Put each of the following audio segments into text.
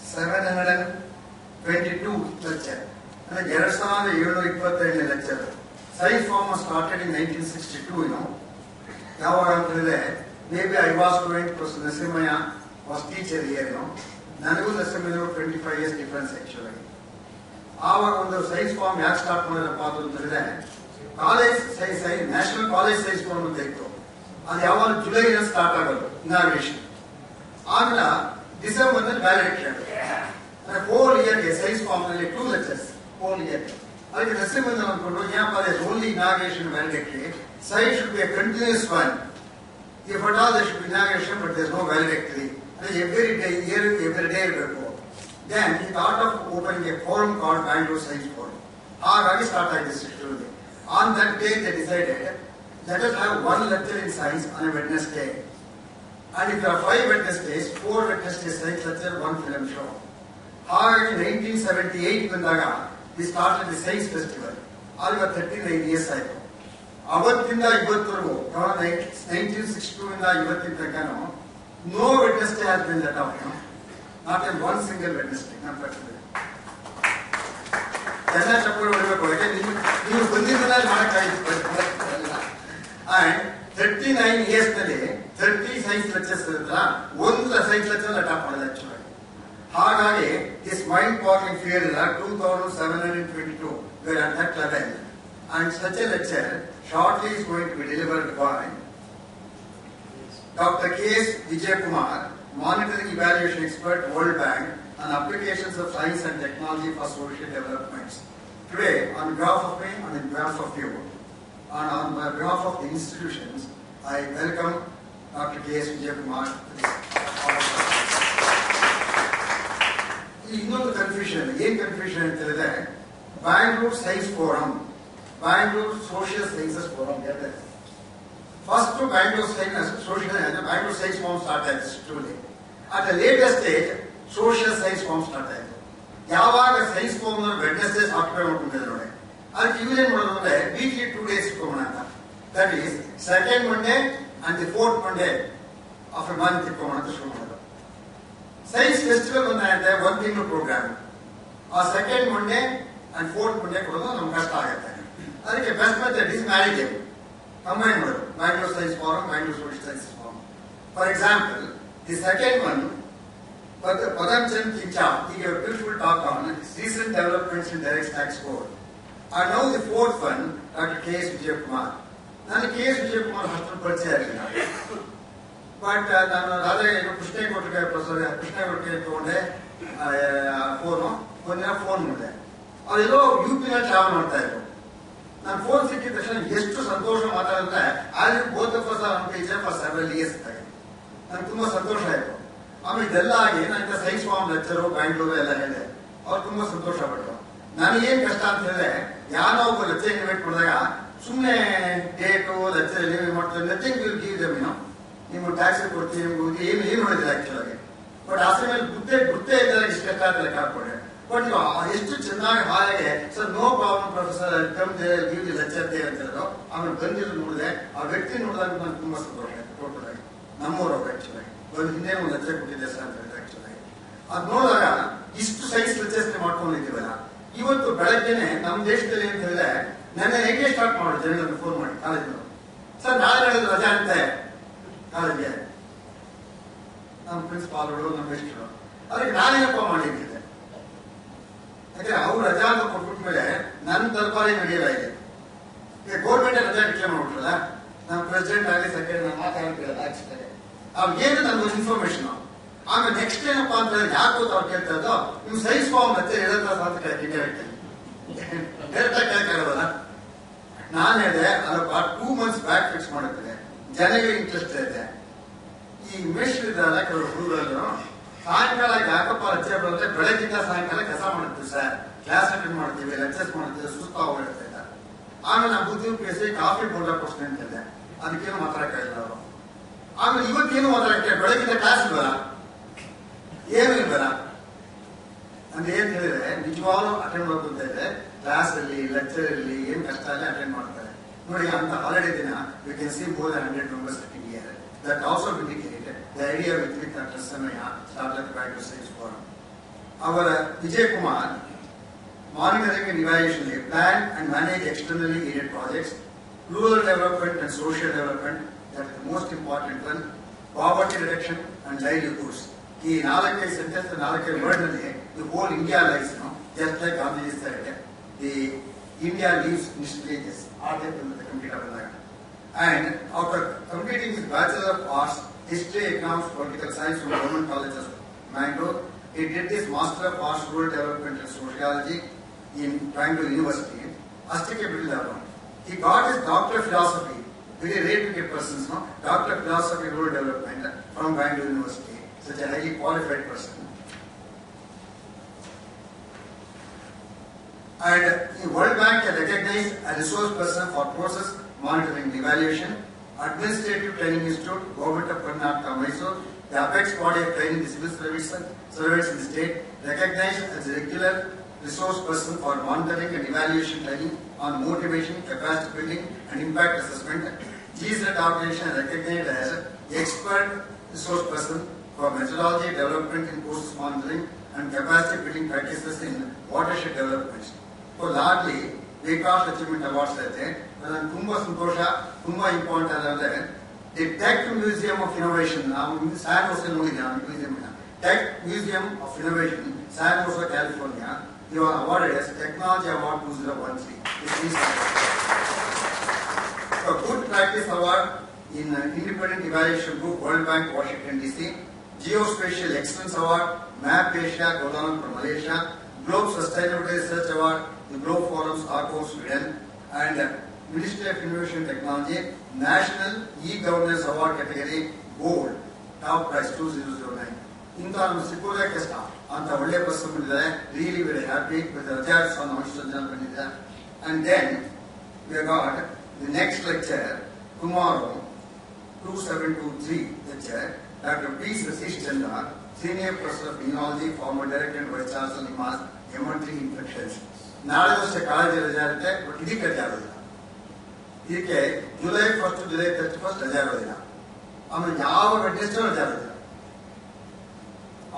722 lecture. And 2722 lecture. Science form was started in 1962, you know. Now maybe I was student, Professor Nasimaya was teacher here, you know. Nanagu Nasimaya 25 years difference actually. Our science form ಯಾಕೆ start ಮಾಡಿರಪ್ಪ ಅಂತಂದ್ರೆ college science national college science form ಅಂತ ಇತ್ತು. ಅದು ಯಾವಾಗ ಜುಲೈನಲ್ಲಿ start ಆಗೋದು inauguration. ಆಮೇಲೆ ಡಿಸೆಂಬರ್ ನಲ್ಲಿ ವ್ಯಾಲಿಡೇಷನ್. ಹೋಲ್ ಇಯರ್ಗೆ ಸೈನ್ಸ್ ಫಾರ್ಮ್ ನಲ್ಲಿ 2 ಲೆಕ್ಚರ್ಸ್ ಹೋಲ್ ಇಯರ್. ಅದಕ್ಕೆ ನರಸಿಂಹನ್ ಅಂದ್ಕೊಂಡು ಏನಪ್ಪ only inauguration validatory science should be a continuous one. If at all there should be inauguration, but there is no validatory. Every day ಇರಬೇಕು. Then he thought of opening a forum called Bangalore Science Forum. Already started this actually. On that day they decided, let us have one lecture in science on a Wednesday. And if there are 5 Wednesdays, 4 Wednesday science lecture, 1 film show. In 1978 ಬಂದಾಗ we started the science festival. ಆಗ 39 years ಆಯಿತು. ಅವತ್ತಿಂದ ಇವತ್ತವರೆಗೂ 1962 ಇಂದ ಇವತ್ತಿನ ತನಕನೂ no Wednesday has been let out. Not in one single Wednesday. ಎಲ್ಲ ಚಪ್ಪಲಿ ಹೊಡಬೇಕು. ನೀವು ಬಂದಿದ್ದನ್ನ ಮಾಡಕ್ಕಾಗಿತ್ತು. And 39 years ನಲ್ಲಿ 30 ಸೈನ್ಸ್ ಲೆಕ್ಚರ್ಸ್ ಇರುತ್ತಲ್ಲ, ಒಂದು ಸೈನ್ಸ್ ಲೆಕ್ಚರ್ ಲೆಟ್ ಆಫ್ ಮಾಡೋದು ಆಕ್ಚುಲಿ. ಹಾಗಾಗಿ this mind boggling figure is 2722 we are at that level. And such a lecture shortly is going to be delivered by Dr. K.S. Vijay Kumar, monitoring evaluation expert, World Bank, on applications of science and technology for social developments. Today, on behalf of me and on behalf of you, and on behalf of the institutions, I welcome Dr. K.S. Vijay Kumar to this. ಇನ್ನೊಂದು confusion, ಏನ್ confusion ಅಂತ ಹೇಳಿದ್ರೆ Bangalore science forum, Bangalore social sciences forum ಹೇಳ್ತಾರೆ. First Bangalore science forum start ಆಯ್ತು. At the latest stage social science forum start ಆಯ್ತು. ಯಾವಾಗ science form Wednesday software ಮಾಡ್ಕೊಂಡಿದ್ದಾರೆ ನೋಡಿ, ಅದಕ್ಕೆ ಇವ್ರೇನ್ ಮಾಡೋದು ಅಂದ್ರೆ ವೀಕ್ಲಿ 2 days ಇಟ್ಕೊಂಬೋಣ ಅಂತ. That is second Monday and the 4th Monday of a month ಇಟ್ಕೊಂಬೋಣ ಅಂತ ಶುರು ಮಾಡೋದು. ಸೈನ್ಸ್ ಫೆಸ್ಟಿವಲ್ ಬಂದಾಗುತ್ತೆ, 1 ತಿಂಗಳು ಪ್ರೋಗ್ರಾಮ್. ಆ second Monday and 4th Monday ಕೊಡೋದು ನಮ್ಗೆ ಕಷ್ಟ ಆಗುತ್ತೆ. ಅದಕ್ಕೆ best method is marriage combine ಮಾಡೋದು. Bangalore science forum, Bangalore social science forum. For example, the second one, Padamchand Kincha, he gave a beautiful talk on recent developments in direct tax code. And now the 4th one, Dr. K.S. Vijay Kumar. ನಾನು K.S. Vijay Kumar ಹತ್ರ ಪರಿಚಯ ಇರಲಿಲ್ಲ. But ನಾನು ಕೃಷ್ಣೇಗೌಡರಿಗೆ ತಗೊಂಡೆ phone, ಒಂದಿನ phone ಮಾಡಿದೆ. ಅವರೆಲ್ಲೋ UP ನಲ್ಲಿ travel ಮಾಡ್ತಾ ಇದ್ರು. ನಾನು ಫೋನ್ ಸಿಕ್ಕಿದ ತಕ್ಷಣ ಎಷ್ಟು ಸಂತೋಷ ಮಾತಾಡಿದ್ರೆ already both of us are teacher for several years ಇದ್ದಾಗ ನನಗೆ ತುಂಬಾ ಸಂತೋಷ ಆಯಿತು. ಆಮೇಲೆ ಇದೆಲ್ಲ ಆಗಿ ನಾನು ಸೈನ್ಸ್ ಫಾರ್ಮ್ ಲೆಕ್ಚರು ಬ್ಯಾಂಗ್ಳೂರು ಎಲ್ಲ ಹೇಳಿದೆ. ಅವ್ರು ತುಂಬಾ ಸಂತೋಷ ಪಟ್ಟರು. ನನಗೇನ್ ಕಷ್ಟ ಅಂತ ಹೇಳಿದ್ರೆ, ಯಾರೋ ಒಬ್ಬ ಲೆಕ್ಚರ್ ಇನ್ವೈಟ್ ಮಾಡಿದಾಗ ಸುಮ್ಮನೆ ಡೇಟು ಲೆಕ್ಚರ್ ಎಲ್ಲಿ ಮಾಡ್ತಾರೆ, ನಥಿಂಗ್ ವಿಲ್ ಗಿವ್ ದೆಮ್, ನಿಮ್ಗೆ ಟ್ಯಾಕ್ಸ್ ಕೊಡ್ತೀವಿ, ನಿಮ್ಗೆ ಏನು ನೋಡಿದ್ರೆ ಆಕ್ಚುಲಾಗಿ. ಬಟ್ ಅದ್ರ ಮೇಲೆ ಗುರ್ತೇ ಇದ್ದಾರೆ, ಇಷ್ಟು ಕಷ್ಟ ಅಂತ ಲೆಕ್ಕ ಹಾಕೊಂಡೆ. ಬಟ್ ಎಷ್ಟು ಚೆನ್ನಾಗಿ ಹಾಗೆ sir no problem professor come there give the lecture there ಅಂತ ಹೇಳಿದ್ರು. ಆಮೇಲೆ ಬಂದಿದ್ದು ನೋಡಿದೆ, ಆ ವ್ಯಕ್ತಿ ನೋಡಿದಾಗ ನನಗೆ ತುಂಬಾ ಸಂತೋಷ ಆಯ್ತು. ಟೋಟಲಾಗಿ ನಮ್ಮೂರು ಆಕ್ಚುಲಾಗಿ ಒಂದು ಹಿಂದೆ ಒಂದು ಲೆಕ್ಚರ್ ಕೊಟ್ಟಿದ್ದೆ ಸರ್ ಅಂತ ಹೇಳಿದ್ರೆ ಆಕ್ಚುಲಾಗಿ ಅದ್ ನೋಡಿದಾಗ ಇಷ್ಟು ಸೈನ್ಸ್ ಲೆಕ್ಚರ್ಸ್ ಮಾಡ್ಕೊಂಡಿದ್ದೀವಲ್ಲ. ಇವತ್ತು ಬೆಳಗ್ಗೆನೆ ನಮ್ಮ ದೇಶದಲ್ಲಿ ಅಂತ ಹೇಳಿದ್ರೆ ನನ್ನ ಹೇಗೆ ಸ್ಟಾರ್ಟ್ ಮಾಡೋದು, ಜನರನ್ನು ಫೋನ್ ಮಾಡಿ ಕಾಲೇಜ್ನವರು, ಸರ್ ನಾಳೆ ನಡೆದ ರಜೆ ಅಂತೆ ಕಾಲೇಜ್ಗೆ. ನಮ್ಮ ಪ್ರಿನ್ಸಿಪಾಲ್ಗಳು, ನಮ್ಮ ಮೆಸ್ಟರು, ಅದಕ್ಕೆ ನಾನೇನಪ್ಪ ಮಾಡಿದ್ದೆ. ಯಾಕಂದ್ರೆ ಅವ್ರು ರಜಾ ಅಂತ ಕೊಟ್ಬಿಟ್ಟ ಮೇಲೆ ನನ್ನ ದರ್ಬಾರಿ ನಡೆಯಲ್ಲ. ಈಗ ಗೌರ್ಮೆಂಟ್ ರಜಾ ಡಿಕ್ಲೇರ್ ಮಾಡ್ಬಿಟ್ರಲ್ಲ, ನಮ್ಮ ಪ್ರೆಸಿಡೆಂಟ್ ಆಗಲಿ ಸೆಕ್ರೆಟರಿ ನಾನು ಮಾತಾಡ್ತಿರಲ್ಲ ಆಕ್ಚುಲಿ ಅವ್ರಿಗೇನು ನನಗೆ ಇನ್ಫಾರ್ಮೇಶನ್. ಆಮೇಲೆ ನೆಕ್ಸ್ಟ್ ಏನಪ್ಪಾ ಅಂತ ಹೇಳಿದ್ರೆ ಯಾಕೆ ಗೊತ್ತು ಅವ್ರು ಕೇಳ್ತಾ ಇದ್ದೋ, ನಿಮ್ ಸೈನ್ಸ್ ಫಾರ್ಮ್ ಮತ್ತೆ ಹೇಳತ್ತ ಅಂತ ಡೈರೆಕ್ಟ್ ಕೇಳಕ್ಕಾಗಲ್ಲ. ನಾನು ಹೇಳಿದೆ ಅದಪ್ಪ 2 months ಬ್ಯಾಕ್ ಫಿಕ್ಸ್ ಮಾಡುತ್ತದೆ, ಜನಗಳಿಗೆ ಇಂಟ್ರೆಸ್ಟ್ ಇದೆ. ಈ ಮೆಷ್ ಇದ್ದಲ್ಲ ಕೆಲವು ಹುಡುಗರು ಸಾಯಂಕಾಲ ಯಾಕಪ್ಪ ರಜೆ ಬರುತ್ತೆ, ಬೆಳಗ್ಗಿಂದ ಸಾಯಂಕಾಲ ಕೆಲಸ ಮಾಡ್ತೀವಿ ಸರ್, ಕ್ಲಾಸ್ ಅಟೆಂಡ್ ಮಾಡ್ತೀವಿ, ಲೆಕ್ಚರ್ಸ್ ಮಾಡ್ತೀವಿ, ಸುಸ್ತಾಗೋಗಿರುತ್ತೆ. ಆಮೇಲೆ ನಾವು ಬುದ್ಧಿ ಉಪಯೋಗಿಸಿ ಕಾಫಿ ಬೋರ್ಡ ಕೊಡ್ತೀನಿ ಅಂತ ಹೇಳಿದೆ. ಅದಕ್ಕೇನು ಮಾತಾಡಕ್ಕಾಗಿಲ್ಲ ಅವರು. ಆಮೇಲೆ ಇವತ್ತೇನು ಮಾತಾಡಕ್ಕೆ, ಬೆಳಗಿಂದ ಕ್ಲಾಸ್ ಇಲ್ವಲ್ಲ, ಏನು ಇಲ್ವಲ್ಲ ಅಂತ ಏನ್ ಹೇಳಿದ್ರೆ ನಿಜವಾಗ್ಲೂ ಅಟೆಂಡ್ ಮಾಡೋದು ಅಂತ ಇದೆ. ಕ್ಲಾಸ್ ಅಲ್ಲಿ ಲೆಕ್ಚರ್ ಅಲ್ಲಿ ಏನ್ ಕಷ್ಟ ಅಲ್ಲಿ ಅಟೆಂಡ್ ಮಾಡ್ತಾರೆ ನೋಡಿ. ಅಂತ ಹಾಲಿಡೇ ದಿನ you can see more than 100 members sitting here. That also indicated the idea with which Dr. Samaya started the Bangalore Science Forum. our Vijay Kumar, monitoring and evaluation, plan and manage externally aided projects, rural development and social development, that is the most important one, poverty reduction and livelihoods. ಈ ನಾಲ್ಕೈದು sentence ನಾಲ್ಕೈದು ವರ್ಡ್ನಲ್ಲಿ the whole India lies, just like Gandhi said, the India lives in stages. ಆ type complete ಆದಾಗ. And after completing his Bachelor of Arts, History, Economics, Political Science from Government College of Mangalore, he did his Master of Arts, Rural Development and Sociology in Bangalore University. Astike Bidilava. He got his Doctor of Philosophy, very rare to get persons, Doctor of Philosophy, Rural Development from Bangalore University. Such a highly qualified person. And the World Bank has recognized a resource person for process monitoring and evaluation. Administrative Training Institute, Government of Karnataka, Mysore, the apex body of training the civil servants in the state, recognized as a regular resource person for monitoring and evaluation training on motivation, capacity building and impact assessment. GSET organization is recognized as expert resource person for methodology development in process monitoring and capacity building practices in watershed development. So largely, Vikas Achievement Awards are Tumba Santosha, Tumba important the Tech Museum of Innovation, San Jose Museum, Tech Museum of Innovation, San Jose, California, you are awarded as Technology Award 2013. So Good Practice Award in Independent Evaluation Group, World Bank, Washington DC, Geospatial Excellence Award, MAP Asia, Kuala Lumpur, Malaysia, Globe Sustainability Research Award, the Globe Forums, Arco, Sweden, and Ministry of Innovation and Technology, National E-Governance Award category, Gold, top prize 2009. In the Sipura Kesta, on the Valley person, really very happy with the results on Amsterdam. And then we got the next lecture tomorrow, 2723 lecture. Dr. P. Satish Chandra, Senior Professor of Immunology, former Director and Vice Chancellor NIMHAS, M1 Infections. ನಾಳೆ ವರ್ಷ college ರಜೆ ಇರುತ್ತೆ, but ಇದಕ್ಕೆ ರಜೆ ಆಗೋದಿಲ್ಲ. ಇದಕ್ಕೆ July 1st, July 31st ರಜೆ ಆಗೋದಿಲ್ಲ. ಆಮೇಲೆ ಯಾವ ವೆಡ್ನೆಸ್ಡೇ ರಜೆ ಆಗೋದಿಲ್ಲ.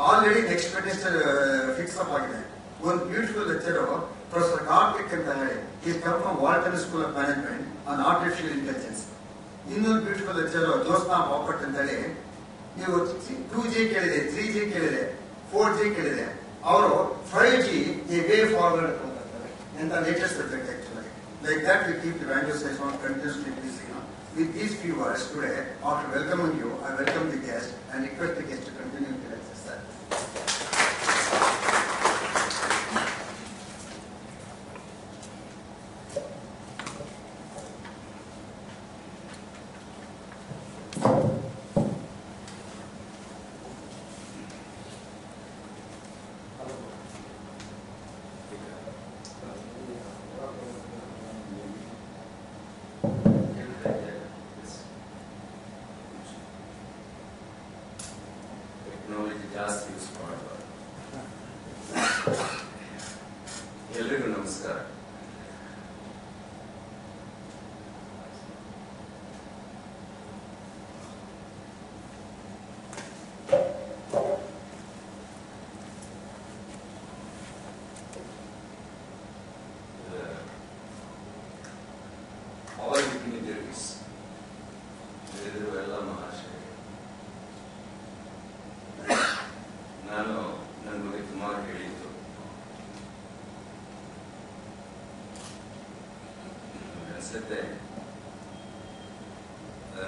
Already next Wednesday fix up ಆಗಿದೆ. ಒಂದು ಬ್ಯೂಟಿಫುಲ್ ಲೆಕ್ಚರ್ ಪ್ರೊಫೆಸರ್ ಕಾರ್ತಿಕ್ ಅಂತ ಹೇಳಿ, is come from Walton school of management on artificial intelligence. ಇನ್ನೊಂದು ಬ್ಯೂಟಿಫುಲ್ ಲೆಕ್ಚರ್ ಜೋಸ್ನಾ ಬಾಪಟ್ ಅಂತ ಹೇಳಿ, ನೀವು 2G ಕೇಳಿದೆ, 3G ಕೇಳಿದೆ, 4G ಕೇಳಿದೆ, ಅವರು 5G ಈ ವೇ ಫಾರ್ವರ್ಡ್ ಅಂತ and the latest subject actually. Like that we keep the value session on continuously increasing. With these few words today, after welcoming you, I welcome the guest and request the guest to continue the lecture. ಎಲ್ರಿಗೂ ನಮಸ್ಕಾರ. all dignitaries, ಎಲ್ಲಿರುವ ಎಲ್ಲ ಮಹಾಶಯ, ನಾನು ನನ್ನ ಬಗ್ಗೆ ತುಂಬಾ ಕೇಳಿದ್ದು, ಅನ್ಸುತ್ತೆ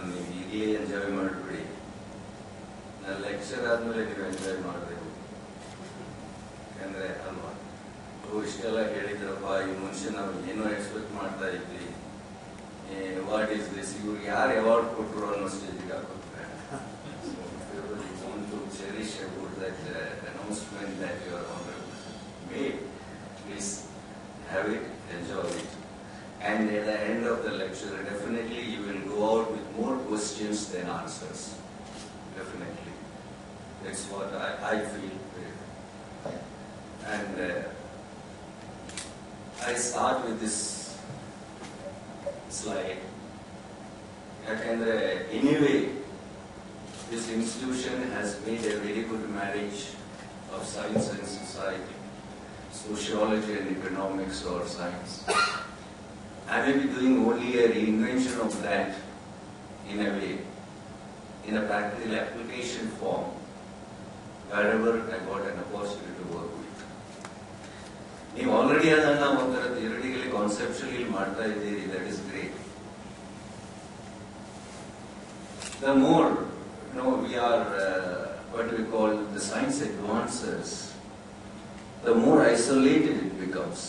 ನೀವು ಈಗಲೇ ಎಂಜಾಯ್ ಮಾಡಿಬಿಡಿ, ನನ್ನ ಲೆಕ್ಚರ್ ಆದ್ಮೇಲೆ ನೀವು ಎಂಜಾಯ್ ಮಾಡಬೇಕು. ಯಾಕಂದ್ರೆ ಅಲ್ವಾ, ಇಷ್ಟೆಲ್ಲ ಹೇಳಿದ್ರಪ್ಪ, ಈ ಮನುಷ್ಯ ನಾವು ಏನೋ ಎಕ್ಸ್ಪೆಕ್ಟ್ ಮಾಡ್ತಾ ಇದ್ವಿ, ವಾಟ್ ಈಸ್ ದಿಸ್, ಇವ್ರಿಗೆ ಯಾರು ಅವಾರ್ಡ್ ಕೊಟ್ಟರು ಅನ್ನೋ ಸ್ಟೇಜಿಗೆ ಹಾಕೋತಾರೆ. want to cherish about that announcement that you are honorable made. Please have it, enjoy it. And at the end of the lecture, definitely you will go out with more questions than answers. Definitely. That's what I feel. And I start with this slide. Anyway, this institution has made a very good marriage of science and society, sociology and economics or science. I may be doing only a reinvention of that in a way, in a practical application form, wherever I got an opportunity to work with. You already theoretically, conceptually, that is great. The more we are, what we call the science advances, the more isolated it becomes.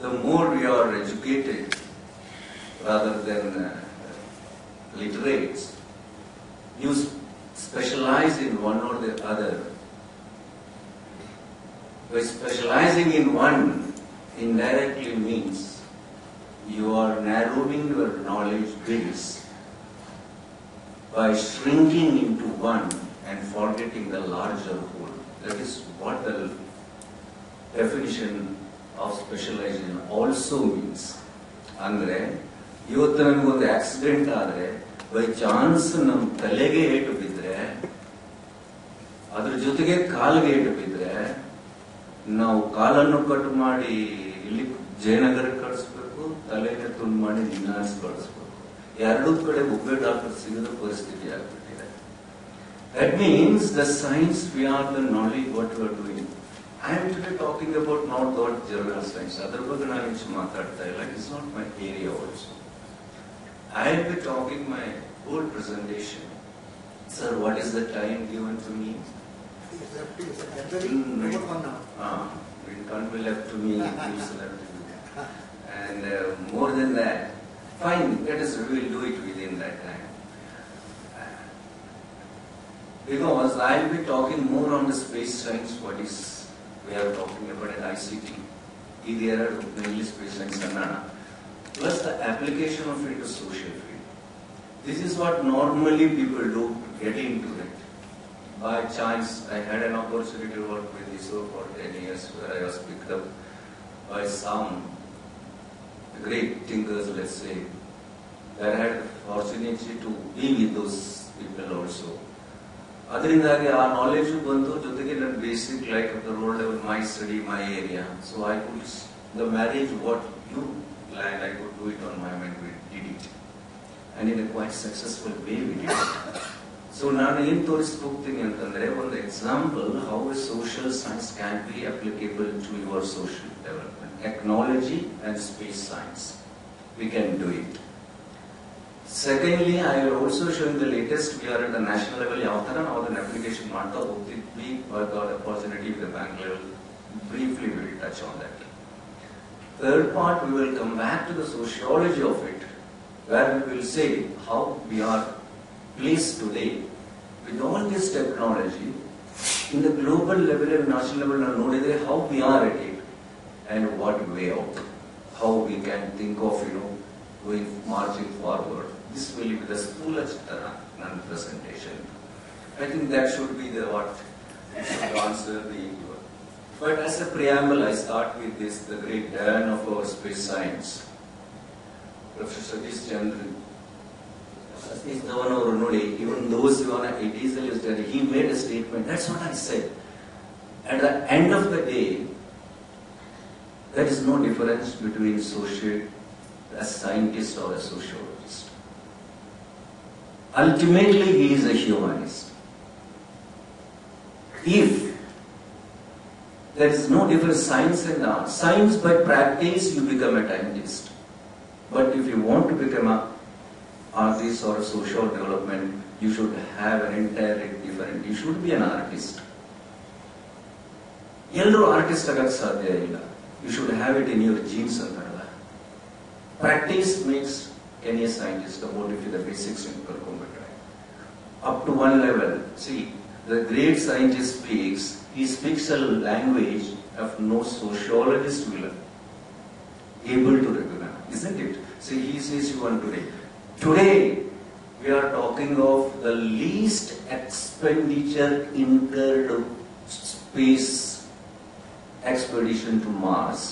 The more we are educated rather than literates, you specialize in one or the other. By specializing in one indirectly means you are narrowing your knowledge base by shrinking into one and forgetting the larger whole. That is what the definition of specialization also means. Andre, ಇವತ್ತು ನಮಗೊಂದು accident ಆದರೆ by chance ನಮ್ಮ ತಲೆಗೆ ಏಟು ಬಿದ್ದರೆ, ಅದ್ರ ಜೊತೆಗೆ ಕಾಲಿಗೆ ಏಟು ಬಿದ್ದರೆ, ನಾವು ಕಾಲನ್ನು ಕಟ್ ಮಾಡಿ ಇಲ್ಲಿ ಜಯನಗರಕ್ಕೆ ಕಳಿಸ್ಬೇಕು, ತಲೆಗೆ ತುಂಡು ಮಾಡಿ ನಿನ್ನಾಸ್ ಕಳಿಸ್ಬೇಕು. ಎರಡೂ ಕಡೆ ಒಬ್ಬೇ ಡಾಕ್ಟರ್ ಸಿಗದ ಪರಿಸ್ಥಿತಿ ಆಗ್ಬಿಟ್ಟಿದೆ. That means the science beyond the knowledge what we are doing. I am today talking about not what general science. Other ಬಗ್ಗೆ ನಾನು ಹೆಚ್ಚು ಮಾತಾಡ್ತಾ ಇಲ್ಲ. It's not my area also. I will be talking my whole presentation. Sir, what is the time given to me? It can't be left to me. Please left to me. And more than that, fine. Let us we will do it within that time. Because I will be talking more on the space science. What is we are talking about at ICT. There are mainly space science and plus the application of it to social field. This is what normally people do get into it. By chance, I had an opportunity to work with ISRO for 10 years where I was picked up by some great thinkers, let's say. I had the opportunity to be with those people also. ಅದರಿಂದಾಗಿ ಆ knowledge ಬಂತು, ಜೊತೆಗೆ ನನ್ನ basic like the role level my study my area. So I could the marriage what you planned, I could do it on my mind. We did it, and in a quite successful way we did it. So ನಾನು ಏನು ತೋರಿಸ್ತಾ ಹೋಗ್ತೀನಿ ಅಂತಂದ್ರೆ ಒಂದು example how a social science can be applicable to your social development. Technology and space science we can do it. Secondly, I will also show you the latest. We are at the national level. ಯಾವ ತರ ನಾವು ಅದನ್ನ application ಮಾಡ್ತಾ ಹೋಗ್ತಿದ್ವಿ, got opportunity with the bank level. Briefly we will touch on that. Third part, we will come back to the sociology of it, where we will say how we are placed today with all this technology in the global level and national level. Now, how we are at it and what way out, how we can think of going marching forward. This will be the school presentation. I think that should be the what should answer the. But as a preamble, I start with this, the great dawn of our space science. Professor Satish Chandran, Satish Dhawan or Nodi, even those who are 80s, he made a statement. That's what I said. At the end of the day, there is no difference between a scientist or a sociologist. Ultimately, he is a humanist. If there is no difference science and art. Science by practice you become a scientist. But if you want to become an artist or a social development, you should have an entirely different. You should be an artist. Yellow artist agak sadhya illa. You should have it in your genes antara. Practice makes any scientist about if the basics in computer. Up to one level. See, the great scientist speaks. He speaks a language of no sociologist will able to recognize, isn't it? See, he says you want today. Today, we are talking of the least expenditure incurred space expedition to Mars,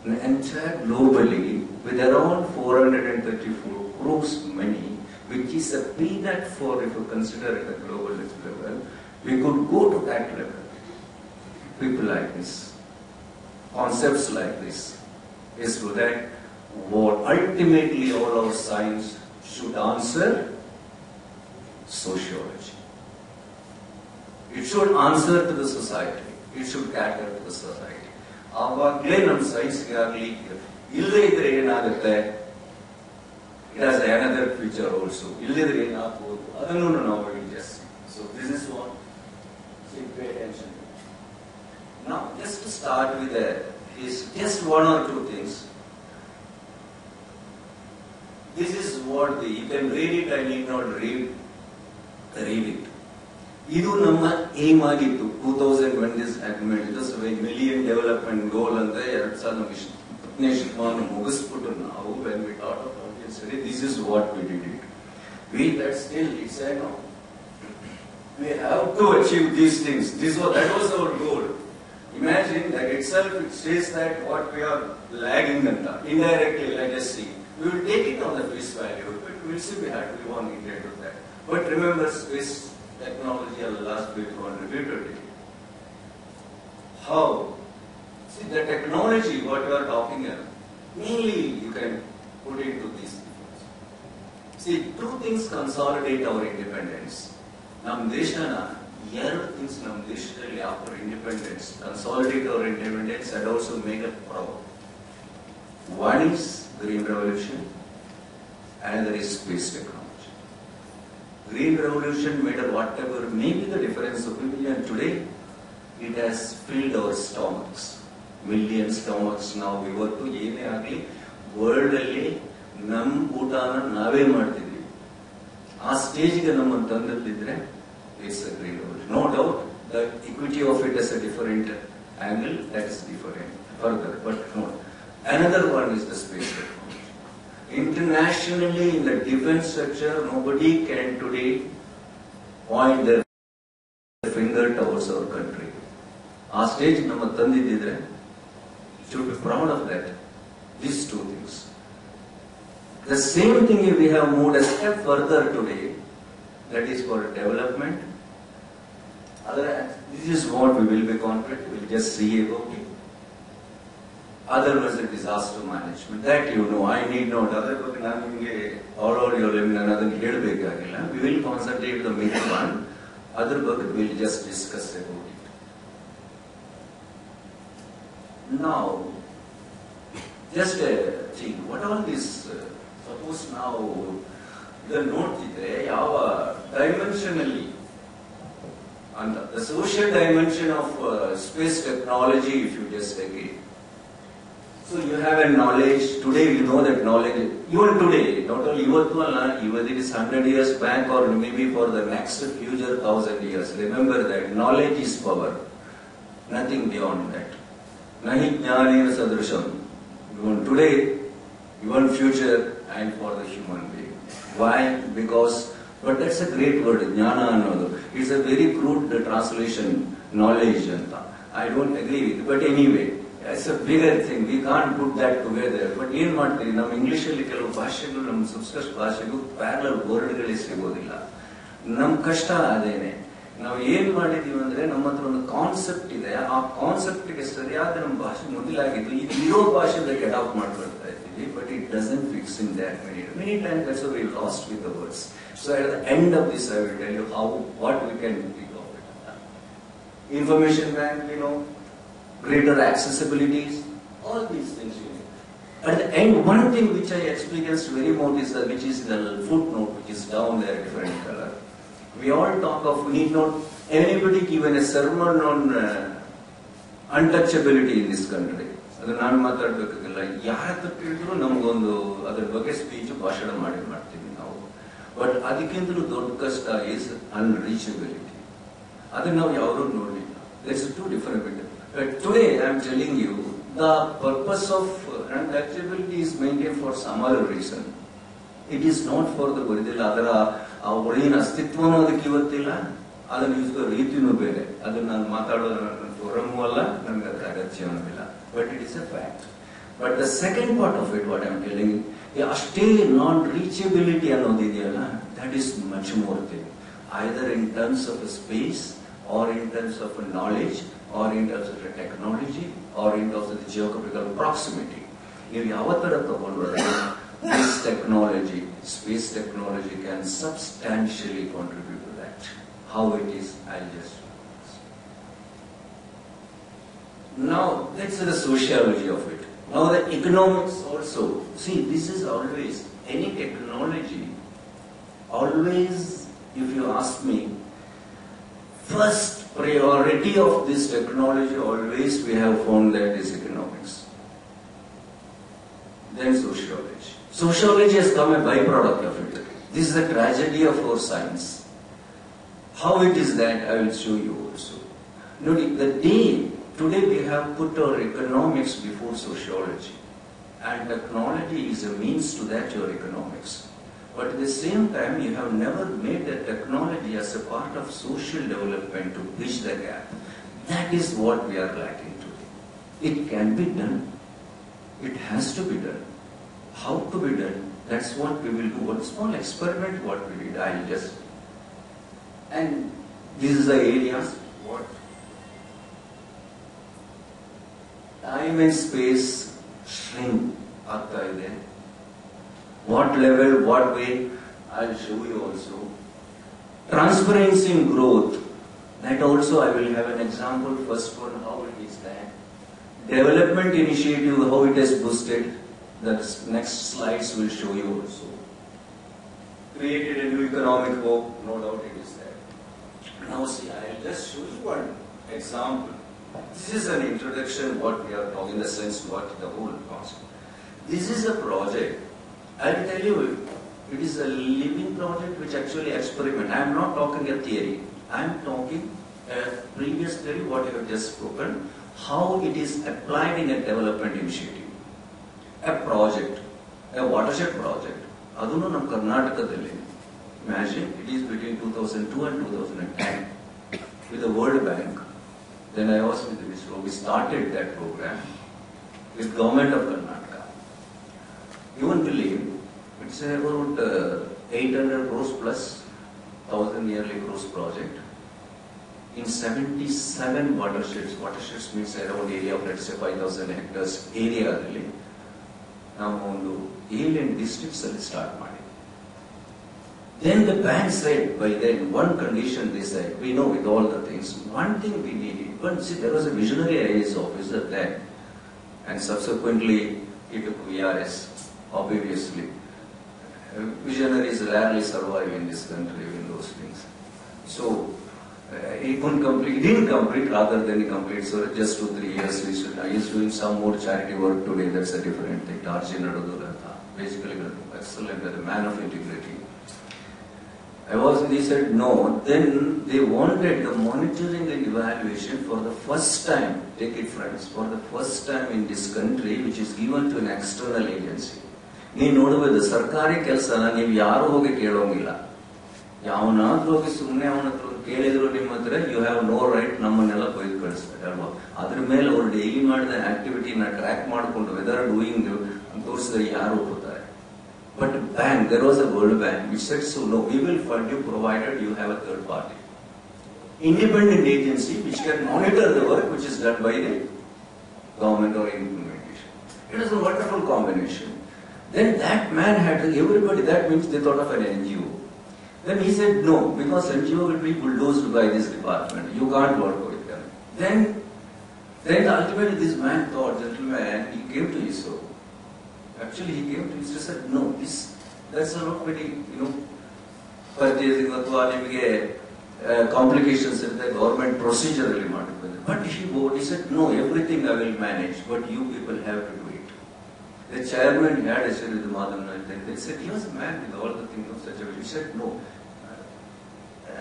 entire globally, with around 434 crores money, which is a peanut for, if you consider it a global level, We could go to that level. People like this, concepts like this, is so that what ultimately all our science should answer sociology. It should answer to the society. It should cater to the society. ಆವಾಗಲೇ ನಮ್ಮ ಸೈನ್ಸ್ಗೆ ಆಗಲಿ ಇಲ್ಲದೇ ಇದ್ರೆ ಏನಾಗುತ್ತೆ, it has another future also. ಇಲ್ಲದಿದ್ರೆ ಏನಾಗ್ಬೋದು ಅದನ್ನು ನಾವು just see. So this is what we pay attention to. Now just to start with just one or two things. This is what you can read it, I need not read it. ಇದು ನಮ್ಮ aim ಆಗಿತ್ತು 2000 this agreement, this million development goal ಅಂತ 2010 ಶತಮಾನ ಮುಗಿಸ್ಬಿಟ್ಟು ನಾವು when we thought of it, this is what we did it. That still it's no. We have to achieve these things. That was our goal. Imagine that itself, it says that what we are lagging anta. Indirectly, let us see. We will take it on the face value, but we will see we have to be one ingredient of that. But remember, space technology has last bit contributed to it. How? See, the technology, what you are talking about, mainly you can put into these things. See, two things consolidate our independence. ನಮ್ಮ ದೇಶನ ಎರಡು things ನಮ್ಮ ದೇಶದಲ್ಲಿ after independence consolidate our independence and also make us proud. One is Green Revolution, another is space technology. Green Revolution made whatever may be the difference of opinion today, it has filled our stomachs. Million stomachs now. ಇವತ್ತು ಏನೇ ಆಗಲಿ world ಅಲ್ಲಿ ನಮ್ಮ ಊಟನ ನಾವೇ ಮಾಡ್ತಿದ್ವಿ. ಆ ಸ್ಟೇಜ್ಗೆ ನಮ್ಮನ್ನು ತಂದಿದ್ರೆ it's a great revolution. No doubt the equity of it is a different angle, that is different further. But no, another one is the space technology. Internationally, in the defense sector, nobody can today point their finger towards our country. ಆ stage ನಮ್ಮ ತಂದಿದ್ದಿದ್ರೆ should be proud of that. These two things. The same thing we have moved a step further today, that is for development. This is what we will be confident, we will just see about it. Other was the disaster management. That you know, I need not. Other ಬಗ್ಗೆ ನಾನು ನಿಮಗೆ all your limit ನಾನು ಅದನ್ನು ಹೇಳಬೇಕಾಗಿಲ್ಲ. We will concentrate the main one. Other ಬಗ್ಗೆ we will just discuss about it. Now, just think, what all this, suppose now, the ನೋಡ್ತಿದ್ರೆ ಯಾವ dimensionally, and the social dimension of space technology, if you just take it. So you have a knowledge, today you know that knowledge, even today, not only even it is 100 years back or maybe for the next future 1000 years. Remember that knowledge is power, nothing beyond that. Nahi jnanena sadrisham. Even today, even future, and for the human being. Why? Because, but that's a great word, jnana annodu. It's a very crude translation, knowledge anta. I don't agree with it, but anyway, it's a bigger thing. We can't put that together. But ಏನು ಮಾಡ್ತೀವಿ, ನಮ್ಮ ಇಂಗ್ಲಿಷಲ್ಲಿ ಕೆಲವು ಭಾಷೆಗಳು, ನಮ್ಮ ಸಂಸ್ಕೃತ ಭಾಷೆಗೂ parallel ವರ್ಡ್ಗಳೇ ಸಿಗೋದಿಲ್ಲ. ನಮ್ಮ ಕಷ್ಟ ಅದೇನೆ. ನಾವು ಏನ್ ಮಾಡಿದೀವಿ ಅಂದ್ರೆ, ನಮ್ಮ ಹತ್ರ ಒಂದು ಕಾನ್ಸೆಪ್ಟ್ ಇದೆ, ಆ ಕಾನ್ಸೆಪ್ಟ್ಗೆ ಸರಿಯಾದ ನಮ್ಮ ಭಾಷೆ ಮೊದಲಾಗಿದ್ದು, ಇದು ಇರೋ ಭಾಷೆದಾಗಿ ಅಡಾಪ್ಟ್ ಮಾಡ್ಕೊಳ್ತಾ ಇದ್ದೀವಿ. But it doesn't fix in that many times. That's we lost with the words. So at the end of this I will tell you how what we can think of it. Information bank, greater accessibilities, all these things you need. At the end, one thing which I experienced very much is which is the footnote, which is down there, different color. We all talk of, we need not anybody given a sermon on untouchability in this country. ಅದು ನಾನು ಮಾತಾಡ್ಬೇಕಾಗಿಲ್ಲ. ಯಾರ ಹತ್ರ ಕೇಳಿದ್ರು ನಮಗೊಂದು ಅದ್ರ ಬಗ್ಗೆ speech ಭಾಷಣ ಮಾಡ್ತೀವಿ ನಾವು. ಬಟ್ ಅದಕ್ಕಿಂತಲೂ ದೊಡ್ಡ ಕಷ್ಟ ಇಸ್ ಅನ್ರೀಚಬಿಲಿಟಿ. ಅದನ್ನ ನಾವು ಯಾರು ನೋಡಲಿಲ್ಲ. There's two different bit. But today I am telling you, the purpose of untouchability is maintained for some other reason. It is not for the original. ಅದರ ಒಳಗಿನ ಅಸ್ತಿತ್ವನೂ ಅದಕ್ಕೆ ಇವತ್ತಿಲ್ಲ, ಅದನ್ನು ಯೂಸ್ ರೀತಿಯೂ ಬೇರೆ. ಅದನ್ನು ನಾನು ಮಾತಾಡೋ ಫೋರಮೂ ಅಲ್ಲ, ನನಗೆ ಅದರ ಅಗತ್ಯವೂ ಇಲ್ಲ. But it is a fact. But the second part of it, what I am telling you, ಅಷ್ಟೇ ನಾನ್ reachability ಅನ್ನೋದಿದೆಯಲ್ಲ, that is much more thing. Either in terms of a space or in terms of knowledge, or in terms of technology, or in terms of the geographical proximity. If this technology, space technology, can substantially contribute to that. How it is, I'll just. Now, that's the sociology of it. Now, the economics also. See, this is always, any technology, always, if you ask me, first priority of this technology, always we have found that is economics. Then sociology. Sociology has come a byproduct of it. This is the tragedy of our science. How it is that, I will show you also. Notice, today we have put our economics before sociology. And technology is a means to that, your economics. But at the same time, you have never made the technology as a part of social development to bridge the gap. That is what we are lacking today. It can be done. It has to be done. How to be done? That's what we will do. One small experiment, what we did. I'll just. And this is the areas. What? Time and space shrink. What level, what way? I'll show you also. Transparency in growth. That also I will have an example. First one, how it is that. Development initiative, how it has boosted. The next slides will show you also. Created a new economic hope, no doubt it is there. Now see, I'll just show you one example. This is an introduction, what we are talking, in the sense what the whole concept. This is a project. I'll tell you, it is a living project which actually experiment. I am not talking a theory. I am talking a previous theory, what I have just spoken, how it is applied in a development initiative. A project, a watershed project. Adunu nam Karnatakadalli. Imagine it is between 2002 and 2010 with the World Bank. Then I was with ISRO. We started that program with Government of Karnataka. You won't believe, it's about 800 crores plus 1,000 yearly crores project in 77 watersheds. Watersheds means around area of, let's say, 5,000 hectares area really. Now, on 7 districts will start ಮಾಡಿ. Then the bank said, by then, one condition they said, we know with all the things, one thing we needed. But see, there was a visionary IAS officer then, and subsequently he took VRS, obviously. Visionaries rarely survive in this country in those things. So, he couldn't complete, he didn't complete rather than he completed. So just 2-3 years, he is doing some more charity work today, that's a different thing. Basically, excellent, a man of integrity. He said no. Then they wanted the monitoring and evaluation for the first time, take it friends, for the first time in this country, which is given to an external agency. ನೀವು ನೋಡಬಹುದು ಸರ್ಕಾರಿ ಕೆಲಸನ ನೀವು ಯಾರು ಹೋಗಿ ಕೇಳೋಂಗಿಲ್ಲ. ಯಾವನಾದ್ರೂ ಹೋಗಿ ಸುಮ್ಮನೆ ಅವನ ಹತ್ರ ಕೇಳಿದ್ರು ನಿಮ್ಮ ಹತ್ರ ಯು ಹ್ಯಾವ್ ನೋ ರೈಟ್ ನಮ್ಮನ್ನೆಲ್ಲ ಬೈದು ಕಳಿಸ್ತಾರೆ ಅಲ್ವಾ. ಅದ್ರ ಮೇಲೆ ಅವ್ರು ಡೈಲಿ ಮಾಡಿದ ಆಕ್ಟಿವಿಟಿನ ಟ್ರ್ಯಾಕ್ ಮಾಡಿಕೊಂಡು ವೆದರ್ ಡೂಯಿಂಗ್ ತೋರಿಸಿದ್ರೆ ಯಾರು ಹೋಗ್ತಾರೆ. But bank, there was a World Bank which said, so no, we will fund you provided you have a third party. Independent agency which can monitor the work which is done by the government or implementation. It is a wonderful combination. Then that man had everybody, that means they thought of an NGO. Then he said no, because NGO will be bulldozed by this department. You can't work with them. Then ultimately this man thought, gentleman, he came to ISRO. Actually, he came to ISRO and said, no, that's not very, purchasing complications in the government procedurally. But he said, no, everything I will manage, but you people have to do it. The chairman had a said with Madam Nath, they said, he was a man with all the things of such a way. He said, no.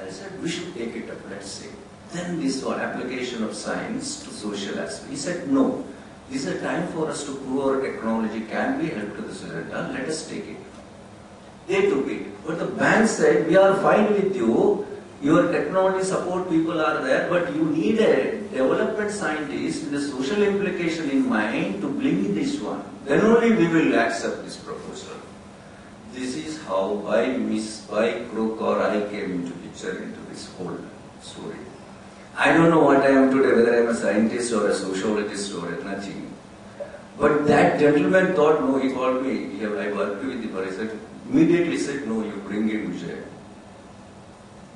I said, we should take it up, let's say. Then this one, application of science to social aspect. He said, no. This is a time for us to prove our technology can be helped to the society. Let us take it. They took it. But the bank said, we are fine with you. Your technology support people are there, but you need a development scientist with the social implication in mind to bring this one. Then only we will accept this proposal. This is how by crook or I came into picture into this whole story. I don't know what I am today, whether I am a scientist or a sociologist or nothing. But that gentleman thought, no, he called me, I worked with the person, immediately said, no, you bring in Vijay.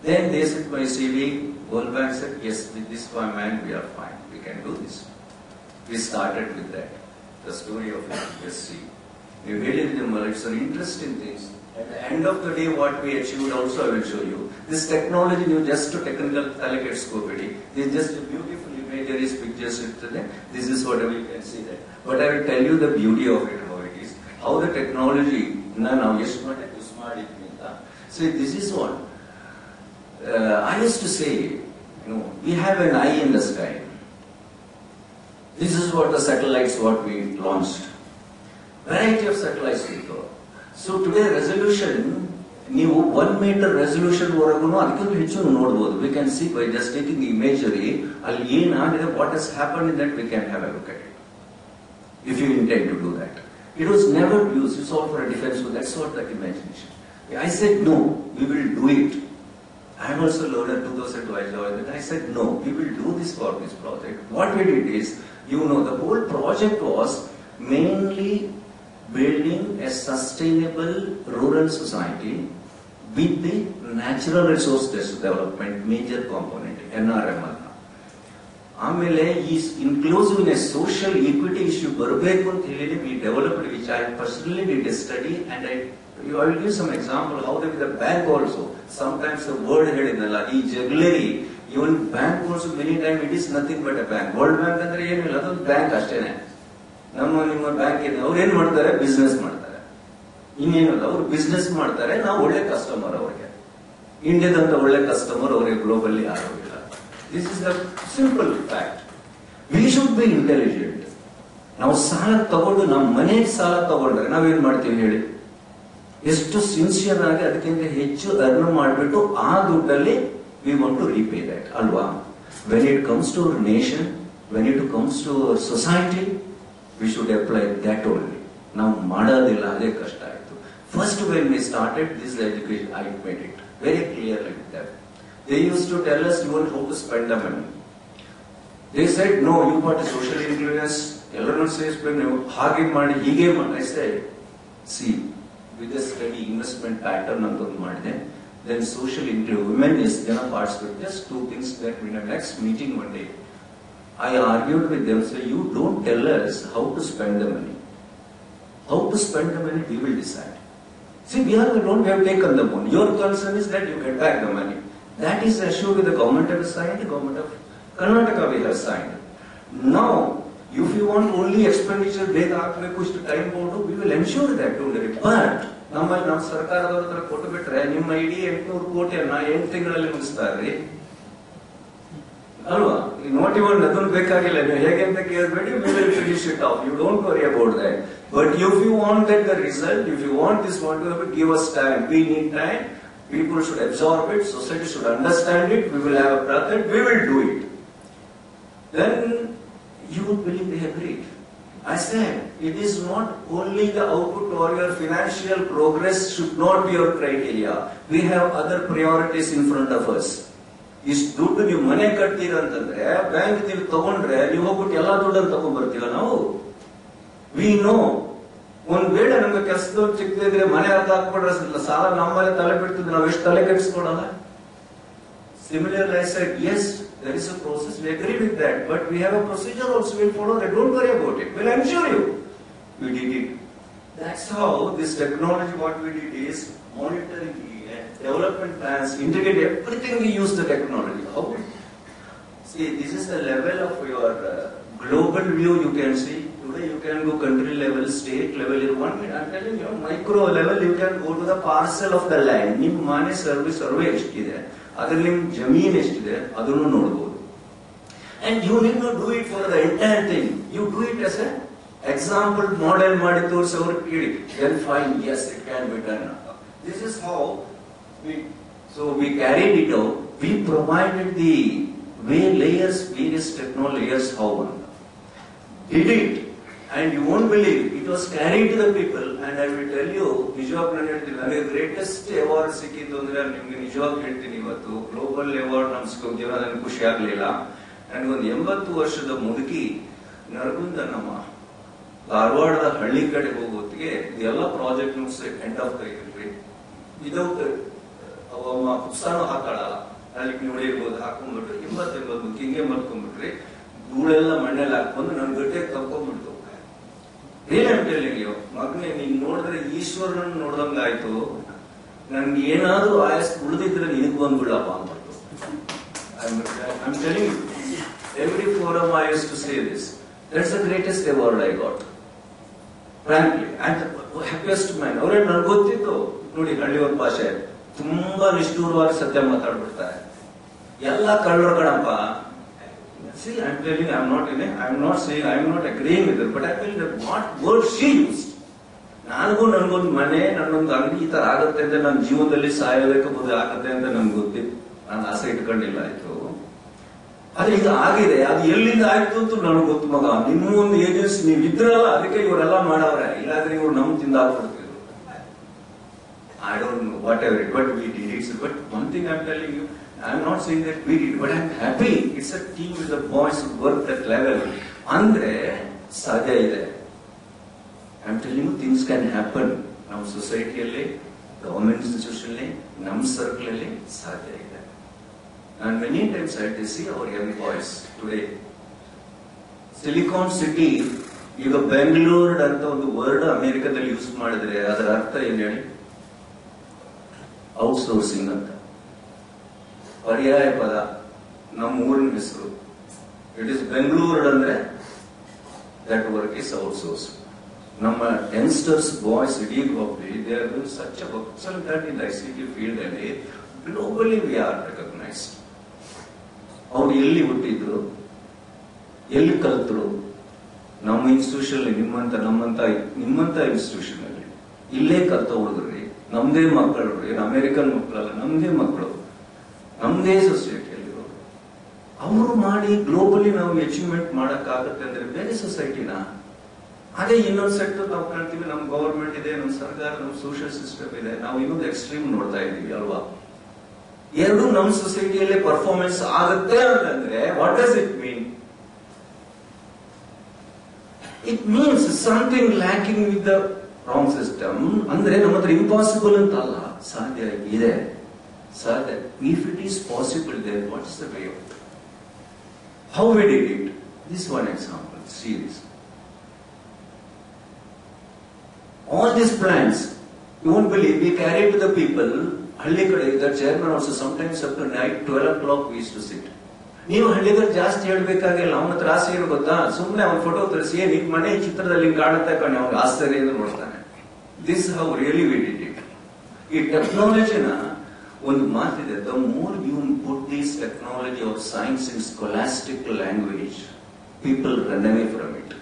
Then they said my CV, World Bank said, yes, with this man we are fine, we can do this. We started with that, the story of SC. We really with them, it's an interesting thing. At the end of the day, what we achieved also I will show you. This technology, you just to technical telescopy, this is just a beautiful imagery pictures. This is what we can see that. But I will tell you the beauty of it, how it is. How the technology, now yes, not a smart. So this is what I used to say, we have an eye in the sky. This is what the satellites, what we launched. Variety of satellites we go. So today resolution, ನೀವು 1 meter resolution ವರೆಗೂ ಅದಕ್ಕಿಂತ ಹೆಚ್ಚು ನೋಡಬಹುದು. We can see by just taking the imagery, ಅಲ್ಲಿ ಏನಾಗಿದೆ, what has happened in that, we can have a look at it. If you intend to do that. It was never used, it's all for a defense, so that's what that imagination. I said no, we will do it. I am also learned in 2012, I said no, we will do this for this project. What we did is, the whole project was mainly building a sustainable rural society with the natural resource development major component, NRM. ಆಮೇಲೆ ಈ inclusiveness social equity issue ಬರಬೇಕು ಅಂತ ಹೇಳಿ we developed, which I personally did a study, and I will give some example how with the bank also. Sometimes the word ಹೇಳಿದ್ನಲ್ಲ, ಈ ಜಗ್ಲರಿ, even bank also many times it is nothing but a bank. World Bank ಅಂದ್ರೆ ಏನಿಲ್ಲ, ಅದೊಂದು bank ಅಷ್ಟೇನೆ. ನಿಮ್ಮ bank ಇದೆ, ಅವ್ರು ಏನ್ ಮಾಡ್ತಾರೆ, ಬಿಸ್ನೆಸ್ ಮಾಡ್ತಾರೆ. ಇನ್ನೇನಲ್ಲ, ಅವ್ರು ಬಿಸ್ನೆಸ್ ಮಾಡ್ತಾರೆ, ನಾವು ಒಳ್ಳೆ ಕಸ್ಟಮರ್ ಅವ್ರಿಗೆ. ಇಂಡಿಯಾದಂತ ಒಳ್ಳೆ ಕಸ್ಟಮರ್ ಅವರಿಗೆ ಗ್ಲೋಬಲ್ಲಿ ಯಾರು ಇಲ್ಲ. This is the simple fact. We should be intelligent. ನಾವು ಸಾಲ ತಗೊಂಡು ನಮ್ಮ ಮನೆಗೆ ಸಾಲ ತಗೊಂಡ್ರೆ ನಾವೇನ್ ಮಾಡ್ತೀವಿ ಹೇಳಿ, ಎಷ್ಟು ಸಿನ್ಸಿಯರ್ ಆಗಿ ಅದಕ್ಕಿಂತ ಹೆಚ್ಚು ಅರ್ನ್ ಮಾಡಿಬಿಟ್ಟು ಆ ದುಡ್ಡಲ್ಲಿ we want to repay that, ಅಲ್ವಾ? When it comes to our nation, when it comes to our society, we should apply that only. ನಾವು ಮಾಡೋದಿಲ್ಲ, ಅದೇ ಕಷ್ಟ ಆಯ್ತು. First when we started this education, I made it very clearly with that. They used to tell us even how to spend the money. They said, no, you got a social influence, everyone says, hage ಮಾಡಿ, hige ಮಾಡಿ. I said, see, with the study investment pattern ಅಂತಂದು ಮಾಡಿದೆ, then social influence, women is gonna participate. Just two things that in the next meeting one day, I argued with them, so you don't tell us how to spend the money. How to spend the money, we will decide. See, we have taken the money. Your concern is that you get back the money. That is assured with the government have signed, the government of Karnataka we have signed. Now, if you want only expenditure, time we will ensure that. But, ನಮ್ಮ ಸರ್ಕಾರದವ್ರ ಹತ್ರ ಕೊಟ್ಟು ಬಿಟ್ರೆ ನಿಮ್ಮ ಇಡೀ 800 ಕೋಟಿಯನ್ನ 8 ತಿಂಗಳಲ್ಲಿ ಮುಗಿಸ್ತಾರೆ ಅಲ್ವಾ? Not even ಅದನ್ನು ಬೇಕಾಗಿಲ್ಲ, ನೀವು ಹೇಗೆ ಅಂತ ಕೇಳಬೇಡಿ, we will finish it off. You don't worry about that. But if you want that the result, if you want this, give us time. We need time. People should absorb it, society should understand it, we will have a brother, we will do it. Then you would believe they agreed. I said, it is not only the output or your financial progress should not be your criteria. We have other priorities in front of us. ಇಷ್ಟು ದುಡ್ಡು ನೀವು ಮನೆ ಕಟ್ತೀರ ಅಂತಂದ್ರೆ, bank ನೀವು ತಗೊಂಡ್ರೆ ನೀವು ಹೋಗ್ಬಿಟ್ಟು ಎಲ್ಲಾ ದುಡ್ಡನ್ನು ತಗೊಂಡ್ ಬರ್ತೀವ ನಾವು? We know. ಒಂದ್ ವೇಳೆ ನಮ್ಗೆ ಕೆಲಸದವ್ರು ಚಿಕ್ಕದಿದ್ರೆ ಮನೆ ಅರ್ಧ ಹಾಕ್ಬಿಟ್ರೆ ಸಾಲ ನಮ್ಮಲ್ಲಿ ತಲೆ ಬಿಡ್ತಿದ್ರೆ ನಾವು ಎಷ್ಟು ತಲೆ ಕೆಡಿಸ್ಕೊಡಲ್ಲ? Similarly, I said, yes, there is a process, we agree with that, but we have a procedure also, we'll follow that, don't worry about it, we'll ensure you. We did it. That's how this technology, what we did is monitoring development plans, integrate everything, we use the technology. How? See, this is the level of your global view you can see. Today you can go country level, state level, in 1 minute. I'm telling you, micro level you can go to the parcel of the land. ನಿಮ್ಮ ಮನೆ survey ಎಷ್ಟಿದೆ, ಅದ್ರಲ್ಲಿ ನಿಮ್ಮ ಜಮೀನ್ ಎಷ್ಟಿದೆ, ಅದನ್ನು ನೋಡಬಹುದು. And you need not do it for the entire thing. You do it as an example, model ಮಾಡಿ ತೋರಿಸಿ ಅವ್ರಿಗೆ ಕೇಳಿ. Then fine, yes, it can be done. This is how we carried it out. We provided the way layers, various technology layers, how one did it. And you won't believe, it was carried to the people, and I will tell you, ನಿಜವಾಗ್ಲೂ ನಾನು ಹೇಳ್ತೀನಿ, ನನಗೆ greatest award ಸಿಕ್ಕಿದ್ದು ಅಂದ್ರೆ ನಿಮ್ಗೆ ನಿಜವಾಗ್ಲೂ ಹೇಳ್ತೀನಿ, ಇವತ್ತು ಗ್ಲೋಬಲ್ ಅವಾರ್ಡ್ ನಮ್ಸ್ಕೊಂತೀವ, ನನಗೆ ಖುಷಿ ಆಗ್ಲಿಲ್ಲ. ನನಗೊಂದು 80 ವರ್ಷದ ಮುದುಕಿ ನರಗುಂದ ನಮ್ಮ ಧಾರವಾಡದ ಹಳ್ಳಿ ಕಡೆ ಹೋಗೋ ಹೊತ್ತಿಗೆ ಇದೆಲ್ಲ ಪ್ರಾಜೆಕ್ಟ್ ಮುಗಿಸಿ end of the year without ಪುಸ್ತಕ ಹಾಕೊಳ್ಳಲ್ಲ, ಅಲ್ಲಿ ನೋಡಿರ್ಬೋದು, ಹಾಕೊಂಡ್ಬಿಟ್ರು 80 ಮುದುಕಿ ಹಿಂಗೆ ಮಲ್ಕೊಂಡ್ಬಿಟ್ರಿ, ಧೂಳೆಲ್ಲ ಮಣ್ಣೆಲ್ಲ ಹಾಕೊಂಡು ನನ್ ಗಟ್ಟೆ ಕರ್ಕೊಂಡ್ಬಿಡ್ತು. ಏನಂತೇಳಿಯೋ ಮಗನೇ, ನೀನ್ ನೋಡಿದ್ರೆ ಈಶ್ವರನ ನೋಡ್ದಂಗ ಆಯ್ತು, ನನ್ಗೆ ಏನಾದ್ರೂ ಆಯಸ್ ಉಳಿದಿದ್ರೆ ನಿನಗ್ ಬಂದ್ಬಿಡಪ್ಪ ಅಂದ್ಬಿಟ್ಟು. I'm telling you, every forum I used to say this. That's the greatest award I got. Frankly, and the happiest man. ಅವರೇ ನನ್ಗೆ ಗೊತ್ತಿತ್ತು, ನೋಡಿ ಹಳ್ಳಿಯವ್ರ ಭಾಷೆ ತುಂಬಾ ನಿಷ್ಠೂರವಾಗಿ ಸತ್ಯ ಮಾತಾಡ್ಬಿಡ್ತಾರೆ, ಎಲ್ಲ ಕಳ್ಳರು ಕಣಪ್ಪ. See, I'm telling you, I'm not saying, I'm not agreeing with her, but I feel that what word she used. ನನಗೂ ನನ್ಗೊಂದು ಮನೆ, ನನ್ನೊಂದು ಅಂಗಡಿ ಈ ತರ ಆಗುತ್ತೆ ಅಂತ ನನ್ನ ಜೀವನದಲ್ಲಿ ಸಾಯಲೇಕಬಹುದು ಆಗುತ್ತೆ ಅಂತ ನನ್ಗೆ ಗೊತ್ತಿತ್ತು, ನಾನು ಆಸೆ ಇಟ್ಕೊಂಡಿಲ್ಲ. ಆಯ್ತು, ಆದ್ರೆ ಈಗ ಆಗಿದೆ, ಅದು ಎಲ್ಲಿಂದ ಆಯ್ತು ಅಂತ ನನಗೆ ಗೊತ್ತು. ಮಗ, ನಿಮ್ಮ ಒಂದು ಏಜೆನ್ಸಿ ನೀವು ಇದ್ರಲ್ಲ, ಅದಕ್ಕೆ ಇವರೆಲ್ಲ ಮಾಡವ್ರೆ, ಇಲ್ಲಾದ್ರೆ ಇವ್ರು ನಮ್ ತಿಂದಾಕ್ಬಿಡ್ತಿದ್ರು. I don't know, whatever it, but we did it. But one thing I'm telling you, I'm not saying that we did, but I'm happy. It's a team with the boys who work that level. Andre sadhya ide. I'm telling you, things can happen. Nam society alli, government institution alli, nam circle alli sadhya ide. And many times I see our young boys today. Silicon City, ಈಗ ಬೆಂಗಳೂರು ಅಂತ ಒಂದು word ಅಮೆರಿಕದಲ್ಲಿ use ಮಾಡಿದ್ರೆ ಅದರ ಅರ್ಥ ಏನ್ ಹೇಳಿ? Outsourcing ಅಂತ. ಪರ್ಯಾಯ ಪದ, ನಮ್ಮ ಊರಿನ ಹೆಸರು. ಇಟ್ ಇಸ್ ಬೆಂಗಳೂರು ಅಂದ್ರೆ ದಟ್ ವರ್ಕ್ ಇಸ್ ಔಟ್ಸೋರ್ಸ್. ನಮ್ಮ ಯಂಗ್ಸ್ಟರ್ಸ್ ಬಾಯ್ಸ್ ಇಡೀ globally they are doing such a work. So that in ICT field ಅಲ್ಲಿ ಗ್ಲೋಬಲಿ ವಿ ಆರ್ ರೆಕಗ್ನೈಸ್ಡ್. ಅವ್ರು ಎಲ್ಲಿ ಹುಟ್ಟಿದ್ರು, ಎಲ್ಲಿ ಕಲ್ತರು? ನಮ್ಮ ಇನ್ಸ್ಟಿಟ್ಯೂಷನ್, ನಿಮ್ಮಂತ ಇನ್ಸ್ಟಿಟ್ಯೂಷನ್ ಅಲ್ಲಿ ಇಲ್ಲೇ ಕಲ್ತ ಹುಡುಗ್ರಿ, ನಮ್ದೇ ಮಕ್ಕಳು, ಏನು ಅಮೆರಿಕನ್ ಮಕ್ಕಳಲ್ಲ, ನಮ್ದೇ ಮಕ್ಕಳು, ನಮ್ದೇ ಸೊಸೈಟಿಯಲ್ಲಿರೋರು. ಅವರು ಮಾಡಿ ಗ್ಲೋಬಲಿ ನಾವು ಅಚೀವ್ಮೆಂಟ್ ಮಾಡಕ್ಕಾಗತ್ತೆ ಅಂದ್ರೆ ಬೇರೆ ಸೊಸೈಟಿನ. ಅದೇ ಇನ್ನೊಂದು ಸೆಕ್ಟರ್ ನಾವು ಕಾಣ್ತೀವಿ, ನಮ್ ಗವರ್ಮೆಂಟ್ ಇದೆ, ನಮ್ ಸರ್ಕಾರ, ನಮ್ ಸೋಷಿಯಲ್ ಸಿಸ್ಟಮ್ ಇದೆ, ನಾವು ಇನ್ನೊಂದು ಎಕ್ಸ್ಟ್ರೀಮ್ ನೋಡ್ತಾ ಇದೀವಿ ಅಲ್ವಾ? ಎರಡು ನಮ್ ಸೊಸೈಟಿಯಲ್ಲೇ ಪರ್ಫಾರ್ಮೆನ್ಸ್ ಆಗುತ್ತೆ ಅಂತಂದ್ರೆ what does it mean? It means something lacking with the wrong system. ಅಂದ್ರೆ ನಮ್ಮ ಹತ್ರ ಇಂಪಾಸಿಬಲ್ ಅಂತ ಅಲ್ಲ, ಸಾಧ್ಯ ಇದೆ. ಸಾಧ್ಯ. If it is possible, then what is the way of it? How we did it? This one example. See this. All these plans, you won't believe, we carried to the people. ಹಳ್ಳಿ ಕಡೆ the chairman also sometimes up to night 12 o'clock we used to sit. ನೀವು ಹಳ್ಳಿಗರ್ ಜಾಸ್ತಿ ಹೇಳ್ಬೇಕಾಗಿಲ್ಲ, ಅವನ ಹತ್ರ ಆಸೆ ಏನು ಗೊತ್ತಾ? ಸುಮ್ಮನೆ ಅವನ ಫೋಟೋ ತರಿಸಿ, ನಿಮ್ ಮನೆ ಚಿತ್ರದಲ್ಲಿ ಕಾಣುತ್ತೆ ಕಣೆ, ಅವ್ನಿಗೆ ಆಶ್ಚರ್ಯದಿಂದ ನೋಡ್ತಾನೆ. This how really we did it. ಈ ಟೆಕ್ನಾಲಜಿನ ಒಂದು ಮಾತಿದೆ, the more you put this technology of science in scholastic language, people run away from it.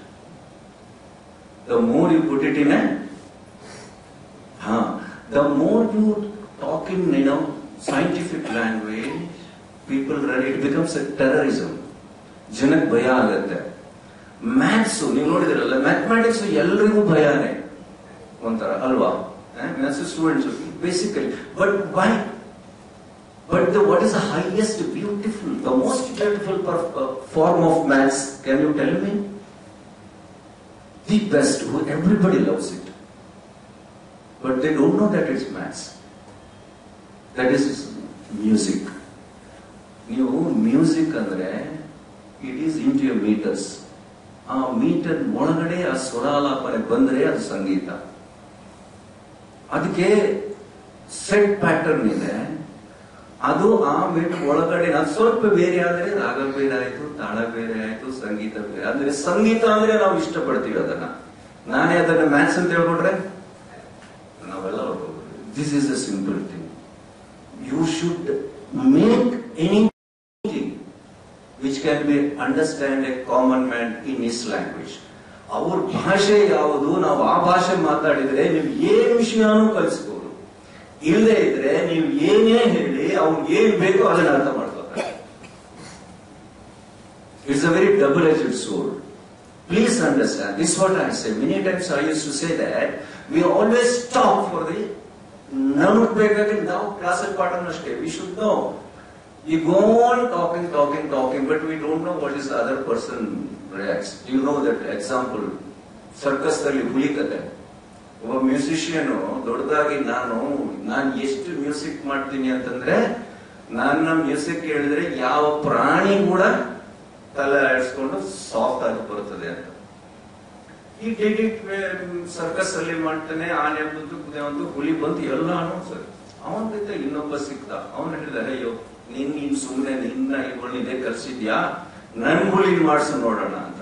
The more you put it in the more you talk in scientific language, people run, it becomes a terrorism. ಜನಕ್ಕೆ ಭಯ ಆಗತ್ತೆ. Maths ನೀವು ನೋಡಿದಿರಲ್ಲ, mathematics ಎಲ್ರಿಗೂ ಭಯನೇ ಒಂಥರ ಅಲ್ವಾ? Maths students basically. But why? But what is the highest beautiful, the most beautiful form of maths? Can you tell me? The best, everybody loves it. But they don't know that it's maths. That is music. ನೀವು music ಅಂದ್ರೆ it is into your meters. ಆ meter ಒಳಗಡೆ ಆ ಸ್ವರಾಲಾಪನೆ ಬಂದ್ರೆ ಅದು ಸಂಗೀತ. ಅದಕ್ಕೆ set pattern ಇದೆ. ಅದು ಆ ಮೀಟರ್ ಒಳಗಡೆ ಅದು ಸ್ವಲ್ಪ ಬೇರೆ ಆದ್ರೆ ರಾಗ ಬೇರೆ ಆಯ್ತು, ತಾಳ ಬೇರೆ ಆಯ್ತು, ಸಂಗೀತ ಬೇರೆ. ಅಂದ್ರೆ ಸಂಗೀತ ಅಂದ್ರೆ ನಾವು ಇಷ್ಟಪಡ್ತೀವಿ ಅದನ್ನ. ನಾನೇ ಅದನ್ನ ಮ್ಯಾಥ್ಸ್ ಅಂತ ಹೇಳ್ಕೊಟ್ರೆ ನಾವೆಲ್ಲ this is a simple thing. You should make anything which can be understand a common man in his language. ಅವ್ರ ಭಾಷೆ ಯಾವುದು, ನಾವು ಆ ಭಾಷೆ ಮಾತಾಡಿದ್ರೆ ನೀವು ಏನ್ ವಿಷಯನೂ ಕಲಿಸ್ಬೋದು. ಇಲ್ಲದೆ ಇದ್ರೆ ನೀವು ಏನೇ ಹೇಳಿ ಅವ್ರಿಗೆ ಏನ್ ಬೇಕೋ ಅದನ್ನ ಅರ್ಥ ಮಾಡ್ಕೋತಾರೆ. It's a very double edged sword. Please understand, this is what I say. Many times I used to say that we always stop for the ನಮಗೆ ಬೇಕಾಗಿ ನಾವು ಕ್ಲಾಸಲ್ಲಿ ಪಾಠನಷ್ಟೇ. We should know. We go on talking, but we don't know what is the other person reacts. You know that example, circus ನಲ್ಲಿ ಹುಲಿ ಕತೆ. ಒಬ್ಬ musician ದೊಡ್ಡದಾಗಿ ನಾನು ಎಷ್ಟು ಮ್ಯೂಸಿಕ್ ಮಾಡ್ತೀನಿ ಅಂತಂದ್ರೆ, ನನ್ನ ಮ್ಯೂಸಿಕ್ ಕೇಳಿದ್ರೆ ಯಾವ ಪ್ರಾಣಿ ಕೂಡ ತಲೆ ಆಡಿಸ್ಕೊಂಡು ಸಾಫ್ಟ್ ಆಗಿ ಬರುತ್ತದೆ ಅಂತ. ಈ ಡಿಡಿಟ್ ಸರ್ಕಸ್ ಅಲ್ಲಿ ಮಾಡ್ತಾನೆ, ಆನೆ ಬಂತು, ಕುದುರೆ ಬಂತು, ಹುಲಿ ಬಂತು, ಎಲ್ಲಾನು ಸರ್. ಅವನ ಜೊತೆ ಇನ್ನೊಬ್ಬ ಸಿಕ್ತ. ಅವನು ಹೇಳಿದ, ಅಯ್ಯೋ ನೀನ್ ಸುಮ್ಮನೆ ನಿನ್ನ ಇದೇ ಕಲ್ಸಿದ್ಯಾ, ನನ್ ಹುಲಿನ ಮಾಡ್ಸು ನೋಡೋಣ ಅಂತ.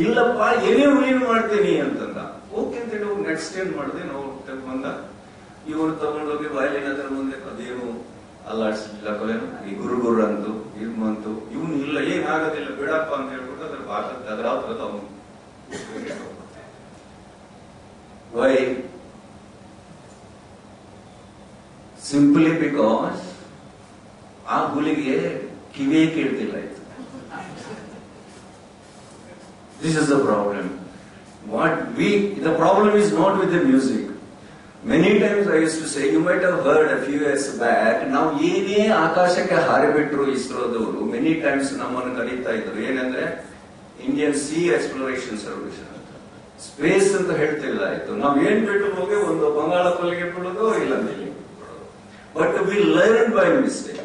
ಇಲ್ಲಪ್ಪ ಏನೇ ಹುಲಿನ ಮಾಡ್ತೀನಿ ಅಂತಂದ. ಓಕೆ ಅಂತ ಹೇಳಿ ನೆಕ್ಸ್ಟ್ ಏನ್ ಮಾಡಿದೆ, ನಾವು ಬಂದ ಇವ್ರು ತಗೊಂಡೋಗಿ ವಯಲಿನ್ ಹತ್ರ ಮುಂದೆ ಅದೇನು ಅಲ್ಲಾಡ್ಸಲಿಲ್ಲ, ಕೊಲೆನು ಈ ಗುರು ಅಂತು ಇದು ಬಂತು. ಇವನು ಇಲ್ಲ, ಏನಾಗೋದಿಲ್ಲ ಬಿಡಪ್ಪ ಅಂತ ಹೇಳ್ಬಿಟ್ಟು ಅದ್ರ ಭಾಗಕ್ಕೆ ಅದ್ರ ಅವನು. Why? Simply because ಆ ಹುಲಿಗೆ ಕಿವಿಯೇ ಕೇಳ್ತಿಲ್ಲ ಇತ್ತು. This is the problem. The problem is not with the music. Many times I used to say, you might have heard a few years back, ನಾವು ಏನೇ ಆಕಾಶಕ್ಕೆ ಹಾರಿಬಿಟ್ರು ಇಸ್ರೋದವರು many times ನಮ್ಮನ್ನು ಕರೀತಾ ಇದ್ರು. ಏನಂದ್ರೆ ಇಂಡಿಯನ್ ಸಿ ಎಕ್ಸ್ಪ್ಲೋರೇಷನ್ ಸರ್ವಿಸ್ ಅಂತ. Space ಅಂತ ಹೇಳ್ತಿಲ್ಲ ಆಯ್ತು. ನಾವ್ ಏನ್ ಬಿಟ್ಟು ಹೋಗಿ ಒಂದು ಬಂಗಾಳ ಕೊಲ್ಲಿಗೆ ಬಿಡೋದು, ಇಲ್ಲ ಮೇಲೆ ಬಿಡೋದು. But we learn by mistake.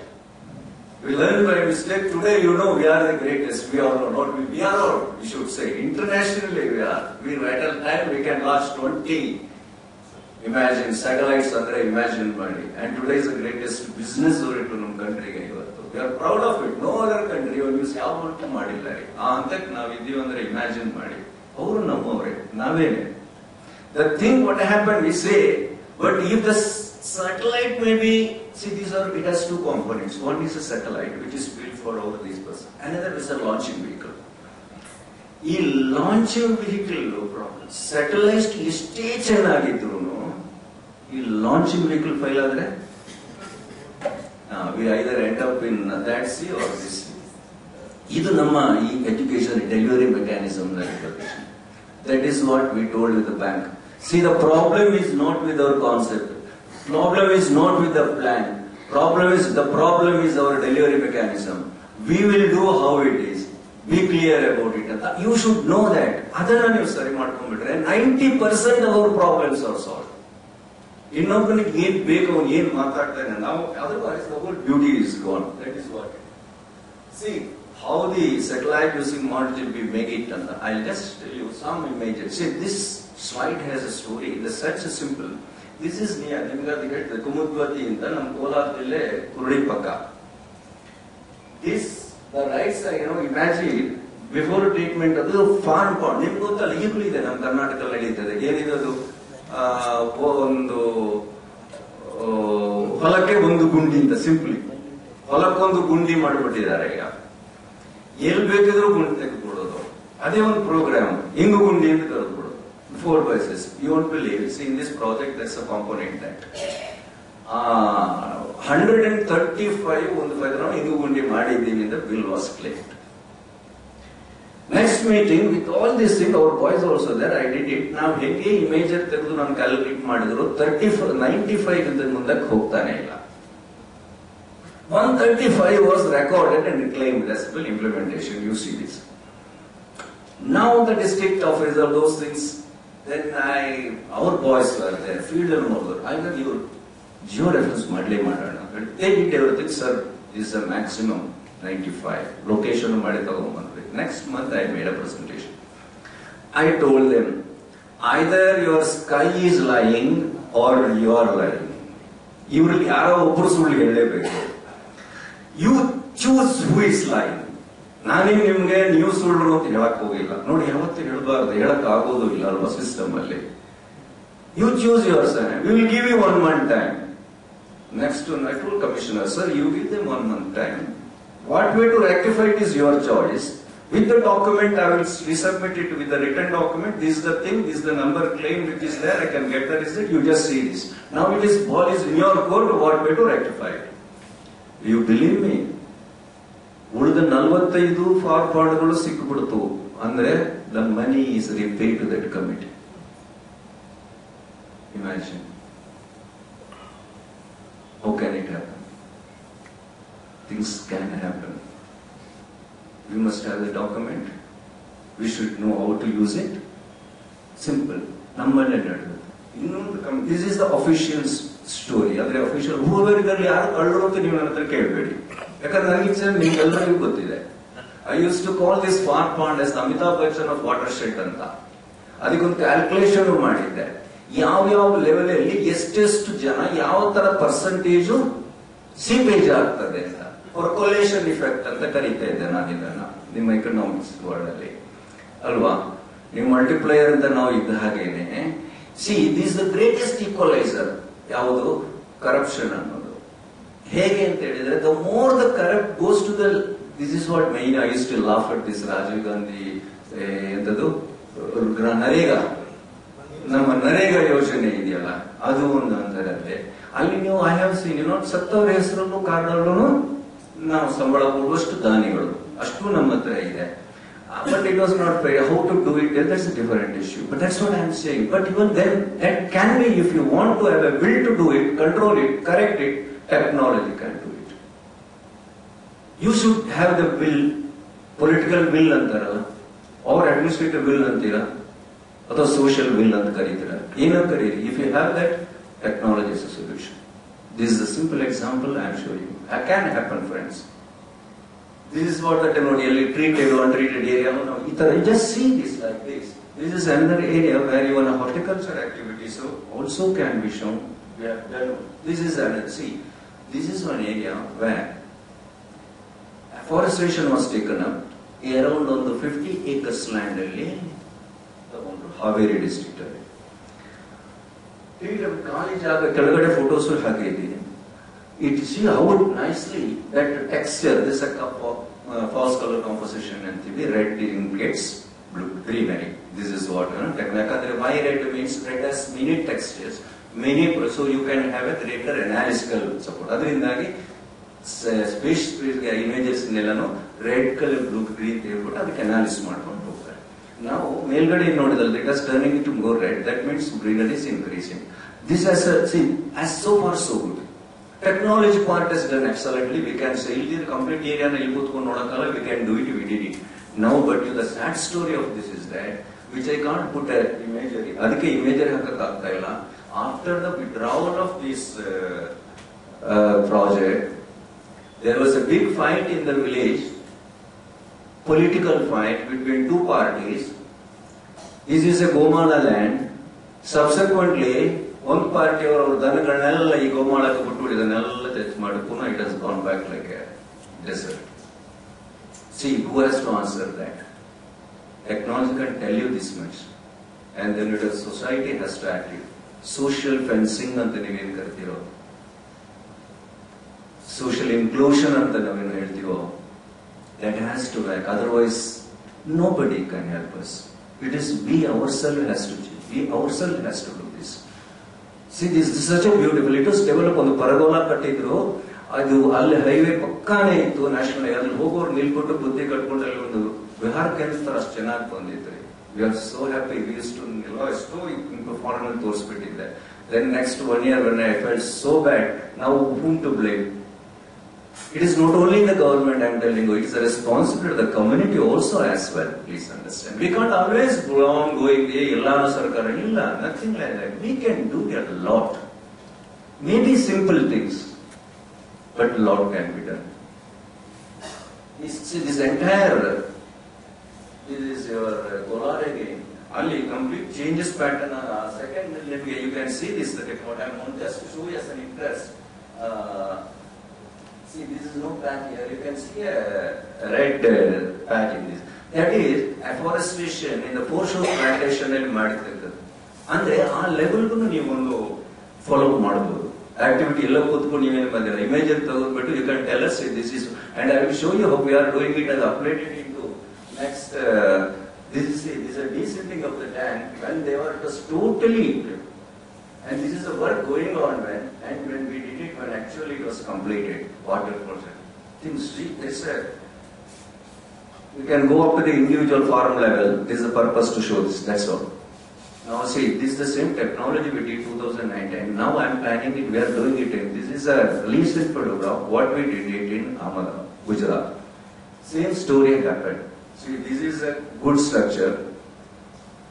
Today, you know, we are the greatest. We are not. We are all. We should say internationally we are. At a time we can launch 20. Imagine satellites under imagine money. And today is the greatest business oriented in country. We are proud of it. No other country will use how to madilla. Antak now idhi andre imagine madi. Avaru nammavare. Navene. The thing what happened we say, but if the satellite may be, see it has two components. One is a satellite which is built for all these persons. Another is a launching vehicle. ಈ launching vehicle problem. Satellite ಎಷ್ಟೇ ಚೆನ್ನಾಗಿದ್ರು ಈ launching vehicle file ಆದ್ರೆ we either end up in that sea or this sea. ಇದು ನಮ್ಮ ಈ education delivery mechanism. That is what we told with the bank. See, the problem is not with our concept. Problem is not with the plan. The problem is our delivery mechanism. We will do how it is. Be clear about it. You should know that. Adana ನೀವು ಸರಿ ಮಾಡ್ಕೊಂಡ್ಬಿಟ್ರೆ 90% of our problems are solved. ಇನ್ನೊಬ್ಬನಿಗೆ ಏನ್ ಬೇಕು, ಅವನು ಏನ್ ಮಾತಾಡ್ತಾನೆ, ನಾವು otherwise the whole beauty is gone. That is what. See how the satellite using module we make it. And I'll just tell you some images. See, this slide has a story. It is such a simple. This is near ನಿಮ್ಗೆ ಅದು ಹೇಳ್ತದೆ ಕುಮುದ್ವತಿ ಅಂತ ನಮ್ಮ ಕೋಲಾರ ಜಿಲ್ಲೆ ಕುರುಡಿ ಪಕ್ಕ. This the right side, imagine before treatment ಅದು form pond. ನಿಮ್ಗೆ ಗೊತ್ತಲ್ಲ, ಈಗಲೂ ಇದೆ ನಮ್ಮ ಕರ್ನಾಟಕದಲ್ಲಿ ನಡೀತದೆ. ಏನಿದೆ ಅದು, ಒಂದು ಹೊಲಕ್ಕೆ ಒಂದು ಗುಂಡಿ ಅಂತ ಸಿಂಪ್ಲಿ ಹೊಲಕ್ಕೊಂದು ಗುಂಡಿ ಮಾಡಿಬಿಟ್ಟಿದ್ದಾರೆ. ಈಗ ಎಲ್ಲಿ ಬೇಕಿದ್ರು ಗುಂಡಿ ತೆಗೆದುಬಿಡೋದು. ಅದೇ ಒಂದು ಪ್ರೋಗ್ರಾಮ್, ಹಿಂಗು ಗುಂಡಿ ಅಂತ ಕರೆದ್ಬಿಡೋದು. 4 buses. You won't believe. See, in this project, there's a component that 135 ಒಂದು ಫೈದರ ಹಿಂಗು ಗುಂಡಿ ಮಾಡಿದ್ದೀವಿ ಅಂತ bill was claimed. Next meeting with all this thing, our boys also there. I did it. ನಾವು ಹೇಗೆ ಇಮೇಜ್ ತೆಗೆದು ನಾನು ಕ್ಯಾಲ್ಕುಲೇಟ್ ಮಾಡಿದ್ರು 95 ಇಂದ ಮುಂದಕ್ಕೆ ಹೋಗ್ತಾನೆ ಇಲ್ಲ. 135 was recorded and claimed as well implementation. You see this. Now the district officer, those things. Then our boys were there, field and more. I got your geo-reference madle madana. They did everything, sir. This is a maximum 95. Location made tagomandre. Next month I made a presentation. I told them, either your sky is lying or you are lying. Ivralli yaro obru sulu hellebeku. You choose who is lying. ನಾನೇನು ನಿಮ್ಗೆ ನೀವು ಸುಳ್ಳು ಅಂತ ಹೇಳಕ್ ಹೋಗಿಲ್ಲ ನೋಡಿ. ಯಾವತ್ತು ಹೇಳಬಾರ್ದು, ಹೇಳಕ್ ಆಗೋದು ಇಲ್ಲ ಅಲ್ವಾ ಸಿಸ್ಟಮ್ ಅಲ್ಲಿ. You choose your sir. We will give you 1 month time. Next one, I told commissioner, sir, you give them 1 month time. What way to rectify it is your choice. With the document, I will resubmit it with the written document. This is the thing, this is the number claim which is there. I can get the result. You just see this. Now it is ball is in your court. What way to rectify it? You believe me? ಉಳಿದ 45 form ಪಾರ್ಡ್ಗಳು ಸಿಕ್ಕಿಬಿಡ್ತು. Andre, the money is repaid to that committee. Imagine. How can it happen? Things can happen. We must have the document. We should know how to use it. Simple. This is the official story. The official, whoever is there, I used to call this far pond as the Amitabh Bachchan of watershed anta. ಅದಕ್ಕೊಂದು calculation ಮಾಡಿದ್ದೆ. ಯಾವ level ಅಲ್ಲಿ ಎಷ್ಟೆಷ್ಟು ಜನ ಯಾವ ತರ percentage seepage ಆಗ್ತದೆ ಅಂತ ಪರ್ಕೊಲೇಷನ್ ಇಫೆಕ್ಟ್ ಅಂತ ಕರೀತಾ ಇದ್ದೆ ನಾನು ಇದನ್ನ ನಿಮ್ಮ ಎಕನಾಮಿಕ್ಸ್ ವರ್ಡ್ ಅಲ್ಲಿ ಅಲ್ವಾ. ನೀವು ಮಲ್ಟಿಪ್ಲೈಯರ್ ಅಂತ ನಾವು ಇದ್ದ ಹಾಗೇನೆ see this the greatest equalizer ಯಾವುದು ಕರಪ್ಷನ್ ಅನ್ನೋದು. ಹೇಗೆ ಅಂತ ಹೇಳಿದ್ರೆ the more the corrupt goes to the this is what mine I use to laugh at this Rajiv Gandhi ಎಂತದ್ದು ನರೇಗಾ ನಮ್ಮ ನರೇಗಾ ಯೋಜನೆ ಇದೆಯಲ್ಲ ಅದು ಒಂದು ಅಂತರತ್ತೆ. ಅಲ್ಲಿ ನೀವು ಐ ಹ್ಯಾವ್ ಸೀನ್ ಸತ್ತವರ ಹೆಸರನ್ನು ಕಾರ್ಡಲ್ಲೂ ನಾವು ಸಂಬಳ ಕೊಡುವಷ್ಟು ದಾನಿಗಳು ಅಷ್ಟು ನಮ್ಮ ಹತ್ರ ಇದೆ. But it was not fair. How to do it? That's a different issue. But that's what I am saying. But even then, that can be, if you want to have a will to do it, control it, correct it, technology can do it. You should have the will, political will antara, or administrative will antira, or social will antaritira. If you have that, technology is a solution. This is a simple example I am showing you. It can happen, friends. This is what the treated or untreated area. You just see this like this. This is another area where even a horticulture activity also can be shown. This is another. See, this is one area where afforestation was taken up around on the 50 acres land in Haveri district. Kalagade photos will have it see how nicely that texture, this is a cup of false color composition and the red indicates blue, greenery. This is what why red means red has many textures, many, so you can have a greater analytical support. Adrindagi space images nellano red color, blue, green therefore adike analysis ಮಾಡ್ಕೊಂಡು ಹೋಗ್ತಾರೆ. ನಾವು ಮೇಲ್ಗಡೆ ನೋಡಿದಲ್ಲಿ it is turning to go red, that means greenery is increasing. This has so far so good. Technology part is done excellently. We can say the complete area we can do it, we did it. Now, but the sad story of this is that, which I can't put an imagery. After the withdrawal of this project, there was a big fight in the village, political fight between two parties. This is a Gomala land. Subsequently, one party or ದನಗಳನ್ನೆಲ್ಲ ಈ ಗೋಮಾಳಕ್ಕೆ ಬಿಟ್ಟುಬಿಟ್ಟಿದನ್ನೆಲ್ಲ ತೆಗೆದು ಮಾಡಿ ಪುನಃ it has gone back like a desert. See, who has to answer that? Technology can tell you this much. And then society has to act it. Social fencing ಅಂತ ನೀವೇನು ಕರಿತೀರೋ, social inclusion ಅಂತ ನಾವೇನು ಹೇಳ್ತೀವೋ, that has to work. Otherwise, nobody can help us. It is we ourselves has to change. We ourselves has to do this. See, this is such a beautiful. It was developed on the Paragola ಕಟ್ಟಿದ್ರು. ಅದು ಅಲ್ಲಿ highway ಪಕ್ಕಾನೇ ಇತ್ತು, national highway. ಅಲ್ಲಿ ಹೋಗೋರು ನಿಲ್ಬಿಟ್ಟು ಬುದ್ಧಿ ಕಟ್ಕೊಂಡು ಅಲ್ಲಿ ಒಂದು ವಿಹಾರ ಕೇಂದ್ರ ಅಷ್ಟು ಚೆನ್ನಾಗಿ ಬಂದಿತ್ತು. We are so happy. We use to ಎಷ್ಟೋ ಫಾರಿನ್ ತೋರಿಸ್ಬಿಟ್ಟಿದ್ದೆ. Then next 1 year when I felt so bad, now whom to blame? It is not only the government I am telling you, it is a responsibility of the community also as well. Please understand. We can't always go on going, Illana Sarkar, illa, nothing like that. We can do a lot. Maybe simple things, but a lot can be done. This entire, this is your Kolar again. Only complete changes pattern. Second, you can see this, the technology. I want just to show you as an interest. See, this is no patch here. You can see a red patch in this. That is afforestation in the foreshore plantation ಅಲ್ಲಿ ಮಾಡಿರ್ತಕ್ಕಂಥದ್ದು. ಅಂದ್ರೆ ಆ ಲೆವೆಲ್ಗೂ ನೀವು ಒಂದು follow ಮಾಡಬಹುದು. Activity ಎಲ್ಲ ಕೂತ್ಕೊಂಡು ನೀವೇನು ಬಂದಿಲ್ಲ, ಇಮೇಜ್ ತಗೊಂಡ್ಬಿಟ್ಟು you can tell us this is, and I will show you how we are doing it as uploaded into next. This is a desilting of the tank when they were just totally. And this is the work going on when we did it, when actually it was completed, water project. Things, see, there's a You can go up to the individual farm level. This is the purpose to show this. That's all. Now see, this is the same technology we did 2019. Now I am planning it. We are doing it in. This is a recent photograph. What we did it in Ahmedabad, Gujarat. Same story happened. See, this is a good structure.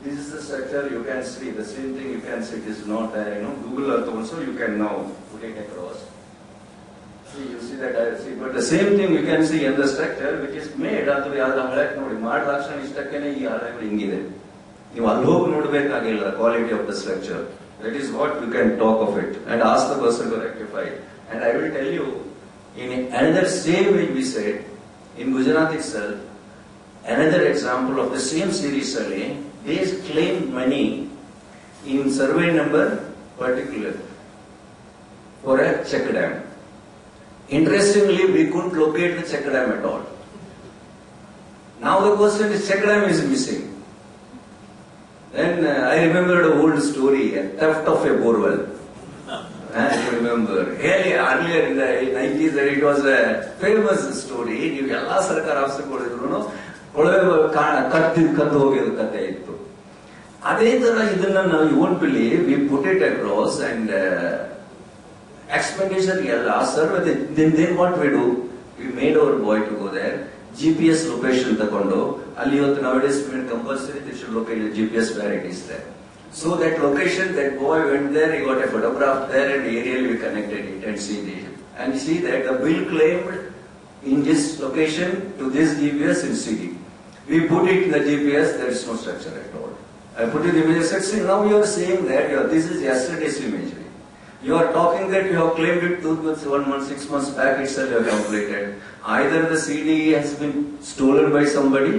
This is the structure. You can see the same thing. You can see it is not there. Google Earth also. You can now put it across. See, you see that I see, but the same thing you can see in the structure which is made. ಅದು ಯಾವ್ದು ಹಳಕ್ ನೋಡಿ ಮಾಡಿದ ತಕ್ಷಣ ಇಷ್ಟಕ್ಕೇನೆ ಈ ಹಳೆ ಹಿಂಗಿದೆ. ನೀವು ಅಲ್ಲಿ ಹೋಗಿ ನೋಡ್ಬೇಕಾಗಿಲ್ಲ quality of the structure. That is what you can talk of it and ask the person to rectify it. And I will tell you, in another same way we said, in Gujarat itself, another example of the same series only, they claimed money in survey number particular for a check dam. Interestingly, we couldn't locate the check dam at all. Now the question is, check dam is missing. Then I remembered an old story, a theft of a borewell. I remember. Earlier in the 90s, it was a famous story. You ಎಲ್ಲ ಸರ್ಕಾರ ಅವಶ್ಯಕ ಕೊಡಿದ್ರು ಕೊಳವೆ ಕದ್ದು ಹೋಗಿರೋ ಕಥೆ ಇತ್ತು. ಅದೇ ತರ ಇದನ್ನ ನಾವು you won't believe, we put it across and expenditure ಎಲ್ಲ survey. Then what we do? We made our boy to go there. GPS location ತಗೊಂಡು ಅಲ್ಲಿ ಇವತ್ತು nowadays compulsory they should locate the GPS where it is there. So that location, that boy went there, he got a photograph there and aerially we connected it and see that the bill claimed in this location to this GPS in city. We put it in the GPS, there is no structure at all. I put it in the images, see now you are saying that this is yesterday's imagery. You are talking that you have claimed it 2 months, 1 month, 6 months back itself you have completed. Either the CD has been stolen by somebody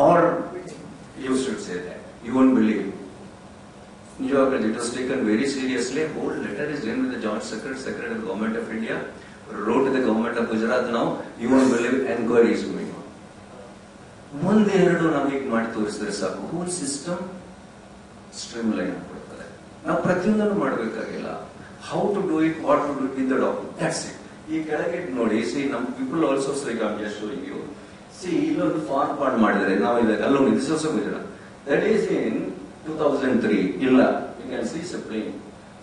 or you should say that. You won't believe. It was taken very seriously. A whole letter is written with the Joint Secretary of the Government of India, wrote to the Government of Gujarat now. You won't believe, enquiry is going on. ಒಂದೇ ಎರಡು ನಮಗೆ ಮಾಡಿ ತೋರಿಸಿದ್ರೆ ಸಾಕು, whole system streamline ಆಗ್ಬಿಡ್ತಾರೆ. ನಾವು ಪ್ರತಿಯೊಂದನ್ನು ಮಾಡಬೇಕಾಗಿಲ್ಲ. How to do it, what to do in the document, that's it. ಈ ಕೆಳಗೆ ನೋಡಿ, ಸಿ ನಮ್ people also so I am just showing you. See ಇಲ್ಲೊಂದು ಫಾರ್ಮ್ ಪಾರ್ಟ್ ಮಾಡಿದರೆ ನಾವು ಇವಾಗ ಅಲ್ಲೊಂದು this also Gujarat. That is in 2003. Illa, you can see it's a plane.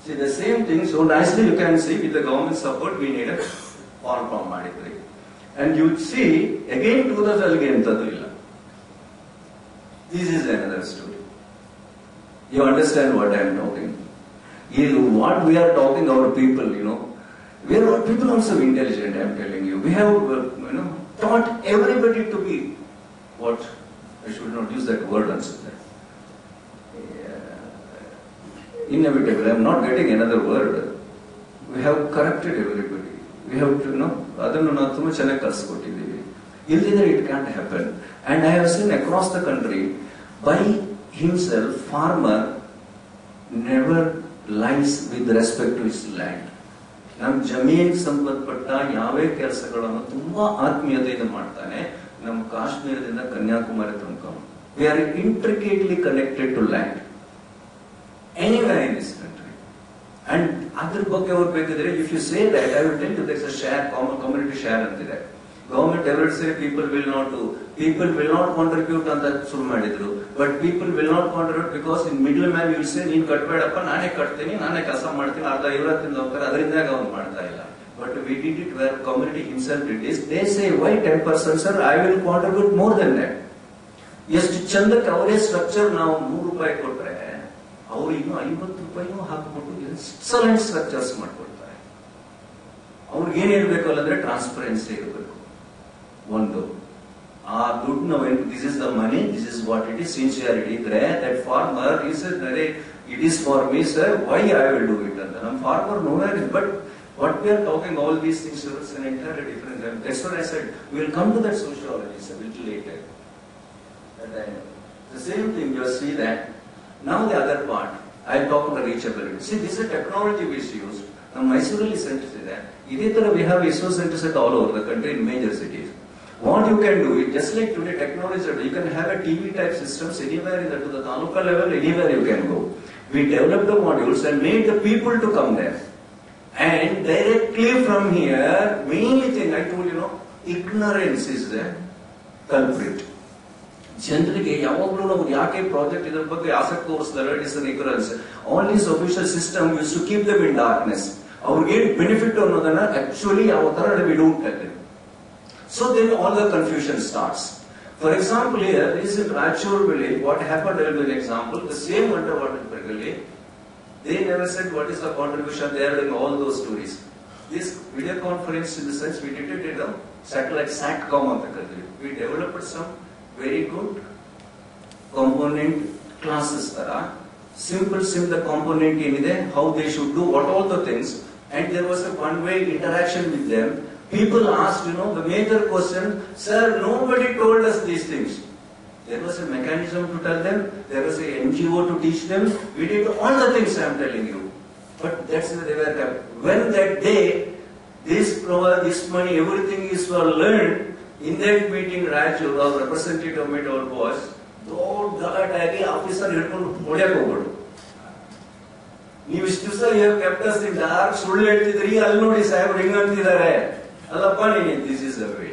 See the same thing. So nicely you can see with the government support we need a farm madidri. And you see again 2000 again tadu illa. This is another story. You understand what I am talking? What we are talking our people, we are all people also intelligent. I am telling you. We have taught everybody to be what I should not use that word answer that. Inevitable. I am not getting another word. We have corrected everybody. We have to ಅದನ್ನು ನಾವು ತುಂಬಾ ಚೆನ್ನಾಗಿ ಕಲಿಸ್ಕೊಟ್ಟಿದ್ದೀವಿ. ಇಲ್ಲದಿದ್ರೆ it can't happen. And I have seen across the country, by himself, farmer never lies with respect to his land. ನಮ್ಮ ಜಮೀನ್ ಸಂಬಂಧಪಟ್ಟ ಯಾವೇ ಕೆಲಸಗಳನ್ನು ತುಂಬಾ ಆತ್ಮೀಯತೆಯಿಂದ ಮಾಡ್ತಾನೆ. ನಮ್ಮ ಕಾಶ್ಮೀರದಿಂದ ಕನ್ಯಾಕುಮಾರಿ ತನಕ we are intricately connected to land. Anywhere in this country. And other ಬಗ್ಗೆ ಅವ್ರು ಬೇಕಿದ್ರೆ, if you say that, I will tell you there is a share, community share ಅಂತಿದೆ. Government ever say people will not contribute ಅಂತ ಶುರು ಮಾಡಿದ್ರು. But people will not contribute because in middleman you will say, ನೀನ್ ಕಟ್ಬೇಡಪ್ಪ, ನಾನೇ ಕಟ್ತೀನಿ, ನಾನೇ ಕೆಲಸ ಮಾಡ್ತೀನಿ, ಅರ್ಧ ಇವತ್ತಿಂದ ಹೋಗ್ತಾರೆ, ಅದರಿಂದಾಗ ಅವ್ನು ಮಾಡ್ತಾ ಇಲ್ಲ. But we did it where community himself did this. They say, why 10%, sir? I will contribute more than that. ಎಷ್ಟು ಚಂದಕ್ಕೆ ಅವರೇ ಸ್ಟ್ರಕ್ಚರ್ ನಾವು ₹100 ಕೊಟ್ರೆ ಅವರು ಇನ್ನು ₹50 ಹಾಕಿಬಿಟ್ಟು ಎಕ್ಸಲೆಂಟ್ ಸ್ಟ್ರಕ್ಚರ್ಸ್ ಮಾಡ್ಕೊಡ್ತಾರೆ. ಅವ್ರಿಗೆ ಏನ್ ಹೇಳ್ಬೇಕು ಅಲ್ಲಂದ್ರೆ ಟ್ರಾನ್ಸ್ಪರೆನ್ಸಿ ಇರಬೇಕು. ಒಂದು ಆ ದುಡ್ಡು ನಾವು this is the money, this is what it is, sincerity ಇದ್ರೆ that farmer is it is for me sir, why I will do it ಅಂತ ನಮ್ಮ ಫಾರ್ಮರ್ ನೋವರ್ ಇಸ್. But what we are talking, all these things is an entirely different level. That's what I said. We will come to that sociology a little later. The same thing you see that. Now the other part, I am talking about reachability. See, this is a technology which is used. Now Mysore centers is there. We have ISRO centers all over the country in major cities. What you can do, just like today technology, you can have a TV type systems anywhere to the taluka level, anywhere you can go. We developed the modules and made the people to come there. And directly from here, mainly thing I told ignorance is there. culprit. ಜನರಿಗೆ ಯಾವಾಗಲೂ ನಾವು ಯಾಕೆ project ಇದರ ಬಗ್ಗೆ ಆಸಕ್ತಿ ತೋರಿಸಿದ್ರೆ it is an ignorance. All this official system use to keep them in darkness. ಅವ್ರಿಗೆ ಏನು ಬೆನಿಫಿಟ್ ಅನ್ನೋದನ್ನ ಆಕ್ಚುಲಿ ಯಾವ ತರ we don't tell them. So then all the confusion starts. For example, here is in Rachur village. What happened? I will give an example. The same underwater village. They never said what is the contribution they are doing. All those stories. This video conference, in the sense, we did it in a satellite SATCOM on the country. We developed some very good component classes. Simple the component in there, how they should do, what all the things, and there was a one-way interaction with them. People asked, the major question, sir, nobody told us these things. There was a mechanism to tell them, there was an NGO to teach them, we did all the things I am telling you. But that's where they were kept. When that day, this money, everything is learned, in that meeting, Rachur, our representative met our boss, officer ನೀವು ಇಷ್ಟು ದಿವಸ kept us in dark, ಸುಳ್ಳು ಹೇಳ್ತಿದ್ರಿ, ಅಲ್ಲಿ ನೋಡಿ ಸಾಹೇಬ್ರು ಹಿಂಗಂತಿದ್ದಾರೆ ಅಲ್ಲಪ್ಪ ನೀನು. This is a way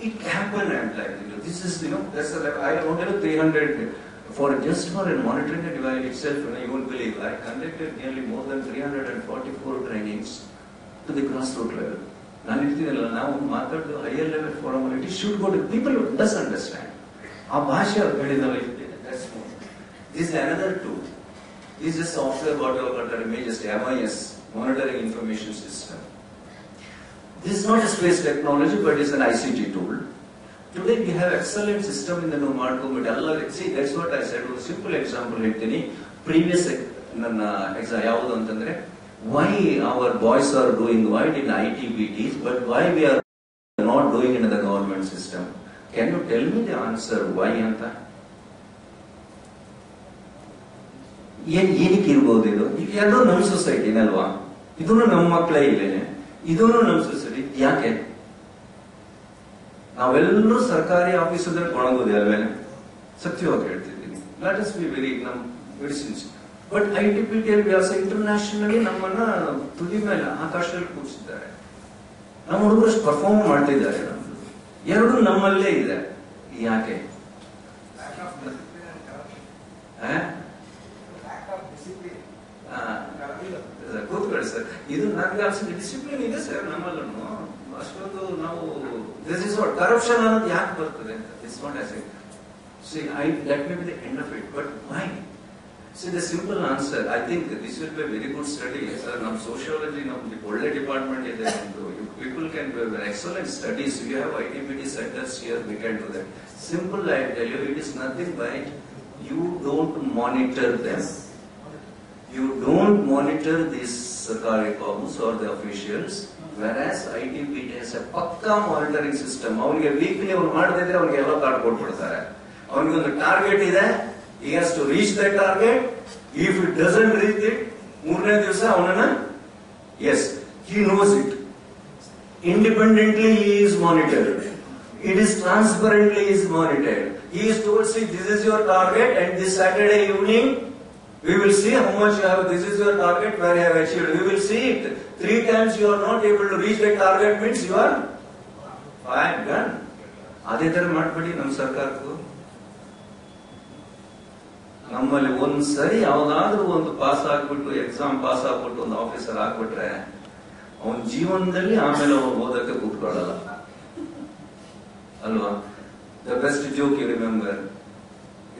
it happen. I am like this is that's I wanted 300 for just for a monitoring the device itself. You won't believe I conducted nearly more than 344 trainings to the grassroots level. ನಾನು ಇರ್ತೀನಲ್ಲ, ನಾವು ಮಾತಾಡೋದು higher level from it should go to people does understand. ಆ ಭಾಷೆ ಅವ್ರು ಹೇಳಿದಲ್ಲ. This another tool. This is software what you are just MIS, monitoring information system. This is not a space technology, but it's an ICT tool. Today we have excellent system in the nomad community. See, that's what I said. A simple example ಹೇಳ್ತೀನಿ. Previous ನನ್ನ exam ಯಾವುದು ಅಂತಂದ್ರೆ, why our boys are doing well in ITBTs, but why we are not doing in the government system? Can you tell me the answer why ಅಂತ? ಏನಕ್ಕೆ ಇರ್ಬೋದು ಇದು? ಎರಡೂ ನಮ್ಮ ಸೊಸೈಟಿನಲ್ವಾ? ಇದನ್ನು ನಮ್ಮ ಮಕ್ಕಳೇ ಇಲ್ಲೇನೆ, ಇದನ್ನು ನಮ್ಮ ಸೊಸೈಟಿ. ಯಾಕೆ ನಾವೆಲ್ಲರೂ ಸರ್ಕಾರಿ ಆಫೀಸಲ್ಲಿ ಕೊಣಗೋದೆ ಅಲ್ವೇನೆ? ಸತ್ಯವಾಗಿ ಹೇಳ್ತಿದ್ದೀನಿ. ಲೆಟ್ ಅಸ್ ಬಿ ವೆರಿ ನಮ್ಮ medicines. But ITBT Vyasa internationally ನಮ್ಮನ್ನ ತುದಿ ಮೇಲೆ ಆಕಾಶದಲ್ಲಿ ಕೂರಿಸಿದ್ದಾರೆ. ನಮ್ಮ ಹುಡುಗರು ಪರ್ಫಾರ್ಮ್ ಮಾಡ್ತಿದ್ದಾರೆ. ಎರಡು ನಮ್ಮಲ್ಲೇ ಇದೆ. ಯಾಕೆ? ಕೂತ್ಕೊಳ್ಳಿ ಸರ್. ಇದು ನನಗೆ ಅನ್ಸುತ್ತೆ ಡಿಸಿಪ್ಲಿನ್ ಇದೆ ಸರ್ ನಮ್ಮಲ್ಲೂ. ಅಷ್ಟೊಂದು ನಾವು ದಿಸ್ ಇಸ್ ವಾಟ್ ಕರಪ್ಷನ್ ಅನ್ನೋದು ಯಾಕೆ ಬರ್ತದೆ ಅಂತ. This what I say. C let me B the end of it. But why? C the simple answer, I think this will be a very good study sir. ನಮ್ಮ sociology ನಮ್ದು ಒಳ್ಳೆ department ಇದೆ. People can do excellent studies. You have ITBT centers here, we can do that. Simple, I tell you, it is nothing but you don't monitor them. You don't monitor these Sarkari coms or the officials, whereas ITBT has a pakka monitoring system. ಅವನಿಗೆ weekly ಅವ್ನು ಮಾಡದಿದ್ರೆ ಅವನಿಗೆ ಎಲ್ಲ card ಕೊಟ್ಬಿಡ್ತಾರೆ. ಅವನಿಗೆ ಒಂದು target ಇದೆ, he has to reach that target. If it doesn't reach it, ಮೂರನೇ ದಿವಸ ಅವನನ್ನ, yes, he knows it. Independently he is monitored. It is transparently is monitored. He is told, see, this is your target, and this Saturday evening we will see how much you have. This is your target, where you have achieved. We will see it. 3 times you are not able to reach the target means you are fine, done. ಅದೇ ತರ ಮಾಡ್ಬೇಡಿ ನಮ್ಮ ಸರ್ಕಾರಕ್ಕೂ. ನಮ್ಮಲ್ಲಿ ಒಂದ್ಸರಿ ಯಾವ್ದಾದ್ರೂ ಒಂದು pass ಆಗ್ಬಿಟ್ಟು, ಎಕ್ಸಾಮ್ ಪಾಸ್ ಆಗ್ಬಿಟ್ಟು ಒಂದು ಆಫೀಸರ್ ಆಗ್ಬಿಟ್ರೆ ಅವನ ಜೀವನದಲ್ಲಿ ಆಮೇಲೆ ಅವನು ಓದಕ್ಕೆ ಕೂತ್ಕೊಳ್ಳಲ್ಲ ಅಲ್ವಾ? The best joke you remember,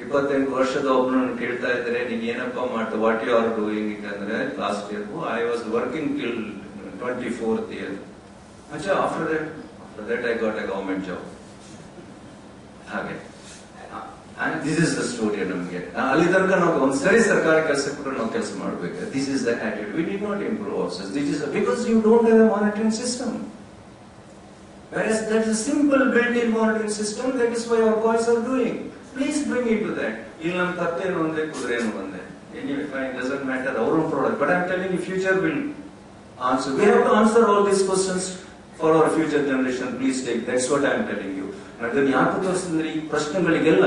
28 ವರ್ಷದ ಒಬ್ಬನನ್ನು ಕೇಳ್ತಾ ಇದ್ರೆ ನೀನ್ ಏನಪ್ಪಾ ಮಾಡ್ತಾ, ವಾಟ್ ಯು ಆರ್ ಡೂಯಿಂಗ್ ಅಂದ್ರೆ, last year I was working till 24th year. After that I got a government job. ಹಾಗೆ ದಿಸ್ ಇಸ್ ದ ಸ್ಟೋರಿ. ನಮ್ಗೆ ಅಲ್ಲಿ ತನಕ ನಾವು ಒಂದ್ಸರಿ ಸರ್ಕಾರ ಕೆಲಸ ಕೊಟ್ಟರೆ ನಾವು ಕೆಲಸ ಮಾಡ್ಬೇಕು. This is the attitude. We did not improve ourselves. This is because you don't have a monitoring system. Whereas that is a simple built-in monitoring system. That is why our boys are doing. Please bring it to that. ಇಲ್ಲಿ ನಮ್ಮ ತತ್ತೇನು ಒಂದೇ, ಕುದುರೇನು ಒಂದೇ. Anyway, fine, doesn't matter our own product. But I am telling you, future will answer. We have to answer all these questions for our future generation. Please take. That's what I am telling you. ಅದನ್ನು ಯಾಕೆ ತೋರಿಸಿದ್ರೆ ಈ ಪ್ರಶ್ನೆಗಳಿಗೆಲ್ಲ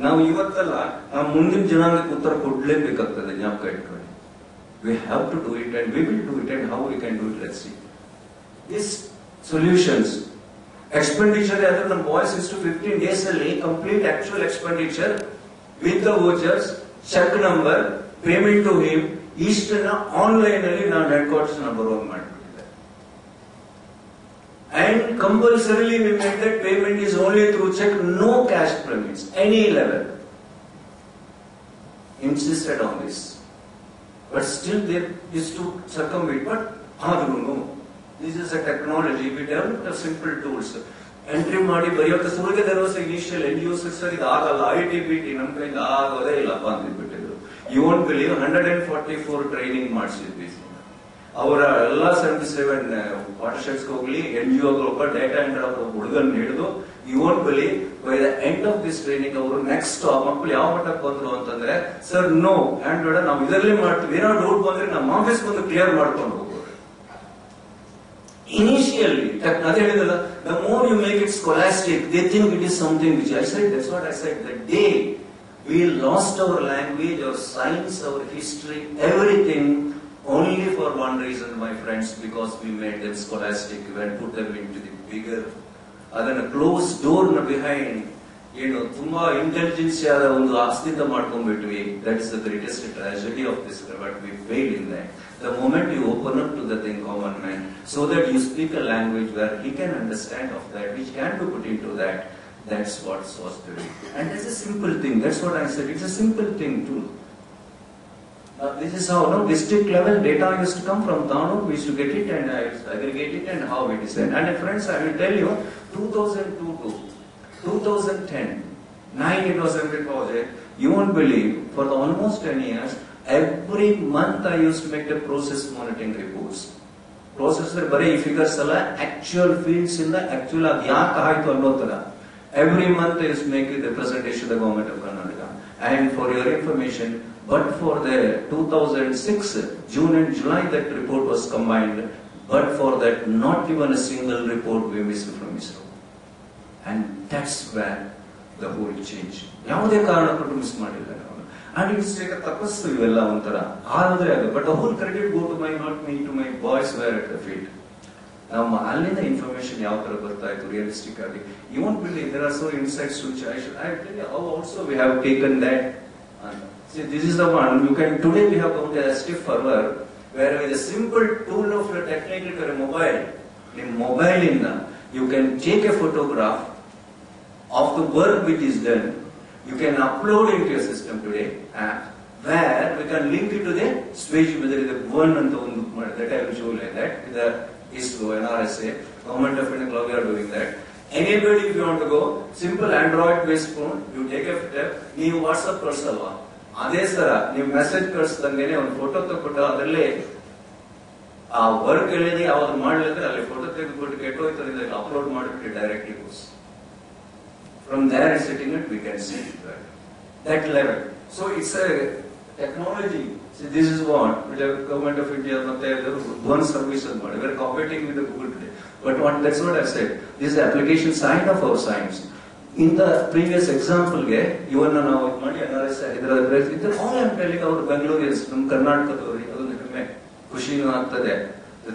ನಾವು ಇವತ್ತಲ್ಲ, ನಾವು ಮುಂದಿನ ಜನಾಂಗಕ್ಕೆ ಉತ್ತರ ಕೊಡ್ಲೇಬೇಕಾಗ್ತದೆ. ಜ್ಞಾಪಕ ಇಟ್ಕೊಳ್ಳಿ. We have to do it, and we will do it, and how we can do it, let's see. These solutions Expenditure rather than boys is to 15 days a complete actual expenditure with the vouchers, check number, payment to him, online headquarters number 1. And compulsorily we made that payment is only through check, no cash payments, any level. Insisted on this. But still they used to circumvent. But this is a technology. We developed a simple tools. Entry ಮಾಡಿ ಬರೆಯೋಕೆ there was initial end users ಇದು ಆಗಲ್ಲ ITBT ನಮ್ಮ ಕೈಯಿಂದ ಆಗೋದೇ ಇಲ್ಲಪ್ಪ ಅಂತ ಬಿಟ್ಟಿದ್ರು. You won't believe 144 training ಮಾಡಿಸಿದ್ವಿ. ಅವರ ಎಲ್ಲ 77 ವಾಟರ್ಶೆಡ್ಸ್ ಹೋಗ್ಲಿ NGO ಒಬ್ಬ ಡೇಟಾ ಎಂಟ್ರಿ ಹುಡುಗನ್ ಹಿಡಿದು you won't believe by the end of this training ಅವರು ನೆಕ್ಸ್ಟ್ ಮಕ್ಕಳು ಯಾವ ಮಟ್ಟಕ್ಕೆ ಬಂದ್ರು ಅಂತಂದ್ರೆ ಸರ್ ನೋ ಹ್ಯಾಂಡ್ ನಾವು ಇದರಲ್ಲೇ ಮಾಡ್ತೀವಿ ಏನೋ ಡೌಟ್ ಬಂದ್ರೆ ನಮ್ಮ ಆಫೀಸ್ ಬಂದು ಕ್ಲಿಯರ್ ಮಾಡ್ಕೊಂಡು ಹೋಗೋದು. Initially, the more you make it scholastic, they think it is something which I said, that's what I said, the day we lost our language, our science, our history, everything, only for one reason, my friends, because we made them scholastic, we put them into the bigger, other closed door behind, ತುಂಬಾ intelligence ಆದ ಒಂದು ಆಸ್ತಿಯಿಂದ ಮಾಡ್ಕೊಂಡ್ಬಿಟ್ವಿ. That is the greatest tragedy of this, but we failed in that. The moment you open up to the thing common man, so that you speak a language where he can understand of that, which can be put into that, that's what was doing. And that's a simple thing, that's what I said, it's a simple thing too. Now this is how, district level data used to come from Tanu, we used to get it and I aggregate it and how it is done. And friends, I will tell you, 2002 to 2010, 9 it was a big project, you won't believe, for the almost 10 years, every month I used to make the process monitoring reports. Process bare figures alla actual fields in the actual ad yaak aaytu annotara. Every month I used to make the presentation to the government of Karnataka. And for your information, but for the 2006 June and July that report was combined, but for that not even a single report we missed from ISRO. And that's where the whole change. ಯಾವುದೇ ಕಾರಣಕ್ಕೂ miss ಮಾಡಿಲ್ಲ ನಾವು. And it's like a tapassu ಇವೆಲ್ಲ ಒಂಥರ ಆದ್ರೆ ಅದು. But the whole credit go to my, not me, to my boys were at the field. ನಮ್ಮ ಅಲ್ಲಿಂದ ಇನ್ಫಾರ್ಮೇಶನ್ ಯಾವ ತರ ಬರ್ತಾ ಇತ್ತು ರಿಯಲಿಸ್ಟಿಕ್ ಆಗಿ. You won't believe there are so insights which I tell you how also we have taken that. See, this is the one you can today we have come to a step forward where with a simple tool of the technical mobile, in mobile ಇಂದ you can take a photograph of the work which is done. You can upload into your system today, where we can link it to the space, whether it is one and that I will show you like that. The ISRO, NRSA, Government of India, we are doing that. Anybody, if you want to go, simple Android-based phone, you take a step, you WhatsApp ಕಳಿಸಲ್ವಾ ಅದೇ ಸರ ನೀವು message ಕಳಿಸ್ದಂಗೆನೆ ಒಂದು photo ತಗೊಂಡು ಅದರಲ್ಲೇ ಆ work ಹೇಳಿದ್ರೆ ಯಾವ್ದು ಮಾಡ್ಲಿದ್ರೆ ಅಲ್ಲಿ photo ತೆಗೆದುಬಿಟ್ಟು ಕೆಟ್ಟೋಯ್ತದೆ ಅಪ್ಲೋಡ್ ಮಾಡಿಬಿಟ್ಟು directly goes. From there sitting it, we can see it, right? That level. So it's a technology. See, this is what the government of India, one service, we are competing with the Google today. But that's what I said. This is the application side of our science. In the previous example, even now, all I'm telling our Bangaloreans from Karnataka, Kushino Antade, we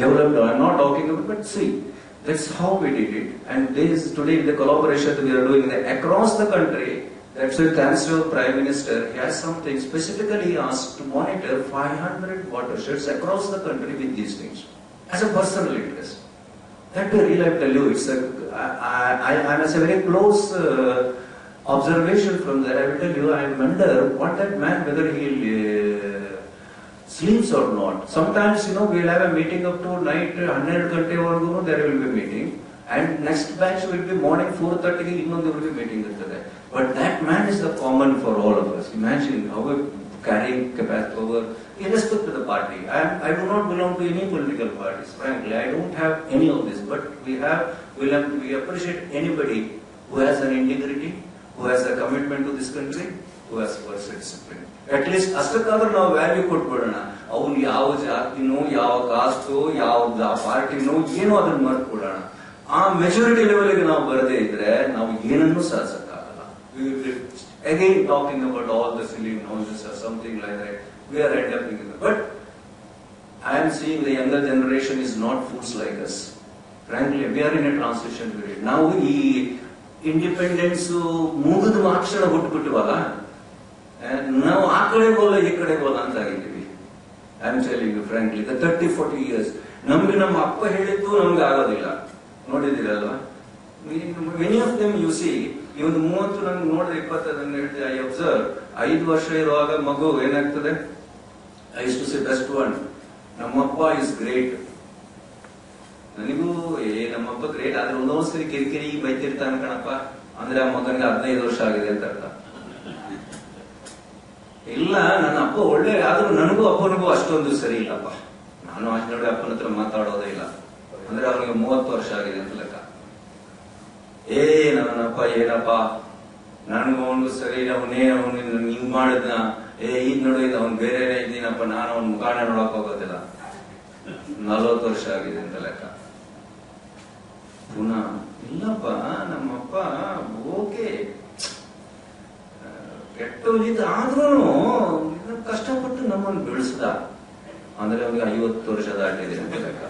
developed, I'm not talking about, but see. That's how we did it. And this today the collaboration that we are doing across the country, that's why thanks to our Prime Minister, he has something specifically asked to monitor 500 watersheds across the country with these things as a personal interest. That we really have to tell you, it's a very close observation from there. I will tell you, I wonder what that man, whether he'll sleeps or not. Sometimes, we'll have a meeting up to night, 100 gante vargu, there will be a meeting. And next batch will be morning 4:30, there will be meeting. But that man is the common for all of us. Imagine how we're carrying capacity over, irrespective to the party. I do not belong to any political parties, frankly. I don't have any of this. But we appreciate anybody who has an integrity, who has a commitment to this country, who has first discipline. At least ಅಷ್ಟಕ್ಕಾದ್ರೂ ನಾವು value ಕೊಟ್ಬಿಡೋಣ. ಅವ್ನು ಯಾವ ಜಾತಿನೋ, ಯಾವ ಕಾಸ್ಟೋ, ಯಾವ ಪಾರ್ಟಿನೋ ಏನೋ ಅದನ್ನ ಮರ್ತ್ಬಿಡೋಣ. ಆ maturity ಲೆವೆಲ್ಗೆ ನಾವು ಬರದೇ ಇದ್ರೆ ನಾವು ಏನನ್ನೂ ಸಾಧಿಸಕ್ಕಾಗಲ್ಲ. Again talking about all the silly noises or something like that, we are end up in it. But I am seeing the younger generation is not fools like us. Frankly, we are in a transition period. ನಾವು ಈ independence ಮುಗಿದ ಮಾಕ್ಷಣ ಬಿಟ್ಬಿಟ್ಟಿವಲ್ಲ, ನಾವು ಆ ಕಡೆಗೋಲ್ಲ ಈ ಕಡೆಗೋಲ್ಲ ಅಂತ ಆಗಿದ್ದೀವಿ. I am telling you frankly, the 30-40 years ನಮ್ಗೆ ನಮ್ಮ ಅಪ್ಪ ಹೇಳಿದ್ದು ನಮ್ಗೆ ಆಗೋದಿಲ್ಲ. ನೋಡಿದಿರಲ್ವಾ? Many of them you see, ಈ ಒಂದು 30 ನಂಗೆ ನೋಡಿದ್ರೆ 20 ಹೇಳ್ತೀವಿ. ಐ ಅಬ್ಸರ್ವ್ 5 ವರ್ಷ ಇರುವಾಗ ಮಗು ಏನಾಗ್ತದೆ, I use to say best one, ನಮ್ಮಪ್ಪ ಇಸ್ ಗ್ರೇಟ್. ನನಗೂ ನಮ್ಮಪ್ಪ ಗ್ರೇಟ್, ಆದ್ರೆ ಒಂದೊಂದ್ಸರಿ ಕಿರಿಕಿರಿ ಬೈತಿರ್ತಾನೆ ಕಣಪ್ಪ ಅಂದ್ರೆ ಆ ಮಗನಿಗೆ 15 ವರ್ಷ ಆಗಿದೆ ಅಂತ ಅರ್ಥ. ಇಲ್ಲ, ನನ್ನ ಅಪ್ಪ ಒಳ್ಳೆ, ಆದ್ರೂ ನನಗೂ ಅಪ್ಪನಿಗೂ ಅಷ್ಟೊಂದು ಸರಿ ಇಲ್ಲಪ್ಪ. ನಾನು ಅಷ್ಟು ನೋಡಿ ಅಪ್ಪನ ಹತ್ರ ಮಾತಾಡೋದೇ ಇಲ್ಲ ಅಂದ್ರೆ ಅವನಿಗೆ 30 ವರ್ಷ ಆಗಿದೆ ಅಂತ ಲೆಕ್ಕ. ನನ್ನಪ್ಪ ಏನಪ್ಪ ನನಗೂ ಅವನಿಗೂ ಸರಿ, ಅವನೇ ಅವನು ಹಿಂಗ್ ಮಾಡಿದ್ನ, ಈಗ ನೋಡಿದ ಅವ್ನು ಬೇರೆನೇ ಇದ್ದೀನಪ್ಪ, ನಾನು ಅವ್ನ ಮುಖಾಣ ನೋಡಕ್ ಹೋಗೋದಿಲ್ಲ. 40 ವರ್ಷ ಆಗಿದೆ ಅಂತ ಲೆಕ್ಕ. ಪುನಃ ಇಲ್ಲಪ್ಪ ನಮ್ಮಪ್ಪ ಓಕೆ ಕೆಟ್ಟೋಗಿದ್ದು ಆದ್ರೂ ಕಷ್ಟಪಟ್ಟು ನಮ್ಮನ್ನು ಬೆಳೆಸ್ದ ಅಂದ್ರೆ ಅವನಿಗೆ 50 ವರ್ಷ ದಾಟಿದೆ ಅಂತ ಲೆಕ್ಕ.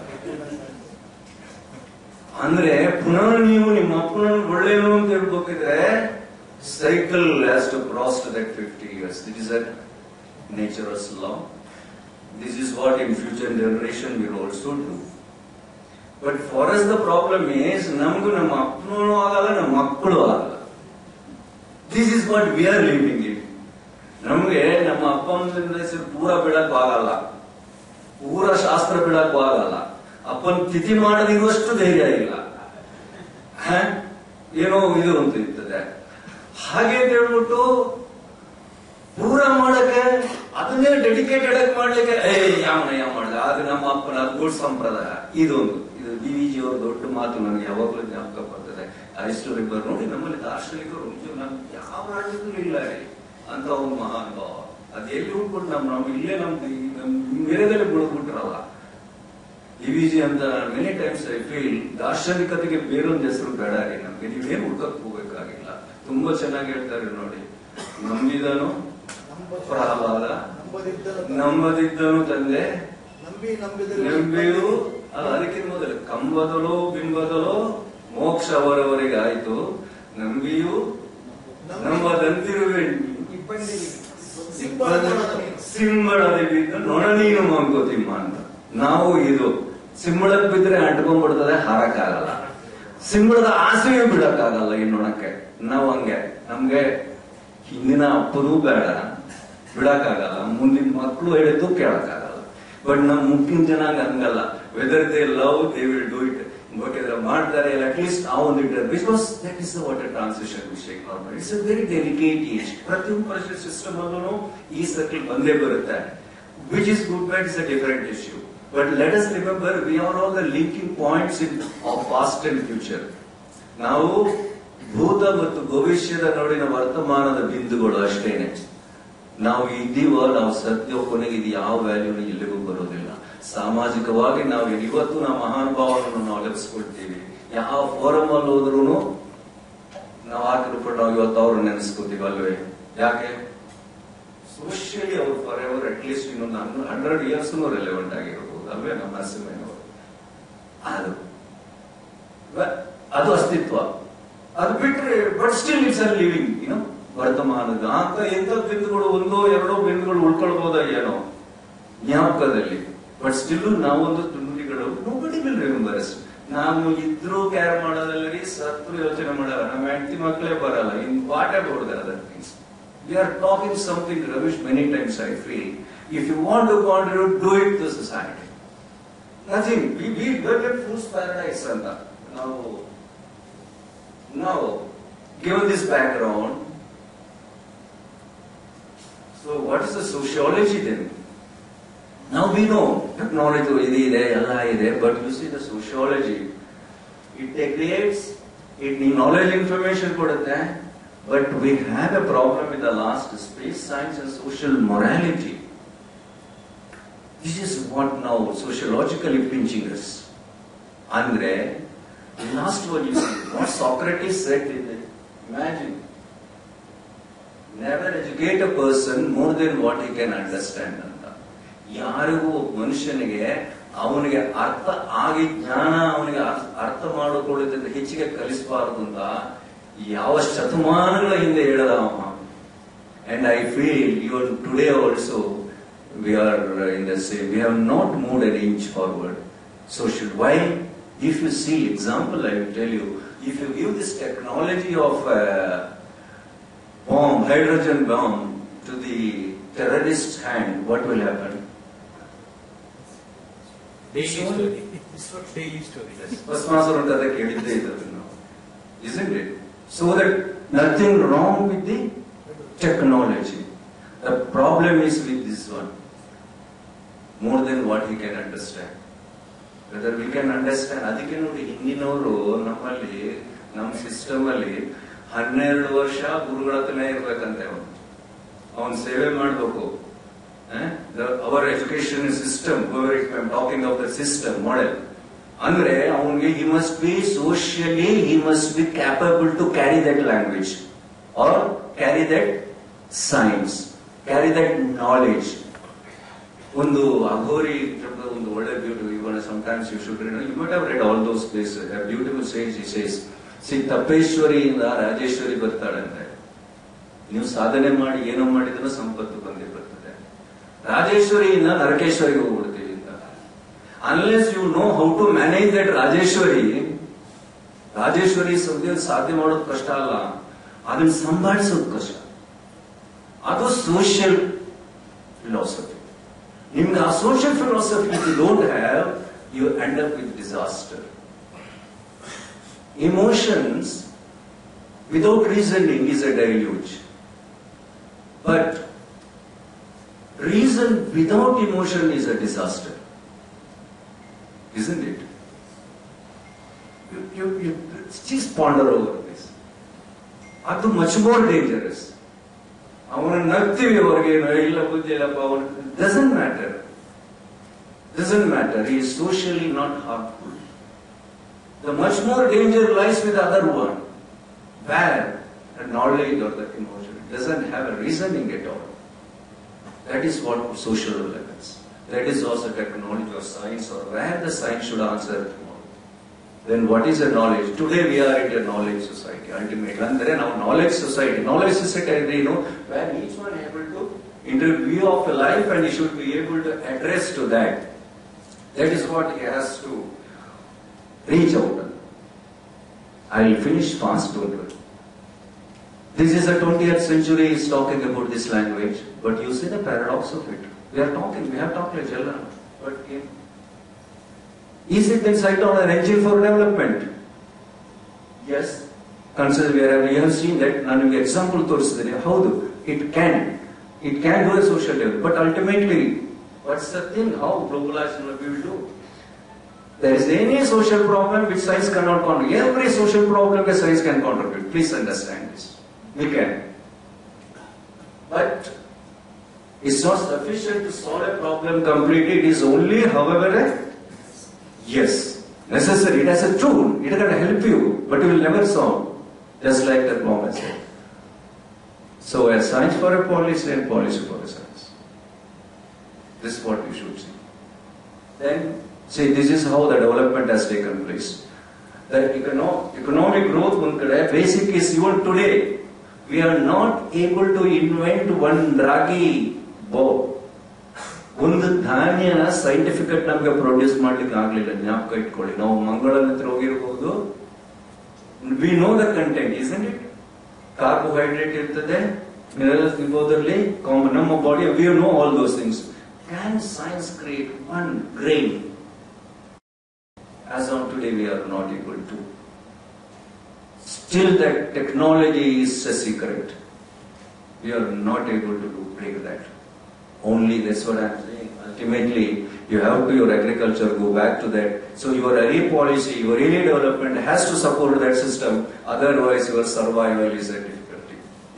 ಅಂದ್ರೆ ಪುನಃ ನೀವು ನಿಮ್ಮ ಅಪ್ಪನನ್ನು ಒಳ್ಳೆಯನು ಅಂತ ಹೇಳ್ಬೇಕಿದ್ರೆ cycle has to cross to that 50 years. This is a nature's law. This is what in future generation will also do. But for us the problem is ನಮಗೂ ನಮ್ಮ ಅಪ್ಪನೂ ಆಗಲ್ಲ, ನಮ್ಮ ಮಕ್ಕಳು ಆಗಲ್ಲ. This is what we are living in. ನಮ್ಗೆ ನಮ್ಮ ಅಪ್ಪ ಅಮ್ಮನ ಹೆಸರು ಪೂರ ಬಿಡಕ್ಕೂ ಆಗಲ್ಲ, ಪೂರ ಶಾಸ್ತ್ರ ಬಿಡಕ್ಕೂ ಆಗಲ್ಲ, ಅಪ್ಪನ ತಿಥಿ ಮಾಡದಿರುವಷ್ಟು ಧೈರ್ಯ ಇಲ್ಲ. ಏನೋ ಇದು ಅಂತ ಇರ್ತದೆ. ಹಾಗೆ ಅಂತ ಹೇಳ್ಬಿಟ್ಟು ಪೂರ ಮಾಡಕ್ಕೆ ಅದನ್ನೇ ಡೆಡಿಕೇಟೆಡ್ ಆಗಿ ಮಾಡ್ಲಿಕ್ಕೆ ಯಾವ ಮಾಡಿದ ಅದು ನಮ್ಮ ಅಪ್ಪನ ಗುಡ್ ಸಂಪ್ರದಾಯ. ಇದೊಂದು ಇದು DVG ಅವ್ರ ದೊಡ್ಡ ಮಾತು ನನಗೆ ಯಾವಾಗಲೂ ಜ್ಞಾಪಕ ಬರ್ತದೆ. ಐಸ್ಟೋರಿ ಬರ್ ನೋಡಿ, ನಮ್ಮಲ್ಲಿ ದಾರ್ಶನಿಕರು ಯಾವ ರಾಜ್ಯದಲ್ಲೂ ಇಲ್ಲ ಅಂತ ಒಂದು ಮಹಾನ್ ಭಾವ. ಅದ್ ಎಲ್ಲಿ ಹುಡ್ಬಿಟ್ಟು ನಾವು ಇಲ್ಲೇ ನಮ್ ಮೇರೆದಲ್ಲಿ ಬಿಡ್ಬಿಟ್ರಲ್ಲ DVG ಅಂತ. ಮೆನಿ ಟೈಮ್ಸ್ ಐ ಫೀಲ್ ದಾರ್ಶನಿಕತೆಗೆ ಬೇರೊಂದು ಹೆಸರು ಬೇಡ ರೀ ನಮ್ಗೆ, ನೀವೇನು ಹುಡ್ಕಕ್ ಹೋಗ್ಬೇಕಾಗಿಲ್ಲ. ತುಂಬಾ ಚೆನ್ನಾಗಿ ಹೇಳ್ತಾರೆ ನೋಡಿ, ನಂಬಿದನು ಪ್ರಹ್ಲಾದ, ನಂಬದಿದ್ದನು ತಂದೆ, ನಂಬಿಯು ಅದಕ್ಕಿಂತ ಮೊದಲು ಕಂಬದಲೋ ಬಿಂಬದಲೋ ಮೋಕ್ಷ ಅವರವರಿಗೆ ಆಯ್ತು, ನಂಬಿಯು ನಂಬದಂತಿರುವೆ ಸಿಂಬಳದಿ ಬಿದ್ದು ನೊಣ ನೀನು ಮಂಕೋತಿಮ್ಮ ಅಂತ. ನಾವು ಇದು ಸಿಂಬಳಕ್ ಬಿದ್ರೆ ಅಂಟ್ಕೊಂಡ್ಬಿಡ್ತದೆ, ಹಾರಕ್ಕಾಗಲ್ಲ. ಸಿಂಬಳದ ಆಸೆಯೂ ಬಿಡಕ್ಕಾಗಲ್ಲ ಈ ನೊಣಕ್ಕೆ. ನಾವು ಹಂಗೆ, ನಮ್ಗೆ ಹಿಂದಿನ ಅಪ್ಪನೂ ಬೇಡ, ಬಿಡಕ್ಕಾಗಲ್ಲ, ಮುಂದಿನ ಮಕ್ಕಳು ಹೇಳಿದ್ದು ಕೇಳಕ್ಕಾಗಲ್ಲ. ಬಟ್ ನಮ್ ಮುಖ್ಯ ಜನಾಂಗ ಹಂಗಲ್ಲ. Whether they love they will do it. ಬೇಕಿದ್ರೆ ಮಾಡ್ತಾರೆ, ಅಟ್ಲೀಸ್ಟ್ ಆ ಒಂದು ಇಟ್ಟರೆ. Because that is the water transition mistake. Normal it's a very delicate age. ಪ್ರತಿಯೊಂದು ಪರಿಷತ್ ಸಿಸ್ಟಮ್ ಅಲ್ಲೂ ಈ ಸರ್ಕಲ್ ಬಂದೇ ಬರುತ್ತೆ. Which is good bad is a different issue. But let us remember we are all the linking points in of past and future. ನಾವು ಭೂತ ಮತ್ತು ಭವಿಷ್ಯದ ನಡುವಿನ ವರ್ತಮಾನದ ಬಿಂದುಗಳು ಅಷ್ಟೇನೆ. ನಾವು ಇದ್ದೀವೋ, ನಾವು ಸತ್ಯ ಕೊನೆಗೆ ಇದು ಯಾವ ವ್ಯಾಲ್ಯೂನು ಎಲ್ಲಿಗೂ ಬರೋದಿಲ್ಲ. ಸಾಮಾಜಿಕವಾಗಿ ನಾವು ಇವತ್ತು ನಾವು ಮಹಾನುಭಾವವನ್ನು ನಾವು ಲಭಿಸ್ಕೊಳ್ತೀವಿ. ಯಾವ ಫೋರಮ್ ಅಲ್ಲಿ ಹೋದ್ರು ನಾವು ಹಾಕಿರ್ಬಿಟ್ಟು ನಾವು ಇವತ್ತು ಅವ್ರು ನೆನೆಸ್ಕೋತೀವಿ ಅಲ್ವೇ? ಯಾಕೆ? ಸೋಷಿಯಲಿ ಅವ್ರು ಫಾರ್ ಎವರ್ ಅಟ್ಲೀಸ್ಟ್ ಇನ್ನೊಂದು 100 years ರೆಲೆವೆಂಟ್ ಆಗಿರ್ಬೋದು ಅಲ್ವೇ? ನಮ್ಮ ನರಸಿಂಹಯ್ಯನವರು ಅದು ಅಸ್ತಿತ್ವ. ಅದು ಬಿಟ್ರೆ but still it's a living ವರ್ತಮಾನದ ಅಂತ ಎಂತ ಬಿಂದುಗಳು, 1-2 ಬಿಂದುಗಳು ಉಳ್ಕೊಳ್ಬೋದ ಏನೋ ಜ್ಞಾಪಕದಲ್ಲಿ. ಬಟ್ ಸ್ಟಿಲ್ ನಾವೊಂದು ನುಡಿಗಳು ನೋಬಡಿ ವಿಲ್ ರಿಮೆಂಬರ್ ಅಸ್. ನಾವು ಇದ್ರೂ ಕೇರ್ ಮಾಡೋದಲ್ಲರಿ, ಸತ್ರು ಯೋಚನೆ ಮಾಡಲ್ಲ, ನಮ್ಮ ಹೆಂಡತಿ ಮಕ್ಕಳೇ ಬರಲ್ಲ. In what about the other things? We are talking something Ravish many times I feel. If you want to contribute, do it to society. Nothing. We got a fool's paradise ಅಂತ ನಾವು given this background. So what is the sociology then? Now we know technology ಇದೆ, ಎಲ್ಲ ಇದೆ, but you see the sociology, it creates, it knowledge information ಕೊಡುತ್ತೆ, but we have a problem with the last space science and social morality. This is what now sociologically pinching us. Andre the last one you see what Socrates said in it. Imagine, never educate a person more than what he can understand. ಯಾರಿಗೂ ಮನುಷ್ಯನಿಗೆ ಅವನಿಗೆ ಅರ್ಥ ಆಗಿ ಜ್ಞಾನ ಅವನಿಗೆ ಅರ್ಥ ಮಾಡಿಕೊಳ್ಳುತ್ತಿದ್ದ ಹೆಚ್ಚಿಗೆ ಕಲಿಸಬಾರದು ಅಂತ ಯಾವ ಶತಮಾನಗಳ ಹಿಂದೆ ಹೇಳದ ಅವ. And I feel even today also we are in the same. We have not moved an inch forward. So why? If you see example, I will tell you. If you give this technology of bomb, hydrogen bomb, to the terrorist's hand, what will happen? Daily story. Daily story. Isn't it? So that nothing wrong with the technology. The problem is with this one. More than what he can understand. Whether we can understand, ಅದಕ್ಕೆ ನೋಡಿ ಹಿಂದಿನವರು ನಮ್ಮಲ್ಲಿ ನಮ್ಮ system ಅಲ್ಲಿ 12 ವರ್ಷ ಗುರುಗಳ ಹತ್ರನೇ ಇರ್ಬೇಕಂತೆ ಅವನ್ ಸೇವೆ ಮಾಡಬೇಕು. Our education system, I am talking of the system model ಅಂದ್ರೆ ಅವನಿಗೆ he must be socially, he must be capable to carry that language or carry that science, carry that knowledge. ಒಂದು ಅಘೋರಿ ಒಂದು ಒಳ್ಳೆ beautiful, even sometimes you should read, you might have read all those places. A beautiful sage he says, see ತಪ್ಪೇಶ್ವರಿಯಿಂದ ರಾಜೇಶ್ವರಿ ಬರ್ತಾಳಂತೆ. ನೀವು ಸಾಧನೆ ಮಾಡಿ ಏನೋ ಮಾಡಿದ್ರು ಸಂಪತ್ತು ಬಂದೇ ಬರ್ತದೆ. ರಾಜೇಶ್ವರಿಯಿಂದ ನರಕೇಶ್ವರಿಗೆ ಹೋಗ್ಬಿಡ್ತೀವಿ ಅಂತ. Unless you know how to manage that Rajeshwari ಸಾಧ್ಯ ಮಾಡೋದು ಕಷ್ಟ ಅಲ್ಲ, ಅದನ್ನ ಸಂಭಾಳಿಸೋದು ಕಷ್ಟ. ಅದು ಸೋಷಿಯಲ್ ಫಿಲಾಸಫಿ. ನಿಮ್ಗೆ ಆ social philosophy if you don't have, you end up with disaster. Emotions without reasoning is a deluge. But reason without emotion is a disaster. Isn't it? You just ponder over this. That's much more dangerous. ಅವನ ನಗ್ತೀವಿ ಅವ್ರಿಗೇನು ಇಲ್ಲ ಬುದ್ಧಿ ಇಲ್ಲಪ್ಪ, ಅವನು doesn't matter. Doesn't matter. He is socially not harmful. The much more danger lies with the other one, where the knowledge or the emotion doesn't have a reasoning at all. That is what social relevance. That is also technology or science, or where the science should answer tomorrow. Then what is a knowledge? Today we are in a knowledge society. Ultimately, and then our knowledge society, you know, where each one is able to interview of a life, and he should be able to address to that. That is what he has to reach out. I will finish fast, don't worry. This is the 20th century is talking about this language, but you see the paradox of it. We have talked like children, but is it then site on an engine for development? Yes. Consider we have seen that. Now, example ತೋರಿಸಿದರೆ ಹೌದು, it can do a social development, but ultimately, what's the thing? How globalization will do? There is any social problem which science cannot contribute. Every social problem where science can contribute. Please understand this. We can. But it's not sufficient to solve a problem completely. It is only, however, yes, necessary. It has a tool. It can help you, but it will never solve. Just like that bomb has said. So, a science for a policy and policy for a science. This is what we should see. Then, see, this is how the development has taken place. The economic growth, basic is even today. We are not able to invent one ragi bow. ಒಂದು ಧಾನ್ಯ scientific ನಮಗೆ produce ಮಾಡ್ಲಿಕ್ಕೆ ಆಗ್ಲಿಲ್ಲ. ಜ್ಞಾಪಕ ಇಟ್ಕೊಳ್ಳಿ, ನಾವು ಮಂಗಳನ ಹತ್ರ ಹೋಗಿರ್ಬೋದು. We know the content, isn't it? Carbohydrate ಇರ್ತದೆ, ಮಿನರಲ್ಸ್ ಇರ್ಬೋದ್ರಲ್ಲಿ, ನಮ್ಮ body, we know all those things. Can science create one grain? As on today, we are not able to. Still, that technology is a secret. We are not able to break that. Only that's what I am saying. Ultimately, you have to your agriculture go back to that. So your area policy, your area development has to support that system. Otherwise, your survival is a difficulty.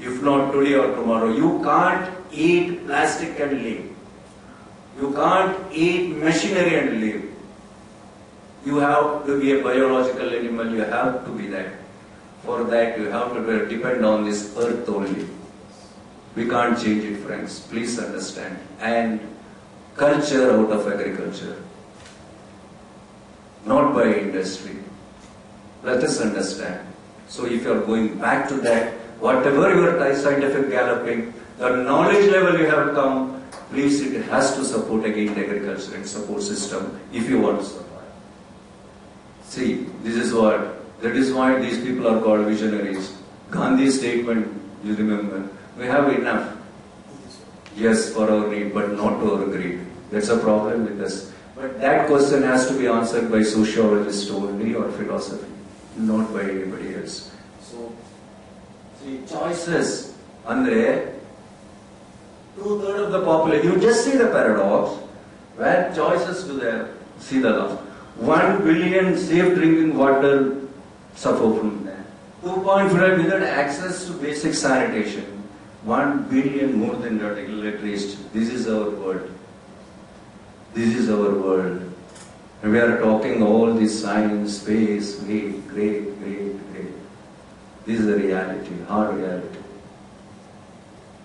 If not today or tomorrow, you can't eat plastic and live. You can't eat machinery and live. You have to be a biological animal. You have to be that. For that, you have to depend on this earth only. We can't change it, friends. Please understand. And culture out of agriculture, not by industry. Let us understand. So if you are going back to that, whatever your scientific galloping, the knowledge level you have come, please, it has to support again agriculture and support system if you want to survive. See, this is that is why these people are called visionaries. Gandhi's statement, you remember, we have enough, yes, for our need, but not to our greed. That's a problem with us. But that question has to be answered by sociologists only or philosophy, not by anybody else. So, see, choices, Andre, 2/3 of the population, you just see the paradox, where choices do there, see the law. 1 billion safe drinking water suffer from that. 2.5 billion access to basic sanitation. 1 billion more than that illiteracy. This is our world. This is our world. And we are talking all this science, space, great. This is the reality, hard reality.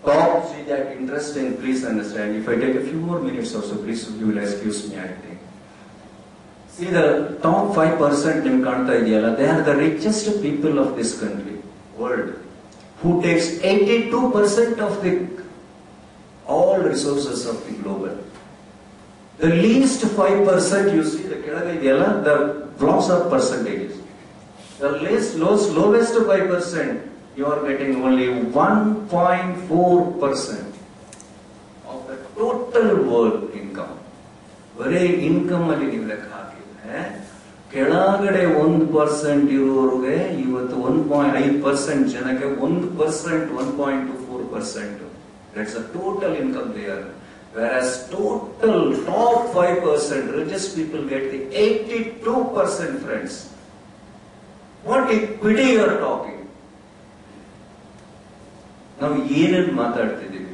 Top, see that interesting, please understand. If I take a few more minutes or so, please, you will excuse me, I think. See the top 5% in Kanta Idiyala, they are the richest people of this country, world, who takes 82% of all resources of the global. The least 5% you see, the Kelaga Idiyala, the blocks of percentages. The lowest 5%, you are getting only 1.4% of the total world income. Very income ಅಲ್ಲಿ ನೀವು ಲೆಕ್ಕ ಹಾಕಿದ್ರೆ ಕೆಳಗಡೆ 1% ಇರುವವರಿಗೆ ಇವತ್ತು 1.5% ಜನಕ್ಕೆ 1%, 1.24%. That's the total income there. Whereas total top 5% richest people get the 82%, friends. What equity you are talking? ನಾವು ಏನೇನು ಮಾತಾಡ್ತಿದ್ದೀವಿ?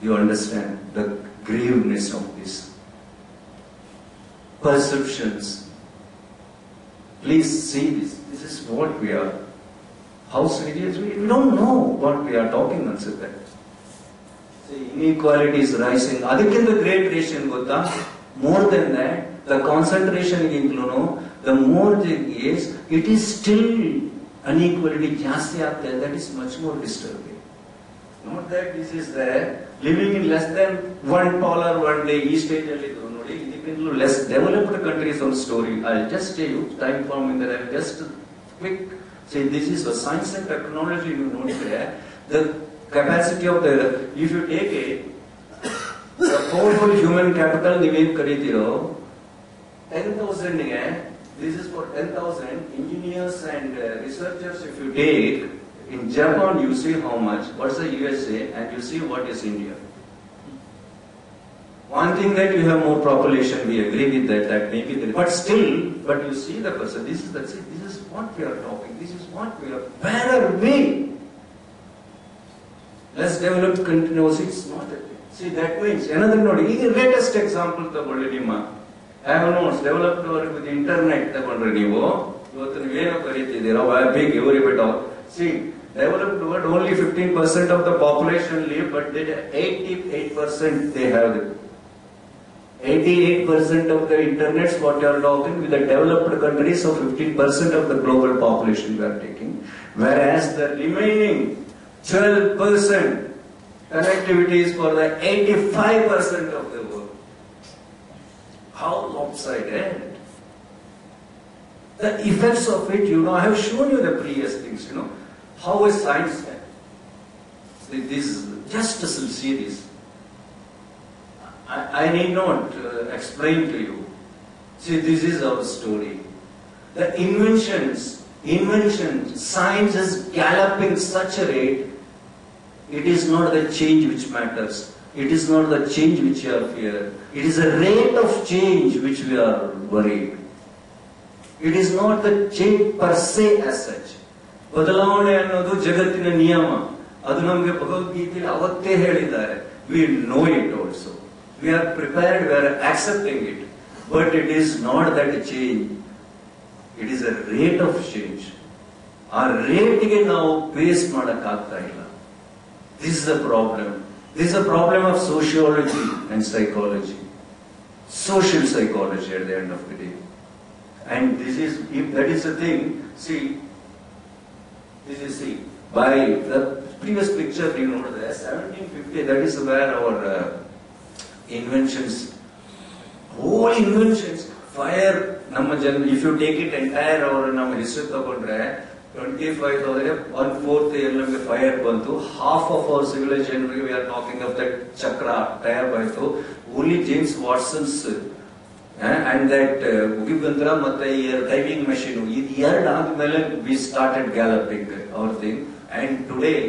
You understand the graveness of this. Perceptions. Please see this. This is what we are. How serious we don't know what we are talking on that. See, inequality is rising. Adikkinta great ration gotta. More than that, the concentration incluno, the more it is still inequality jasti aagta hai. That is much more disturbing. Not that this is there. Living in less than $1 one day, each stage less developed countries on story. I'll just tell you, time forming that I'll just quick say this is a science and technology you know there. The capacity of the, if you take it, the powerful human capital Niven Karitiro, 10,000 this is for 10,000 engineers and researchers if you take. In Japan, you see how much, what's the USA, and you see what is India. One thing that you have more population, we agree with that maybe there, but still, but you see the person, this is what we are talking, this is what we are, where are we? Less developed continuously, it's not that way. See, that means, another note, the latest example, the Bolivia, have notes, developed with internet, the Bolivia, big, every bit of, see, developed world, only 15% of the population live, but 88% they have it. 88% of the internets, what you are talking with the developed countries, so 15% of the global population we are taking. Whereas the remaining 12% connectivity is for the 85% of the world. How lopsided? The effects of it, I have shown you the previous things, How is science? This just to see this. I need not explain to you. See, this is our story. The inventions, science is galloping such a rate. It is not the change which matters. It is not the change which you are fear. It is a rate of change which we are worried. It is not the change per se as such. ಬದಲಾವಣೆ ಅನ್ನೋದು ಜಗತ್ತಿನ ನಿಯಮ. ಅದು ನಮಗೆ ಭಗವದ್ಗೀತೆಯಲ್ಲಿ ಅವತ್ತೇ ಹೇಳಿದ್ದಾರೆ. We know it also. We are prepared, we are accepting it. But it is not that change. It is a rate of change. ಆ ರೇಟ್ಗೆ ನಾವು ಫೇಸ್ ಮಾಡಕ್ಕಾಗ್ತಾ ಇಲ್ಲ. This is the problem. This is a problem of sociology and psychology. Social psychology at the end of the day. And this is, if that is the thing, see, by the previous picture, you know, the 1750, that is where our inventions, whole inventions, fire, if you take it entire our history, 25,000, 1/4 fire bantu, half of our civilization, we are talking of that chakra, tire bantu, only James Watson's and that Mugibantra Matta diving machine, we started galloping our thing, and today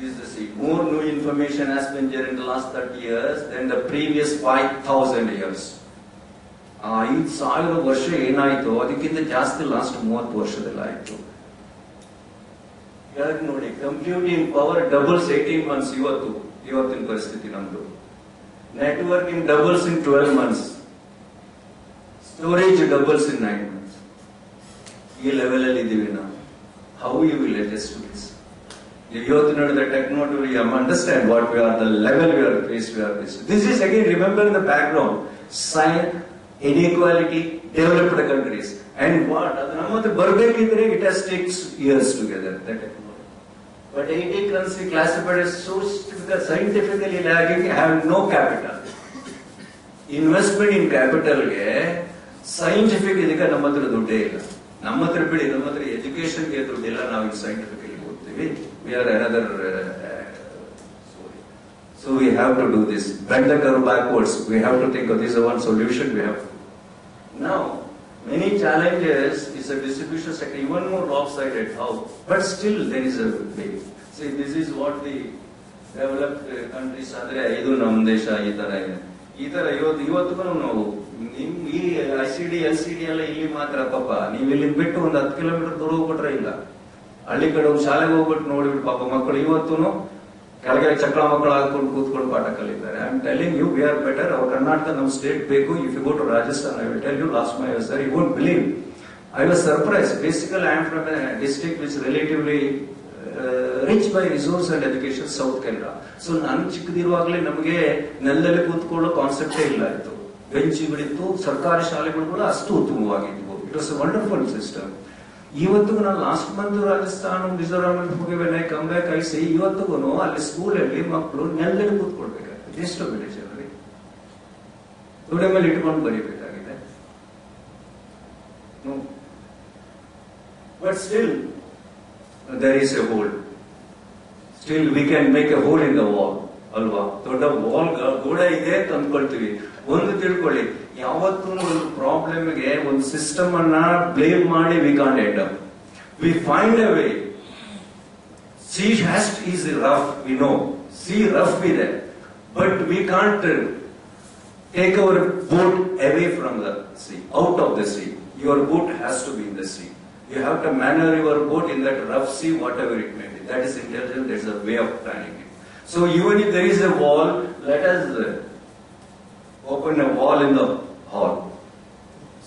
is the sea. More new information has been there in the last 30 years than the previous 5,000 years. 5,000 ವರ್ಷ ಏನಾಯ್ತು ಅದಕ್ಕಿಂತ ಜಾಸ್ತಿ last 30 ವರ್ಷದಲ್ಲಿ ಆಯ್ತು. ನೋಡಿ, computing power doubles 18 months ಇವತ್ತಿನ ಪರಿಸ್ಥಿತಿ ನಮ್ದು. Networking doubles in 12 months. Storage doubles in 9 months. ಈ ಲೆವೆಲ್ ಅಲ್ಲಿ ಇದೀವಿ ನಾವು. How you will adjust to this? ಇವತ್ತು ನೋಡಿದ technology, understand what we are, the level we are face. This is again, remember in the background, science, inequality, developed countries, and what? It has takes years together. But 80 countries classified as so scientifically lagging, have no capital. Investment in capital ge scientific idika nammatra dudde illa. Nammatra bidi, nammatra education ge dudde illa, ನಾವು scientifically ಓದ್ತೀವಿ. We are another so we have to do this. Bend the curve backwards. We have to think of this as one solution. We have now many challenges is a distribution sector even more lopsided. How? But still there is a way. See, this is what the developed countries andre idu nam desha ee tara ಇವತ್ತು ನಾವು ಈ ICD LCD ಎಲ್ಲ ಇಲ್ಲಿ ಮಾತ್ರ ಪಾಪ ನೀವು ಇಲ್ಲಿ ಬಿಟ್ಟು ಒಂದು 10 ಕಿಲೋಮೀಟರ್ ದೂರ ಹೋಗ್ಬಿಟ್ರೆ ಇಲ್ಲ, ಹಳ್ಳಿ ಕಡೆ ಒಂದು ಶಾಲೆಗೆ ಹೋಗ್ಬಿಟ್ಟು ನೋಡಿಬಿಟ್ಟು ಪಾಪ ಮಕ್ಕಳು ಇವತ್ತು ಕೆಳಗೆ ಚಕ್ರ ಮಕ್ಕಳು ಹಾಕೊಂಡು ಕೂತ್ಕೊಂಡು ಪಾಠ ಕಲಿತಾರೆ. I am telling you, we are better. ಅವ್ರ ಕರ್ನಾಟಕ ನಮ್ಮ ಸ್ಟೇಟ್ ಬೇಕು. If you go to Rajasthan, I will tell you, last my sir, you won't believe, I was surprise. Basically I am from a district which relatively rich by resource and education, South Canara. So ನಾನು ಚಿಕ್ಕದಿರುವಾಗಲೇ ನಮಗೆ ನೆಲದಲ್ಲಿ ಕೂತ್ಕೊಳ್ಳೋ ಕಾನ್ಸೆಪ್ಟೇ ಇಲ್ಲ ಇತ್ತು. ಬೆಂಚುಗಳಿತ್ತು, ಸರ್ಕಾರಿ ಶಾಲೆಗಳು ಕೂಡ ಅಷ್ಟು ಉತ್ತಮವಾಗಿದ್ವು. It was a wonderful system. ಇವತ್ತಿಗೂ ನಾನು ಲಾಸ್ಟ್ ಮಂತ್ ರಾಜಸ್ಥಾನ, ಮಿಜೋರಾಂ ಹೋಗಿ I come back, I see ಇವತ್ತಿಗೂ ಅಲ್ಲಿ ಸ್ಕೂಲಲ್ಲಿ ಮಕ್ಕಳು ನೆಲದಲ್ಲಿ ಕೂತ್ಕೊಳ್ಬೇಕಾಗ್ತದೆ. ಎಷ್ಟು ವಿಲೇಜ್ ಅಲ್ಲಿ ತೊಡೆ ಮೇಲೆ ಇಟ್ಕೊಂಡು ಬರೀಬೇಕಾಗಿದೆ. But still there is a hole. Still we can make a hole in the wall, ಅಲ್ವಾ? ದೊಡ್ಡ ವಾಲ್ ಗೋಡೆ ಇದೆ ಅಂತ ಅಂದ್ಕೊಳ್ತೀವಿ. ಒಂದು ತಿಳ್ಕೊಳ್ಳಿ, ಯಾವತ್ತೂ ಒಂದು ಪ್ರಾಬ್ಲಮ್ಗೆ ಒಂದು ಸಿಸ್ಟಮ್ ಅನ್ನ ಬ್ಲೇಮ್ ಮಾಡಿ we can't end up. We find a way. C is rough, we know. Sea rough ಇದೆ, but we can't take our boat away from the sea, out of the sea. Your boat has to be in the sea. You have to maneuver your boat in that rough sea, whatever it may be. That is intelligence. There is a way of planning it. So even if there is a wall, let us open a wall in the hall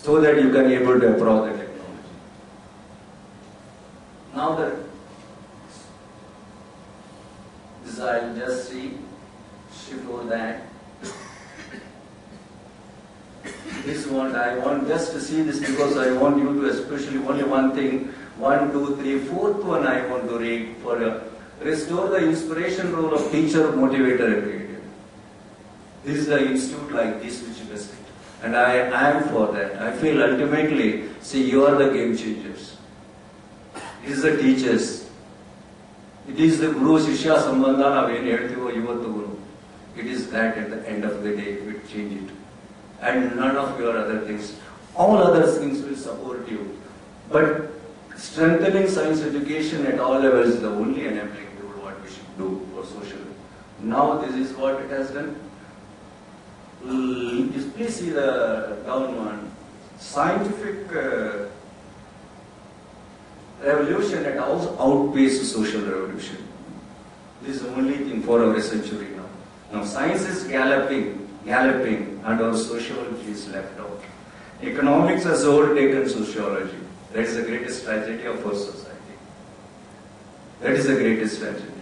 so that you can able to approach the technology. Now that this I'll just see, shift over that. This one, I want just to see this because I want you to, especially only one thing, 1, 2, 3, 4th one I want to read for restore the inspiration role of teacher, motivator and creator. This is the institute like this which you best fit. And I am for that. I feel ultimately, see, you are the game changers. It is the teachers. It is the Guru Shishya Sambandha naವೇನು ಹೇಳ್ತೀವೋ ಇವತ್ತಿಗೂ. It is that at the end of the day we change it. And none of your other things. All other things will support you. But strengthening science education at all levels is the only enabling tool what we should do for social. Now this is what it has done. Please see the down one. Scientific revolution at all outpaced social revolution. This is the only thing for our century now. Now science is galloping, and our sociology is left out. Economics has overtaken sociology. That is the greatest tragedy of our society. That is the greatest tragedy.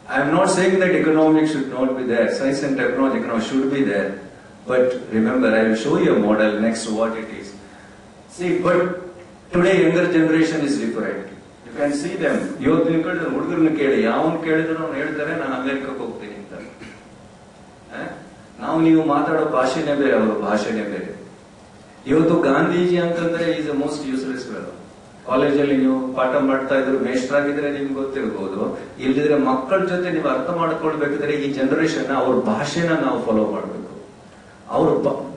I am not saying that economics should not be there. Science and technology should be there. But remember, I will show you a model next what it is. See, but today younger generation is different. You can see them. ಇವತ್ತು ನೀವು ಕೇಳಿದ್ರೆ ಹುಡುಗರನ್ನ ಕೇಳಿ ಯಾವನ್ ಕೇಳಿದ್ರು ಅವ್ನು ಹೇಳ್ತಾರೆ ನಾನು ಅಮೆರಿಕಕ್ಕೆ ಹೋಗ್ತೀನಿ ಅಂತ. ನಾವು ನೀವು ಮಾತಾಡೋ ಭಾಷೆನೇ ಬೇರೆ, ಅವರ ಭಾಷೆನೇ ಬೇರೆ. ಇವತ್ತು ಗಾಂಧೀಜಿ ಅಂತಂದ್ರೆ is a most useless fellow. ಕಾಲೇಜಲ್ಲಿ ನೀವು ಪಾಠ ಮಾಡ್ತಾ ಇದ್ರು ಮೇಷ್ಟ್ರಾಗಿದ್ರೆ ನಿಮ್ಗೆ ಗೊತ್ತಿರ್ಬೋದು. ಇಲ್ಲದಿದ್ರೆ ಮಕ್ಕಳ ಜೊತೆ ನೀವು ಅರ್ಥ ಮಾಡ್ಕೊಳ್ಬೇಕಿದ್ರೆ ಈ ಜನರೇಷನ್ ಅವ್ರ ಭಾಷೆನ ನಾವು ಫಾಲೋ ಮಾಡಬೇಕು. ಅವ್ರ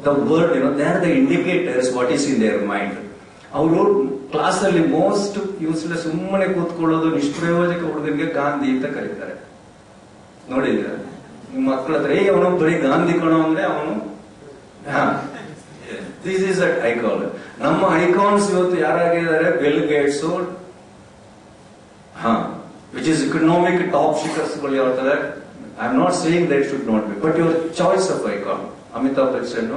the word they are the indicators what is in their mind. ಅವರು ಕ್ಲಾಸ್ ಅಲ್ಲಿ ಮೋಸ್ಟ್ ಯೂಸ್ಲೆಸ್ ಸುಮ್ಮನೆ ಕೂತ್ಕೊಳ್ಳೋದು ನಿಷ್ಪ್ರಯೋಜಕ ಹುಡುಗರಿಗೆ ಗಾಂಧಿ ಅಂತ ಕರೀತಾರೆ. ನೋಡಿದ್ರ ನಿಮ್ಮ ಮಕ್ಕಳ ಹತ್ರ ಅವನು ಬರೀ ಗಾಂಧಿ ಕಣೋ ಅಂದ್ರೆ ಅವನು ದಿಸ್ ಈಸ್ ಅಟ್ ಐಕಾನ್. ನಮ್ಮ ಐಕಾನ್ಸ್ ಇವತ್ತು ಯಾರಾಗಿದ್ದಾರೆ? Bill Gates, which is economic top ಶಿಖರ್ಸ್ಗಳು ಯಾವ ತರ. I am not saying that should not be, but your choice of icon. Amitabh Bachchan,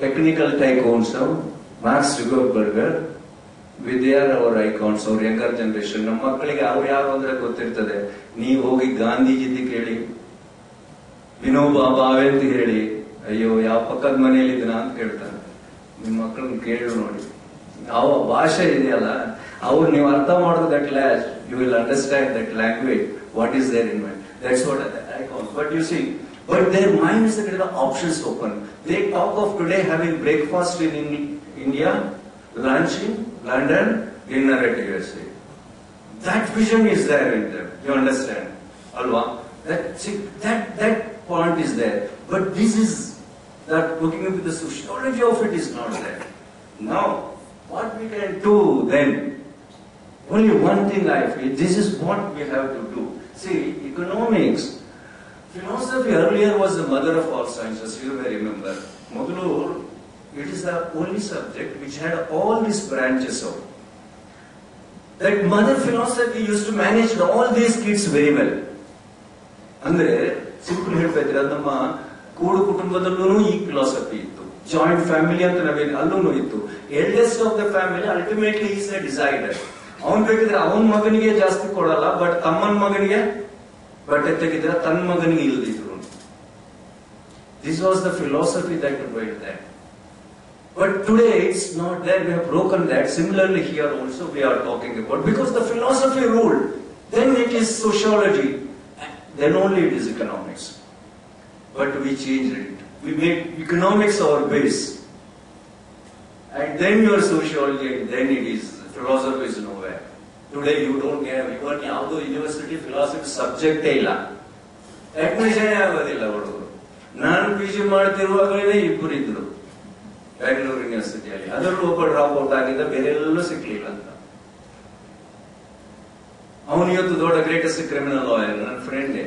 technical tycoons, Marks Zuckerberger, they are our icons. ಅವ್ರ younger generation. ನಮ್ಮ ಮಕ್ಕಳಿಗೆ ಅವ್ರು ಯಾರು ಅಂದ್ರೆ ಗೊತ್ತಿರ್ತದೆ. ನೀವು ಹೋಗಿ ಗಾಂಧೀಜಿ ಕೇಳಿ, ವಿನೋಬಾ ಭಾವೆ ಅಂತ ಹೇಳಿ, ಅಯ್ಯೋ ಯಾವ ಪಕ್ಕದ ಮನೆಯಲ್ಲಿ ಇದನ್ನ ಅಂತ ಕೇಳ್ತಾರೆ. ನಿಮ್ ಮಕ್ಕಳನ್ನ ಕೇಳಿ ನೋಡಿ. ಯಾವ ಭಾಷೆ ಇದೆಯಲ್ಲ ಅವ್ರು ನೀವು ಅರ್ಥ ಮಾಡೋದು that lash, you will understand that language, what is there in mind. That's what icons. But you see, but their minds are the options open. They talk of today having breakfast in India, lunch in London, dinner at USA. That vision is there in them. You understand? Alva? That point is there. But this is that looking into the sociology of it is not there. Now, what we can do then? Only one thing I feel. This is what we have to do. See, economics. Philosophy earlier was the mother of all sciences, you may remember. Modulu, it is the only subject which had all these branches of. That mother philosophy used to manage all these kids very well. Andre, simple ಹೇಳ್ಬೇಕಿದ್ರೆ ನಮ್ಮ ಕೂಡು ಕುಟುಂಬದಲ್ಲೂ ಈ philosophy ಇತ್ತು. Joint family ಅಂತ ನಾವೇನು ಅಲ್ಲೂ ಇತ್ತು. Eldest of the family ultimately is the decider. ಅವನ್ ಬೇಕಿದ್ರೆ ಅವನ ಮಗನಿಗೆ ಜಾಸ್ತಿ ಕೊಡಲ್ಲ, ಬಟ್ ತಮ್ಮನ ಮಗನಿಗೆ ಬಟ್ಟೆ ತೆಗೆದ್ರೆ ತನ್ನ ಮಗನಿಗೆ ಇಲ್ದಿದ್ರು. This was the philosophy that divide that. But today it's not there. We have broken that. Similarly here also we are talking about, because the philosophy ruled, then it is sociology, then only it is economics. But we changed it. We made economics our base, and then your sociology, and then it is philosophy is nowhere. Today you don't have even ಯಾವುದೋ university philosophy ಸಬ್ಜೆಕ್ಟೇ ಇಲ್ಲ, admission ಆಗೋದಿಲ್ಲ ಹುಡುಗರು. ನಾನು PG ಮಾಡ್ತಿರುವಾಗಲೇ ಇಬ್ಬರು ಇದ್ರು ಬ್ಯಾಂಗ್ಳೂರು ಯೂನಿವರ್ಸಿಟಿಯಲ್ಲಿ. ಅದರಲ್ಲೂ ಒಬ್ಬ drop out ಆಗಿದ್ದ, ಬೇರೆ ಎಲ್ಲೂ ಸಿಕ್ಲಿಲ್ಲ ಅಂತ. ಅವನು ಇವತ್ತು ದೊಡ್ಡ ಗ್ರೇಟೆಸ್ಟ್ ಕ್ರಿಮಿನಲ್ ಲಾಯರ್, ನನ್ನ ಫ್ರೆಂಡೇ.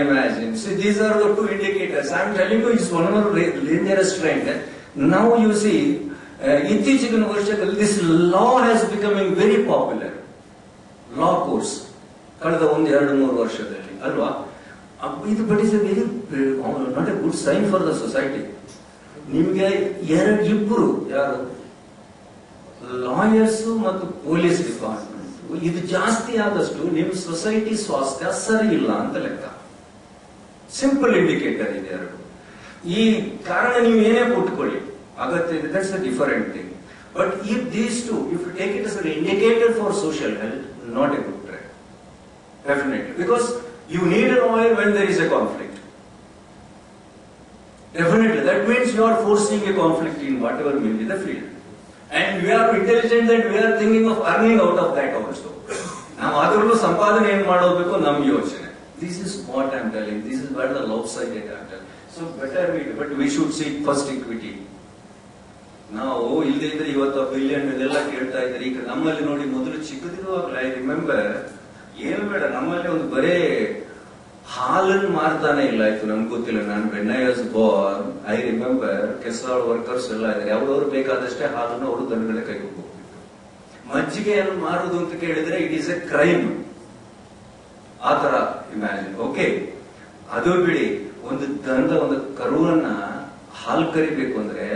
Imagine. See, these are the two indicators. I am telling you, it's one of our dangerous trend. Now you see, ಇತ್ತೀಚಿನ ವರ್ಷದಲ್ಲಿ this law has becoming very popular. Law course ಕಳೆದ 1-2-3 ವರ್ಷದಲ್ಲಿ ಅಲ್ವಾ? ಇದು but is very not a good sign for the society. ನಿಮ್ಗೆ ಇಬ್ಬರು ಯಾರು lawyers ಮತ್ತು ಪೊಲೀಸ್ ಡಿಪಾರ್ಟ್ಮೆಂಟ್, ಇದು ಜಾಸ್ತಿ ಆದಷ್ಟು ನಿಮ್ ಸೊಸೈಟಿ ಸ್ವಾಸ್ಥ್ಯ ಸರಿ ಇಲ್ಲ ಅಂತ ಲೆಕ್ಕ. ಸಿಂಪಲ್ ಇಂಡಿಕೇಟರ್ ಇದೆ ಎರಡು. ಈ ಕಾರಣ ನೀವು ಏನೇ ಕೊಟ್ಕೊಳ್ಳಿ ಅಗತ್ಯ ಇದೆ, that's a different thing. But if these two, if you take it as an indicator for social health, not a good trend. Definitely. Because you need a lawyer when there is a conflict. Definitely. That means you are forcing a conflict in whatever may be the field. And we are intelligent that we are thinking of earning out of that also. ನಾವು ಅದರಲ್ಲೂ ಸಂಪಾದನೆ ಏನ್ ಮಾಡೋಬೇಕು ನಮ್ ಯೋಚನೆ. This is what I am telling. This is where the lopsided I am telling. So better but we should seek first equity. ನಾವು ಇಲ್ಲದೆ ಇದ್ರೆ ಇವತ್ತು ಬಿಲಿಯನ್ ಇದೆಲ್ಲ ಕೇಳ್ತಾ ಇದ್ರೆ, ಈಗ ನಮ್ಮಲ್ಲಿ ನೋಡಿ ಮೊದಲು ಚಿಕ್ಕದಿರುವಾಗಲೇ ಐ ರಿಮೆಂಬರ್, ಏನು ಬೇಡ ನಮ್ಮಲ್ಲಿ ಒಂದು ಬರೇ ಹಾಲನ್ನು ಮಾರ್ತಾನೆ ಇಲ್ಲ. ಆಯ್ತು ನಮ್ಗೆ ಗೊತ್ತಿಲ್ಲ, ನಾನು ಬೆಣ್ಣೆಸ್ ಬಾರ್ನ್ ಐ ರಿಮೆಂಬರ್ ಕೆಸಾಳ್ ವರ್ಕರ್ಸ್ ಎಲ್ಲ ಇದ್ದಾರೆ, ಅವ್ರವ್ರು ಬೇಕಾದಷ್ಟೇ ಹಾಲನ್ನು ಅವರು ದನಗಳ ಕೈಗೆ ಹೋಗ್ತಿದ್ರು. ಮಜ್ಜಿಗೆಯನ್ನು ಮಾರುದು ಅಂತ ಕೇಳಿದ್ರೆ ಇಟ್ ಈಸ್ ಎ ಕ್ರೈಮ್. ಆತರ ಇಮ್ಯಾಜಿನ್. ಓಕೆ, ಅದು ಬಿಡಿ, ಒಂದು ದನದ ಒಂದು ಕರುವನ್ನ ಹಾಲು ಕರಿಬೇಕು ಅಂದ್ರೆ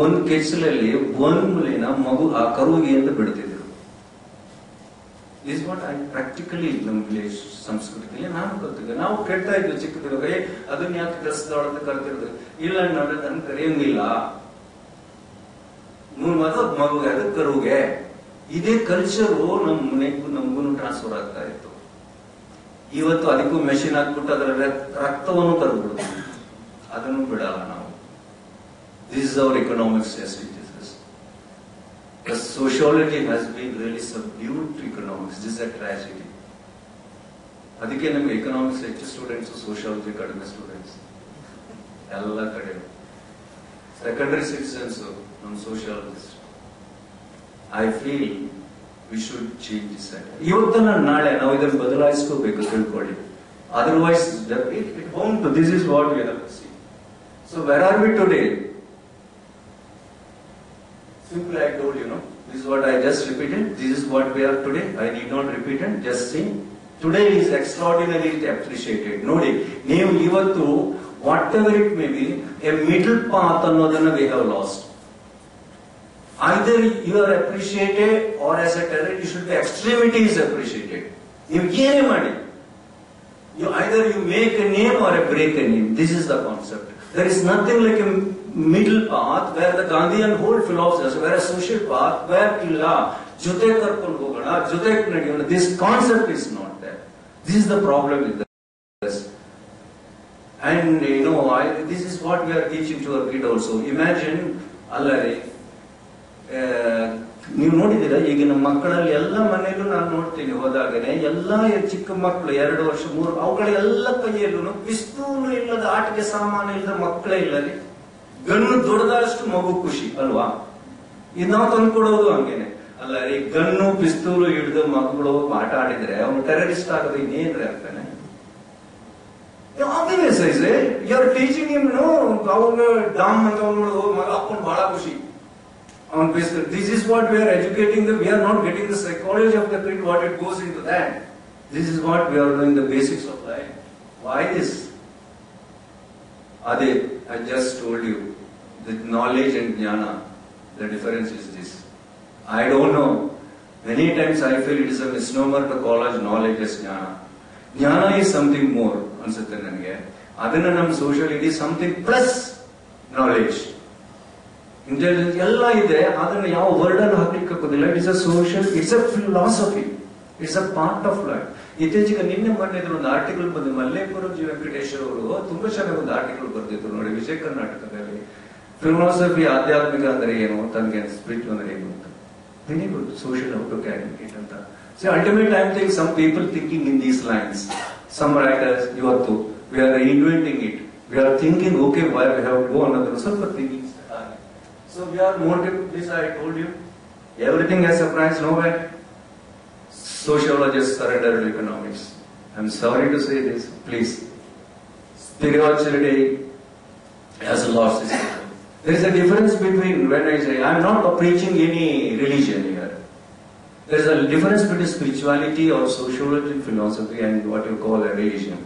ಒಂದ್ ಕೆಚ್ಚಲಲ್ಲಿ ಒಂದ್ ಮುಲಿನ ಮಗು ಆ ಕರುವಿಗೆ ಅಂತ ಬಿಡ್ತಿದ್ರು. ದಿಸ್ ವಾಟ್ ಐ ಪ್ರಾಕ್ಟಿಕಲಿ ನಮ್ಮ ವಿಲೇಜ್ ಸಂಸ್ಕೃತಿಯಲ್ಲಿ ನಾನು ಕಲ್ತಿದ್ದೆ. ನಾವು ಕೇಳ್ತಾ ಇದ್ವಿ ಚಿಕ್ಕದಿರುವಾಗ, ಅದನ್ನ ಯಾಕೆ ಕೆಲಸದೊಳಗೆ ಕಲ್ತಿರೋದು? ಇಲ್ಲ ನೋಡ್ರೆ ನನ್ ಕರೆಯಂಗಿಲ್ಲ, ಮಗು ಅದಕ್ಕೆ ಕರುಗೆ. ಇದೇ ಕಲ್ಚರು ನಮ್ಮ ಮನೆಗೂ ನಮಗೂ ಟ್ರಾನ್ಸ್ಫರ್ ಆಗ್ತಾ ಇತ್ತು. ಇವತ್ತು ಅದಕ್ಕೂ ಮೆಷಿನ್ ಹಾಕ್ಬಿಟ್ಟು ಅದರ ರಕ್ತವನ್ನು ಕರೆದ್ಬಿಡುತ್ತೆ, ಅದನ್ನು ಬಿಡಲ್ಲ ನಾವು. This is our economics. The sociology has been really subdued to economics. This is a tragedy. ಅದಕ್ಕೆ ನಮಗೆ ಎಕನಾಮಿಕ್ಸ್ ಹೆಚ್ಚು ಸ್ಟೂಡೆಂಟ್ಸ್, ಸೋಷಿಯಾಲಜಿ ಕಡಿಮೆ ಸ್ಟೂಡೆಂಟ್ಸ್ ಎಲ್ಲ ಕಡೆ. ಸೆಕೆಂಡರಿ ಸಿಟಿಸನ್ಸ್ ನಮ್ಮ sociologist. I feel we should change this. ಇವತ್ತಲ್ಲ ನಾಳೆ ನಾವು ಇದನ್ನು ಬದಲಾಯಿಸ್ಕೋಬೇಕು, ತಿಳ್ಕೊಳ್ಳಿ. Otherwise it home to this is what we have to see. So where are we today? Simply I told you, this is what I just repeated. This is what we are today. I need not repeat it. Just see. Today is extraordinarily appreciated. Nodi, ನೀವು ಇವತ್ತು whatever it may be, a middle path ಅನ್ನೋದನ್ನ we have lost. Either you are appreciated or as a terror you should be extremity is appreciated. ನೀವು ಏನೇ ಮಾಡಿ, either you make a name or a break a name. This is the concept. There is nothing like a middle path where the Gandhian whole philosophers, where a social path where illa jote karkondu hogona, jote nadiyona. This concept is not there. This is the problem with this. And this is what we are teaching to our kid also. Imagine, allare ನೀವು ನೋಡಿದ್ದೀರಾ, ಈಗಿನ ಮಕ್ಕಳಲ್ಲಿ ಎಲ್ಲ ಮನೆಯಲ್ಲೂ ನಾನು ನೋಡ್ತೀನಿ, ಹೋದಾಗನೆ ಎಲ್ಲ ಚಿಕ್ಕ ಮಕ್ಕಳು 2 ವರ್ಷ 3, ಅವುಗಳ ಎಲ್ಲ ಕೈಯಲ್ಲೂ ಪಿಸ್ತೂಲು ಇಲ್ಲದ ಆಟಿಕೆ ಸಾಮಾನು ಇಲ್ಲದ ಮಕ್ಕಳೇ ಇಲ್ಲ ರೀ. ಗನ್ನು ದೊಡ್ಡದಷ್ಟು ಮಗು ಖುಷಿ ಅಲ್ವಾ? ಇದು ನಾವು ತಂದ್ಕೊಡೋದು ಹಂಗೇನೆ ಅಲ್ಲ ರೀ. ಗನ್ನು ಪಿಸ್ತೂಲು ಹಿಡಿದು ಮಕ್ಕಳು ಆಟ ಆಡಿದ್ರೆ ಅವನು ಟೆರರಿಸ್ಟ್ ಆಗೋದು ಇನ್ನೇನ್ರಿ ಆಗ್ತಾನೆ? ಯು ಆರ್ ಟೀಚಿಂಗ್ ಹಿಮ್, ಅವಾಗ ಡಾಮ್ ಅಂತ ಮಗ ಹಾಕೊಂಡು ಬಹಳ ಖುಷಿ. This is what we are educating them. We are not getting the psychology of the kid, what it goes into that. This is what we are doing, the basics of life. Why this? Ade, I just told you, the knowledge and jnana, the difference is this. I don't know. Many times I feel it is a misnomer to call us knowledge as jnana. Jnana is something more. Ansutte nanage. Adanna nam social, it is something plus knowledge. Intelligence ಎಲ್ಲ ಇದೆ, ಅದನ್ನು ಯಾವ word ಅನ್ನು ಹಾಕ್ಲಿಕ್ಕೆ ಆಗೋದಿಲ್ಲ. It's a social, it's a philosophy, it's a part of life. ಇತ್ತೀಚೆಗೆ ನಿನ್ನೆ ಮೊನ್ನೆ ಒಂದು ಆರ್ಟಿಕಲ್ ಬಂದು, ಮಲ್ಲೇಪುರಂ ಜಿ ವೆಂಕಟೇಶ್ವರ ಅವರು ತುಂಬಾ ಚೆನ್ನಾಗಿ ಒಂದು ಆರ್ಟಿಕಲ್ ಬರೆದಿದ್ರು ನೋಡಿ, ವಿಜಯ ಕರ್ನಾಟಕದಲ್ಲಿ. ಫಿಲಾಸಫಿ, ಆಧ್ಯಾತ್ಮಿಕ ಅಂದ್ರೆ ಏನು, ತನಗೆ ಸ್ಪಿರಿಚುವಲ್ ಅಂದ್ರೆ ಏನು ಅಂತ. Very good. Social how to carry it ಅಂತ. So ultimate I think some people thinking in these lines. Some writers ಇವತ್ತು we are inventing it, we are thinking okay why we have to go ಅನ್ನೋದನ್ನು ಸ್ವಲ್ಪ thinking. So we are more to this. I told you, everything has a price. Nowhere. Sociologists surrender to economics. I'm sorry to say this. Please, spirituality has lost its control. There is a difference between when I say I'm not preaching any religion here. There is a difference between spirituality or sociology, philosophy, and what you call a religion.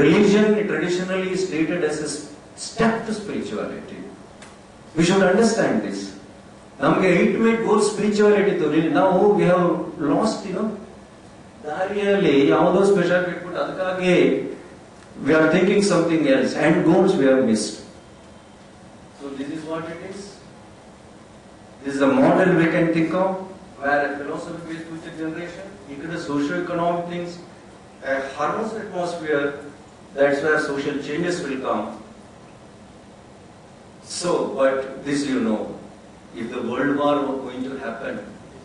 Religion traditionally is treated as a step to spirituality. We should understand this. ನಮಗೆ ultimate goal spirituality ಇತ್ತು. ನಾವು we have lost, ದಾರಿಯಲ್ಲಿ ಯಾವುದೋ special ಇಟ್ಬಿಟ್ಟು ಅದಕ್ಕಾಗಿ we are thinking something else and goals we have missed. So this is what it is. This is a model we can think of, where a philosophy based future generation, into the socio-economic things, a harmonious atmosphere. That's where social changes will come. So, but this if the world war was going to happen,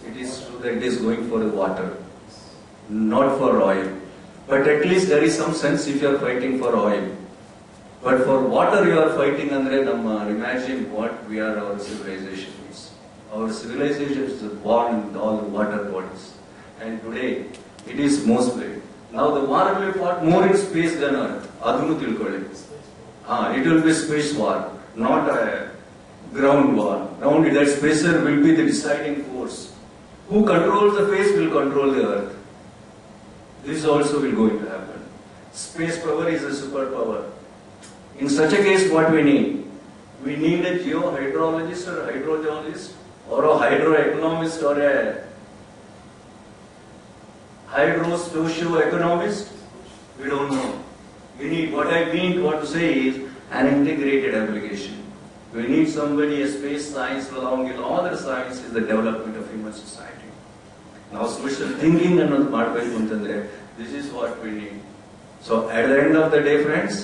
it is true that it is going for the water, not for oil. But at least there is some sense if you are fighting for oil. But for water you are fighting, andre imagine what we are, our civilization is. Our civilization is born in all the water bodies. And today, it is most played. Now the war will be fought more in space than Earth. Adunu tilkolli. It will be space war. Not a ground war. Ground, that spacer will be the deciding force. Who controls the face will control the earth. This also will going to happen. Space power is a superpower. In such a case, what we need? We need a geohydrologist or a hydrogeologist or a hydroeconomist or a hydro socio-economist? We don't know. We need, what to say is an integrated application. We need somebody, a space science along with other science is the development of human society. Now social thinking and this is what we need. So at the end of the day, friends,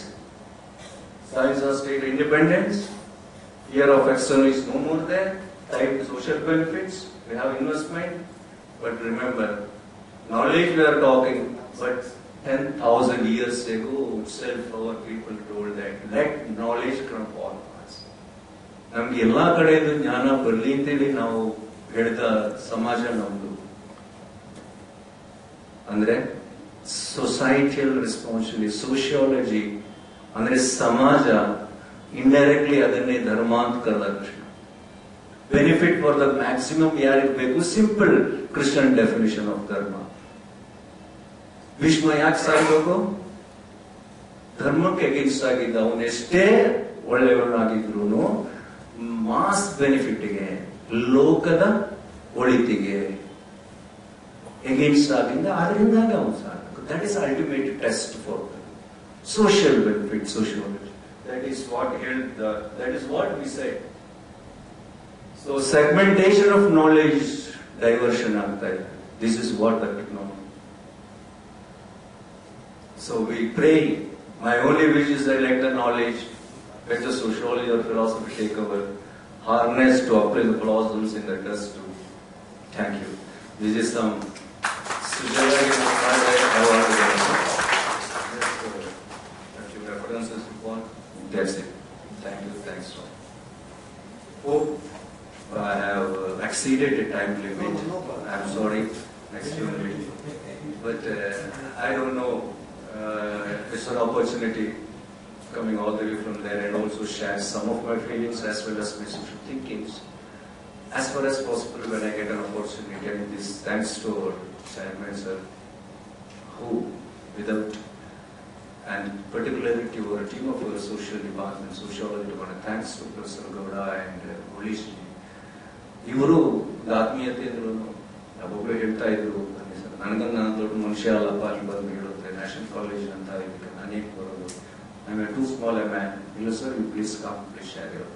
science or state independence, fear of external is no more there, tied to social benefits, we have investment, but remember, knowledge we are talking, but 10,000 years ago itself our people told that let knowledge come upon us. ನಮ್ಗೆ ಎಲ್ಲಾ ಕಡೆಯಿಂದ ಜ್ಞಾನ ಬರಲಿ ಅಂತೇಳಿ ನಾವು ಹೇಳಿದ ಸಮಾಜ ನಮ್ದು. ಅಂದ್ರೆ ಸೊಸೈಟಿಯಲ್ ರೆಸ್ಪಾನ್ಸಿಬಿಲಿಟಿ, ಸೋಶಿಯಾಲಜಿ ಅಂದ್ರೆ ಸಮಾಜ ಇಂಡೈರೆಕ್ಟ್ಲಿ ಅದನ್ನೇ ಧರ್ಮ ಅಂತ ಕರೆದ Krishna. Benefit for the maximum ಯಾರಿಗೆ ಬೇಕು? ಸಿಂಪಲ್ ಕ್ರಿಶ್ಚಿಯನ್ ಡೆಫಿನಿಷನ್ ಆಫ್ ಧರ್ಮ. ವಿಶ್ವ ಯಾಕೆ ಸಾಗಬೇಕು? ಧರ್ಮಕ್ಕೆ ಅಗೇನ್ಸ್ಟ್ ಆಗಿದ್ದ ಅವನೆಷ್ಟೇ ಒಳ್ಳೆಯವನಾಗಿದ್ರು ಮಾಸ್ ಬೆನಿಫಿಟ್ಗೆ, ಲೋಕದ ಒಳಿತಿಗೆ ಅಗೇನ್ಸ್ಟ್ ಆಗಿದ್ದ, ಅದರಿಂದಾಗ ಅವನು ಸಾಗಬೇಕು. That is ultimate test for social benefit, sociology. That is what we say. So segmentation of knowledge, diversion ಆಗ್ತಾ ಇದೆ. This is what the technology. So we pray. My only wish is that let the knowledge, let the sociology or philosophy take over, harness to apply the blossoms in the dust too. Thank you. This is some references upon. That's it. Thank you. Thanks. Hope I have exceeded the time limit. I'm sorry. Extremely. But I don't know. It's an opportunity coming all the way from there and also share some of my feelings as well as my social thinkings. As far as possible, when I get an opportunity, and this thanks to our chairman sir, who without, and particularly to our team of our social department, sociology department, thanks to Professor Gowda and Polish. ಇವರು ಆತ್ಮೀಯತೆ ಅಂದ್ರು ಒಬ್ಬೊಬ್ರು ಹೇಳ್ತಾ ಇದ್ರು, ನನಗನ್ನ ದೊಡ್ಡ ಮನುಷ್ಯ ಅಲ್ಲಪ್ಪ ಅಲ್ಲಿ ಬಂದು ಹೇಳುತ್ತೆ ನ್ಯಾಷನಲ್ ಕಾಲೇಜ್ ಅಂತ ಇದಕ್ಕೆ ನಾನೇನು ಬರೋದು, I am too small a man. ಇಲ್ಲ sir, you please come, please share your.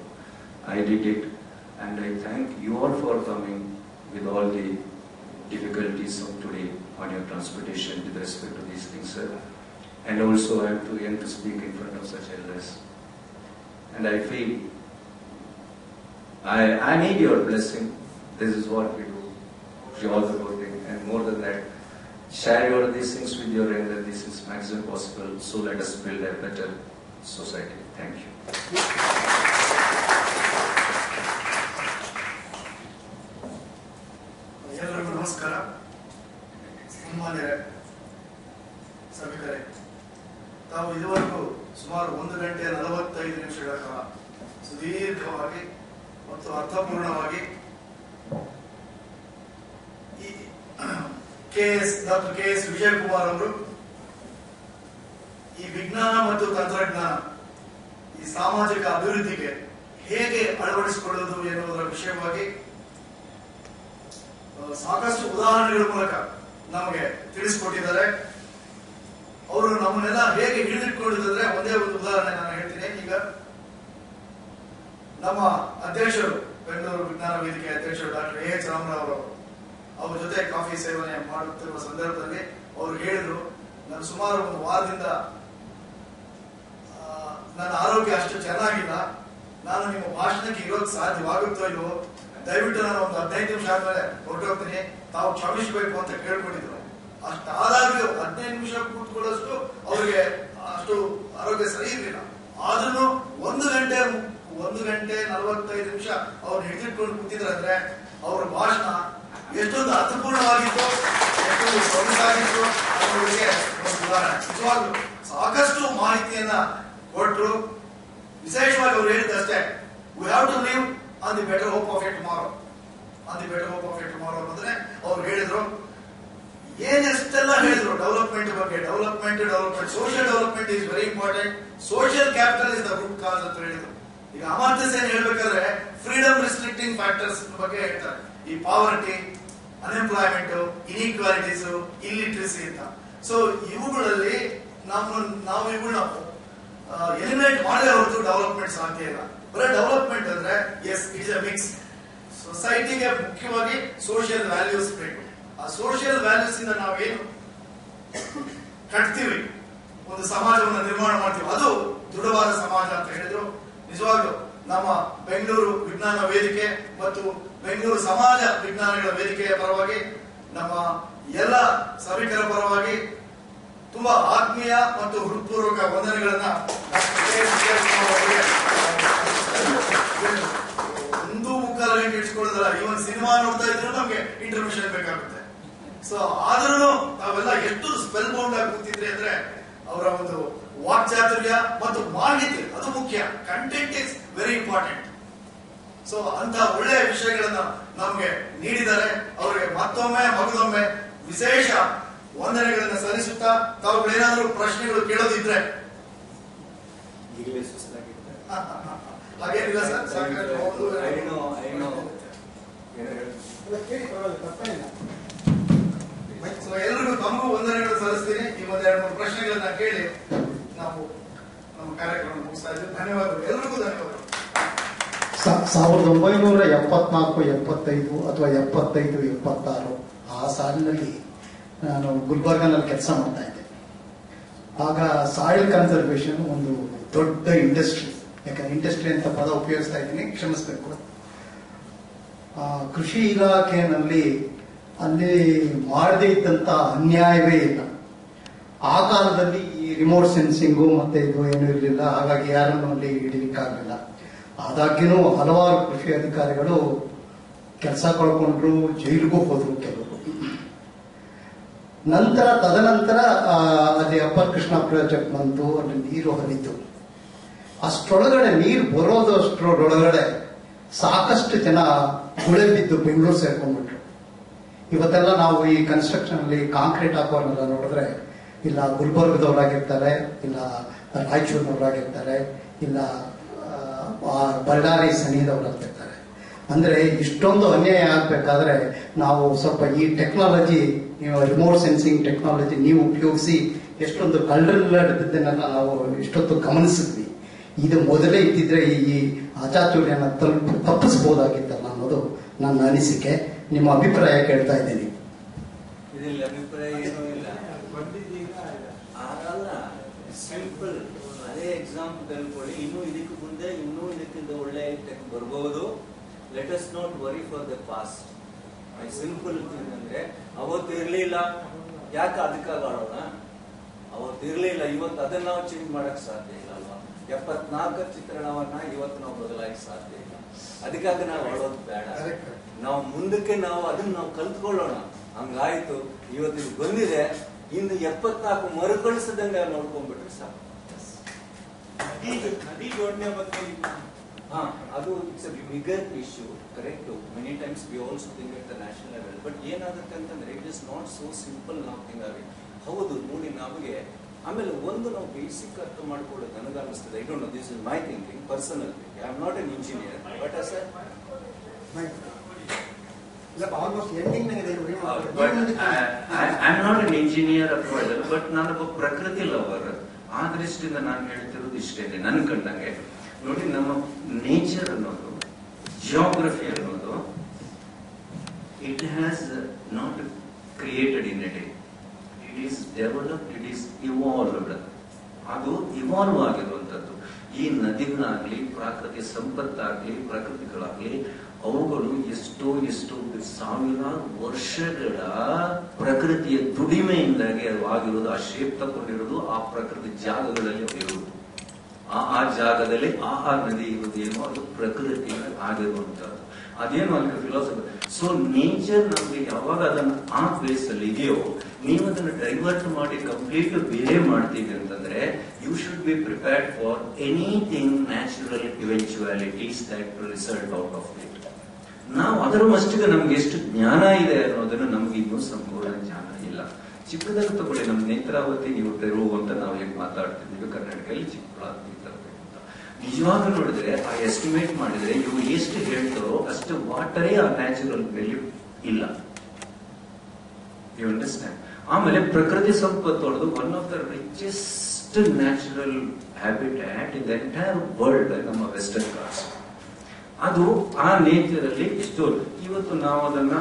I did it and I thank you all for coming with all the difficulties of today on your transportation with respect to these things, sir. And also I am too young to speak in front of such elders. And I feel I need your blessing. This is what we do. You all the good thing. And more than that, share your these things with your elder. This is maximum possible. So let us build a better society. Thank you. ಎಲ್ಲರಿಗೂ ನಮಸ್ಕಾರ. ಸನ್ಮಾನ್ಯರೇ, ಸಭಿಕರೇ, ತಾವು ಇದುವರೆಗೂ ಸುಮಾರು 1 ಗಂಟೆ 45 ನಿಮಿಷಗಳ ಕಾಲ ಸುದೀರ್ಘವಾಗಿ ಮತ್ತು ಅರ್ಥಪೂರ್ಣವಾಗಿ ಈ ಡಾಕ್ಟರ್ ಕೆ.ಎಸ್. ವಿಜಯಕುಮಾರ್ ಅವರು ಈ ವಿಜ್ಞಾನ ಮತ್ತು ತಂತ್ರಜ್ಞಾನ ಈ ಸಾಮಾಜಿಕ ಅಭಿವೃದ್ಧಿಗೆ ಹೇಗೆ ಅಳವಡಿಸಿಕೊಳ್ಳುವುದು ಎನ್ನುವುದರ ವಿಷಯವಾಗಿ ಸಾಕಷ್ಟು ಉದಾಹರಣೆಗಳ ಮೂಲಕ ನಮಗೆ ತಿಳಿಸಿಕೊಟ್ಟಿದ್ದಾರೆ. ಅವರು ನಮ್ಮನ್ನೆಲ್ಲ ಹೇಗೆ ಹಿಡಿದಿಟ್ಕೊಂಡಿದ್ದಾರೆ, ಒಂದೇ ಒಂದು ಉದಾಹರಣೆ ನಾನು ಹೇಳ್ತೀನಿ. ಈಗ ನಮ್ಮ ಅಧ್ಯಕ್ಷರು, ಬೆಂಗಳೂರು ವಿಜ್ಞಾನ ವೇದಿಕೆ ಅಧ್ಯಕ್ಷರು ಡಾಕ್ಟರ್ ಎ.ಎಚ್. ರಾಮರಾವ್ ಅವರು, ಅವ್ರ ಜೊತೆ ಕಾಫಿ ಸೇವನೆ ಮಾಡುತ್ತಿರುವ ಸಂದರ್ಭದಲ್ಲಿ ಅವರು ಹೇಳಿದ್ರು, ನಾನು ಸುಮಾರು 1 ವಾರದಿಂದ ನನ್ನ ಆರೋಗ್ಯ ಅಷ್ಟು ಚೆನ್ನಾಗಿಲ್ಲ, ನಾನು ನಿಮ್ಮ ಭಾಷಣಕ್ಕೆ ಇರೋದು ಸಾಧ್ಯವಾಗುತ್ತೋ ಇಲ್ವೋ, ದಯವಿಟ್ಟು ನಾನು ಒಂದು 15 ನಿಮಿಷ ಆದ್ಮೇಲೆ ಹೊರಟೋಗ್ತೀನಿ, ತಾವು ಕ್ಷಮಿಸಬೇಕು ಅಂತ ಕೇಳ್ಕೊಂಡಿದ್ರು. ಅಷ್ಟಾದಾಗ್ಲೂ 15 ನಿಮಿಷ ಕೂತ್ಕೊಳ್ಳೋಷ್ಟು ಅವ್ರಿಗೆ ಅಷ್ಟು ಆರೋಗ್ಯ ಸರಿ ಇರಲಿಲ್ಲ. ಆದ್ರೂ 1 ಗಂಟೆ 45 ನಿಮಿಷ ಅವ್ರು ಹಿಡಿದಿಟ್ಕೊಂಡು ಕೂತಿದ್ರಂದ್ರೆ ಅವ್ರ ಭಾಷಣ ಎಷ್ಟೊಂದು ಅರ್ಥಪೂರ್ಣವಾಗಿತ್ತು, ಎಷ್ಟೊಂದು ಸೊಗಸಾಗಿತ್ತು ಅನ್ನೋದಕ್ಕೆ ಒಂದು ಉದಾಹರಣೆ. ನಿಜವಾಗ್ಲೂ ಸಾಕಷ್ಟು ಮಾಹಿತಿಯನ್ನ ಕೊಟ್ಟರು. ವಿಶೇಷವಾಗಿ ಅವ್ರು ಹೇಳಿದ್ದಷ್ಟೇ, we have to live on the better hope of a tomorrow. On the better hope of a tomorrow ಅನ್ನೋದ್ರೆ ಅವ್ರು ಹೇಳಿದ್ರು. ಏನೆಷ್ಟೆಲ್ಲ ಹೇಳಿದ್ರು ಡೆವಲಪ್ಮೆಂಟ್ ಬಗ್ಗೆ. Development social development is very important. Social capital is the root cause ಅಂತ ಹೇಳಿದ್ರು. ಈಗ ಅಮಾರ್ತ್ಯ ಸೇನ್ ಹೇಳ್ಬೇಕಾದ್ರೆ ಫ್ರೀಡಮ್ ರಿಸ್ಟ್ರಿಕ್ಟಿಂಗ್ ಫ್ಯಾಕ್ಟರ್ಸ್ ಬಗ್ಗೆ ಹೇಳ್ತಾರೆ. ಈ ಪಾವರ್ಟಿ, ಅನ್ಎಂಪ್ಲಾಯ್ಮೆಂಟ್, ಇನ್ಇಕ್ವಾಲಿಟೀಸ್, ಇಲ್ಲಿಟ್ರಸಿ ಅಂತ. ಸೊ ಇವುಗಳಲ್ಲಿ ನಾವು ಇವುಗಳನ್ನ ಎಲಿಮಿನೇಟ್ ಮಾಡಲೇ ಹೊರತು ಡೆವಲಪ್ಮೆಂಟ್ ಸಾಧ್ಯ ಇಲ್ಲ. ಬರೀ ಡೆವಲಪ್ಮೆಂಟ್ ಅಂದ್ರೆ yes it is a mix. ಸೊಸೈಟಿಗೆ ಮುಖ್ಯವಾಗಿ ಸೋಷಿಯಲ್ ವ್ಯಾಲ್ಯೂಸ್ ಬೇಕು. ಆ ಸೋಷಿಯಲ್ ವ್ಯಾಲ್ಯೂಸ್ ಇಂದ ನಾವೇನು ಕಟ್ತೀವಿ, ಒಂದು ಸಮಾಜವನ್ನು ನಿರ್ಮಾಣ ಮಾಡ್ತೀವಿ, ಅದು ದೃಢವಾದ ಸಮಾಜ ಅಂತ ಹೇಳಿದ್ರು. ನಿಜವಾಗ್ಲೂ ನಮ್ಮ ಬೆಂಗಳೂರು ವಿಜ್ಞಾನ ವೇದಿಕೆ ಮತ್ತು ಬೆಂಗಳೂರು ಸಮಾಜ ವಿಜ್ಞಾನಗಳ ವೇದಿಕೆಯ ಪರವಾಗಿ, ನಮ್ಮ ಎಲ್ಲ ಸಭಿಕರ ಪರವಾಗಿ ತುಂಬಾ ಆತ್ಮೀಯ ಮತ್ತು ಹೃತ್ಪೂರ್ವಕ ವಂದನೆಗಳನ್ನ ಒಂದು ಮುಕ್ಕಾಲು ಗಂಟೆ ಇಟ್ಕೊಳ್ಳೋದಲ್ಲ, ಇವನ್ ಸಿನಿಮಾ ನೋಡ್ತಾ ಇದ್ರು ನಮ್ಗೆ ಇಂಟರ್ಮಿಷನ್ ಬೇಕಾಗುತ್ತೆ. ಸೊ ಆದ್ರೂ ತಾವೆಲ್ಲ ಎಷ್ಟು ಸ್ಪೆಲ್ ಬೌಂಡ್ ಆಗಿ ಕೂತಿದ್ರೆ ಅಂದ್ರೆ ಅವರ ಒಂದು ವಾಕ್ಚಾತುರ್ಯ ಮತ್ತು ಮಾಹಿತಿ ಅದು ಮುಖ್ಯ. Content is very important. So ಅಂತ ಒಳ್ಳೆಯ ವಿಷಯಗಳನ್ನ ನಮ್ಗೆ ನೀಡಿದ್ದಾರೆ. ಅವರಿಗೆ ಮತ್ತೊಮ್ಮೆ ಮಗದೊಮ್ಮೆ ವಿಶೇಷ ವಂದನೆಗಳನ್ನ ಸಲ್ಲಿಸುತ್ತಾ, ತಾವುಗಳೇನಾದ್ರೂ ಪ್ರಶ್ನೆಗಳು ಕೇಳೋದಿದ್ರೆ. ಹಾಗೇನಿಲ್ಲ ಸರ್, ಎಲ್ರಿಗೂ ತಮಗೂ ವಂದನೆಗಳು ಸಲ್ಲಿಸ್ತೀನಿ. ಈ ಒಂದೆರಡು ಮೂರು ಪ್ರಶ್ನೆಗಳನ್ನ ಕೇಳಿ ನಾವು ನಮ್ಮ ಕಾರ್ಯಕ್ರಮ ಮುಗಿಸ್ತಾ ಇದ್ದೀವಿ. ಧನ್ಯವಾದಗಳು, ಎಲ್ರಿಗೂ ಧನ್ಯವಾದಗಳು. 1974, 75 ಅಥವಾ 75, 76 ಆ ಸಾಲಿನಲ್ಲಿ ನಾನು ಗುಲ್ಬರ್ಗನಲ್ಲಿ ಕೆಲಸ ಮಾಡ್ತಾ ಇದ್ದೆ. ಆಗ ಸಾಯಿಲ್ ಕನ್ಸರ್ವೇಷನ್ ಒಂದು ದೊಡ್ಡ ಇಂಡಸ್ಟ್ರಿ. ಯಾಕಂದ್ರೆ ಇಂಡಸ್ಟ್ರಿ ಅಂತ ಪದ ಉಪಯೋಗಿಸ್ತಾ ಇದ್ದೀನಿ, ಕ್ಷಮಿಸಬೇಕು. ಕೃಷಿ ಇಲಾಖೆಯಲ್ಲಿ ಅಲ್ಲಿ ಮಾಡದೇ ಇದ್ದಂತ ಅನ್ಯಾಯವೇ ಇಲ್ಲ. ಆ ಕಾಲದಲ್ಲಿ ಈ ರಿಮೋಟ್ ಸೆನ್ಸಿಂಗು ಮತ್ತೆ ಇದು ಏನೂ ಇರಲಿಲ್ಲ. ಹಾಗಾಗಿ ಯಾರನ್ನು ಅಲ್ಲಿ ಹಿಡಿಲಿಕ್ಕಾಗಲಿಲ್ಲ. ಆದಾಗ್ಯೂ ಹಲವಾರು ಕೃಷಿ ಅಧಿಕಾರಿಗಳು ಕೆಲಸ ಕಳ್ಕೊಂಡ್ರು, ಜೈಲಿಗೂ ಹೋದ್ರು ಕೆಲವರು. ತದನಂತರ ಅಲ್ಲಿ ಅಪ್ಪರ್ ಕೃಷ್ಣ ಪ್ರಾಜೆಕ್ಟ್ ಬಂತು, ಅಲ್ಲಿ ನೀರು ಹರಿತು. ಅಷ್ಟರೊಳಗಡೆ ನೀರು ಬರೋದಷ್ಟರೊಳಗಡೆ ಸಾಕಷ್ಟು ಜನ ಗುಳೆ ಬಿದ್ದು ಬೆಂಗಳೂರು ಸೇರ್ಕೊಂಡ್ಬಿಟ್ರು. ಇವತ್ತೆಲ್ಲ ನಾವು ಈ ಕನ್ಸ್ಟ್ರಕ್ಷನ್ ಅಲ್ಲಿ ಕಾಂಕ್ರೀಟ್ ಹಾಕೋರ್ನೆಲ್ಲ ನೋಡಿದ್ರೆ ಇಲ್ಲ ಗುಲ್ಬರ್ಗದವರಾಗಿರ್ತಾರೆ, ಇಲ್ಲ ರಾಯಚೂರಿನವರಾಗಿರ್ತಾರೆ, ಇಲ್ಲ ಬಳ್ಳಾರಿ ಸನಿದವರಾಗಿರ್ತಾರೆ. ಅಂದ್ರೆ ಇಷ್ಟೊಂದು ಅನ್ಯಾಯ ಆಗ್ಬೇಕಾದ್ರೆ ನಾವು ಸ್ವಲ್ಪ ಈ ಟೆಕ್ನಾಲಜಿ, ರಿಮೋಟ್ ಸೆನ್ಸಿಂಗ್ ಟೆಕ್ನಾಲಜಿ ನೀವು ಉಪಯೋಗಿಸಿ ಎಷ್ಟೊಂದು ಕಳ್ಳರಿದ್ದನ್ನೆಲ್ಲ ನಾವು ಇಷ್ಟೊತ್ತು ಗಮನಿಸಿದ್ವಿ. ಇದು ಮೊದಲೇ ಇದ್ದಿದ್ರೆ ಈ ಅಚಾತುರ್ಯನ ತಪ್ಪಿಸಬಹುದಾಗಿತ್ತಲ್ಲ ಅನ್ನೋದು ನನ್ನ ಅನಿಸಿಕೆ. ನಿಮ್ಮ ಅಭಿಪ್ರಾಯ ಕೇಳ್ತಾ ಇದ್ದೀನಿ. ಇದರಲ್ಲಿ ಅಭಿಪ್ರಾಯ ಏನೂ ಇಲ್ಲ, ಆಗಲ್ಲ. ಸಿಂಪಲ್ ಅದೇ ಎಕ್ಸಾಂಪಲ್ ತಿಳ್ಕೊಳ್ಳಿ. ಇನ್ನೂ ಇದಕ್ಕೆ ಮುಂದೆ ಇದಕ್ಕಿಂತ ಒಳ್ಳೆ ಟೆಕ್ ಬರ್ಬೋದು. Let us not worry for the past. Simple thing ಅಂದ್ರೆ ಅವತ್ತು ಇರ್ಲಿಲ್ಲ, ಯಾಕೆ ಅದಕ್ಕಾಗೋಣ? ಅವತ್ತು ಇರ್ಲಿಲ್ಲ, ಇವತ್ತು ಅದನ್ನ ನಾವು ಚೇಂಜ್ ಮಾಡಕ್ ಸಾಧ್ಯ ಇಲ್ಲ ಅಲ್ವಾ? 74 ಚಿತ್ರಣವನ್ನ ಇವತ್ತು ನಾವು ಬದಲಾಯಿಸ ಸಾಧ್ಯ ಇಲ್ಲ. ಅದಕ್ಕಾಗಿ ನಾವು ಆಡೋದು ಬೇಡ. ನಾವು ಮುಂದಕ್ಕೆ ಅದನ್ನ ನಾವು ಕಲ್ತ್ಕೊಳ್ಳೋಣ. ಹಂಗಾಯ್ತು, ಇವತ್ತು ಇದು ಬಂದಿದೆ, ಇನ್ನು 74 ಮರುಕಳಿಸದಂಗೆ ನೋಡ್ಕೊಂಡ್ಬಿಟ್ರೆ ಸಾಕು. ನದಿ ಜೋಡಣೆ ಬಗ್ಗೆ ಅದು it's a bigger issue, correct. Many times we also think at the national level. But ಏನಾಗುತ್ತೆ ಅಂತಂದ್ರೆ it is not so simple ನಾವು ಥಿಂಕ್ ಆಗಿ. ಹೌದು ನೋಡಿ, ನಮಗೆ ಆಮೇಲೆ ಒಂದು ನಾವು ಬೇಸಿಕ್ ಅರ್ಥ ಮಾಡ್ಕೊಳ್ಳೋದು ನನಗನ್ನಿಸ್ತದೆ. I don't know, this is my thinking, personal thinking. I am not an engineer, but as I'm not an engineer at all, but ನಾನೊಬ್ಬ ಪ್ರಕೃತಿ ಲವರ್. ಆ ದೃಷ್ಟಿಯಿಂದ ನಾನು ಹೇಳ್ತಿರೋದು ಇಷ್ಟೇನೆ. ನನ್ ಕಂಡಂಗೆ ನೋಡಿ, ನಮ್ಮ ನೇಚರ್ ಅನ್ನೋದು, ಜಿಯೋಗ್ರಫಿ ಅನ್ನೋದು, it has not created in a day. It is developed, it is evolved. ಅದು ಇವಾಲ್ವ್ ಆಗಿರುವಂತದ್ದು. ಈ ನದಿಗಳಾಗ್ಲಿ, ಪ್ರಾಕೃತಿಕ ಸಂಪತ್ತಾಗ್ಲಿ, ಪ್ರಕೃತಿಗಳಾಗ್ಲಿ, ಅವುಗಳು ಎಷ್ಟೋ ಸಾವಿರಾರು ವರ್ಷಗಳ ಪ್ರಕೃತಿಯ ದುಡಿಮೆಯಿಂದಾಗಿ ಅದು ಆಗಿರೋದು. ಆ ಶೇಪ್ ತಗೊಂಡಿರೋದು ಆ ಪ್ರಕೃತಿ ಜಾಗಗಳಲ್ಲಿ ಇರುವುದು. ಆ ಜಾಗದಲ್ಲಿ ಆ ನದಿ ಇರುವುದೇನೋ ಅದು ಪ್ರಕೃತಿ ಆಗಿರುವಂತದ್ದು. ಅದೇನು ಅಲ್ಲಿ ಫಿಲಾಸಫಿ. ಸೊ ನೇಚರ್ ನಮ್ಗೆ ಯಾವಾಗ ಅದನ್ನ ಆ ಪ್ಲೇಸ್ ಅಲ್ಲಿ ಇದೆಯೋ, ನೀವು ಅದನ್ನ ಡೈವರ್ಟ್ ಮಾಡಿ ಕಂಪ್ಲೀಟ್ ಬೇರೆ ಮಾಡ್ತೀವಿ ಅಂತಂದ್ರೆ, you should be prepared for anything natural eventualities that result out of it. ನಾವು ಅದರ ಮಷ್ಟಿಗೆ ನಮ್ಗೆ ಎಷ್ಟು ಜ್ಞಾನ ಇದೆ ಅನ್ನೋದನ್ನು ನಮ್ಗೆ ಇನ್ನೂ ಸಂಪೂರ್ಣ ಜ್ಞಾನ ಇಲ್ಲ. ಚಿಕ್ಕದಾಗಿ ತಗೊಳ್ಳಿ, ನಮ್ಮ ನೇತ್ರಾವತಿ ನೀವು ತೆರವು ಅಂತ ನಾವು ಹೇಗೆ ಮಾತಾಡ್ತಿದ್ದೀವಿ ಕರ್ನಾಟಕದಲ್ಲಿ, ಚಿಕ್ಕಬಳ್ಳಾಪುರ ತರಬೇಕು ಅಂತ. ನಿಜವಾಗ ನೋಡಿದ್ರೆ ಆ ಎಸ್ಟಿಮೇಟ್ ಮಾಡಿದ್ರೆ ಇವು ಎಷ್ಟು ಹೇಳ್ತಾರೋ ಅಷ್ಟು ವಾಟರೇ ಆ ನ್ಯಾಚುರಲ್ ವ್ಯಾಲ್ಯೂ ಇಲ್ಲ. You understand. ಆಮೇಲೆ ಪ್ರಕೃತಿ ಸಂಪತ್ತು one of the richest natural habitat in the entire world ನಮ್ಮ ವೆಸ್ಟರ್ನ್ ಘಾಟ್ಸ್. ಅದು ಆ ನೇಚರ್ ಅಲ್ಲಿ ಎಷ್ಟು ಇವತ್ತು ನಾವು ಅದನ್ನ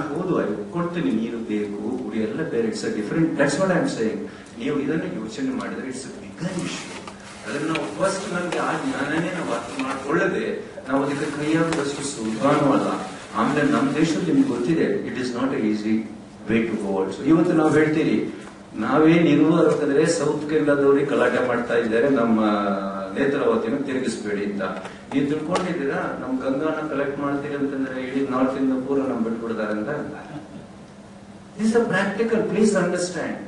ಕೊಡ್ತೀನಿ, ನೀರು ಬೇಕು, ಗುಡಿ ಎಲ್ಲ ಬೇರೆ, it's a different. That's what I am saying. ನೀವು ಇದನ್ನು ಯೋಚನೆ ಮಾಡಿದ್ರೆ ಇಟ್ಸ್ ಅ ಬಿಗರ್ ಇಶ್ಯೂ. ಅದನ್ನ ನಾವು ಫಸ್ಟ್ ನನ್ಗೆ ನಾನೇ ನಾವು ಅರ್ಥ ಮಾಡ್ಕೊಳ್ಳದೆ ನಾವು ಅದಕ್ಕೆ ಕೈ ಹಾಕುವಷ್ಟು ಸುಲಭನೂ ಅಲ್ಲ. ಆಮೇಲೆ ನಮ್ಮ ದೇಶದಲ್ಲಿ ನಿಮ್ಗೆ ಗೊತ್ತಿದೆ, it is not a easy way to go also. ಇವತ್ತು ನಾವು ಹೇಳ್ತೀರಿ ನಾವೇ ನಿರ್ವಾಹಕದ್ರೆ ಸೌತ್ ಕೇರಳದವ್ರಿಗೆ ಗಲಾಟೆ ಮಾಡ್ತಾ ಇದ್ದಾರೆ, ನಮ್ಮ ನೇತ್ರಾವತಿನ ತಿರುಗಿಸ್ಬೇಡಿ ಅಂತ. ನೀವು ತಿಳ್ಕೊಂಡಿದ್ದೀರಾ ನಮ್ ಗಂಗಾನ ಕಲೆಕ್ಟ್ ಮಾಡ್ತೀರಿ ಅಂತಂದ್ರೆ ಇಡೀ ನಾರ್ತ್ ಇಂದ ಪೂರ ನಮ್ ಬಿಟ್ಬಿಡ್ತಾರೆ ಅಂತ. This a practical, please understand.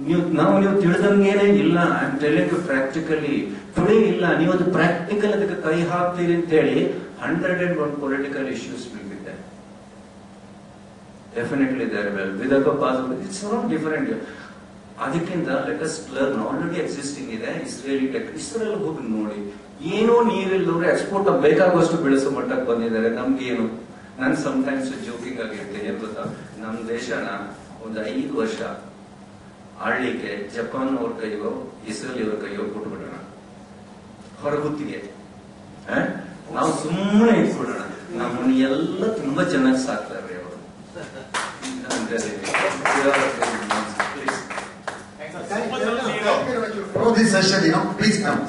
ನೀವು ತಿಳಿದಂಗೇನೆ ಇಲ್ಲ. I am telling you practically today ಇಲ್ಲ. ನೀವು ಅದು ಪ್ರಾಕ್ಟಿಕಲ್ ಅದಕ್ಕೆ ಕೈ ಹಾಕ್ತೀರಿ ಅಂತ ಹೇಳಿ 101 political issues will be there. Definitely there will without possible. It's not different. ಅದಕ್ಕಿಂತ let us learn. Already existing ಇದೆ ಇಸ್ರೇಲಿ ಟೆಕ್. ಇಸ್ರೇಲ್ ಹೋಗಿ ನೋಡಿ, ಏನೋ ನೀರಿಲ್ಲದವ್ರು ಎಕ್ಸ್ಪೋರ್ಟ್ ಬೇಕಾಗುವಷ್ಟು ಬೆಳೆಸೋ ಮಟ್ಟಕ್ಕೆ ಬಂದಿದ್ದಾರೆ. ನಮ್ಗೇನು, ನಾನು ಸಮಟೈಮ್ಸ್ ಜೋಕಿಂಗ್ ಆಗಿರ್ತೇನೆ, ಏನ್ ಗೊತ್ತಾ, ನಮ್ ದೇಶನ ಒಂದು 5 ವರ್ಷ ಆಳ್ಲಿಕ್ಕೆ ಜಪಾನ್ ಅವ್ರ ಕೈಯೋ ಇಸ್ರೇಲ್ ಅವ್ರ ಕೈಯೋ ಕೊಟ್ಬಿಡೋಣ ಹೊರಗುತ್ತಿಗೆ. ನಾವು ಸುಮ್ಮನೆ ಇಟ್ಬಿಡೋಣ, ನಮ್ಮನ್ನ ಎಲ್ಲ ತುಂಬಾ ಚೆನ್ನಾಗಿ ಸಾಕ್ತಾರೆ ಅವರು. For this session, please come.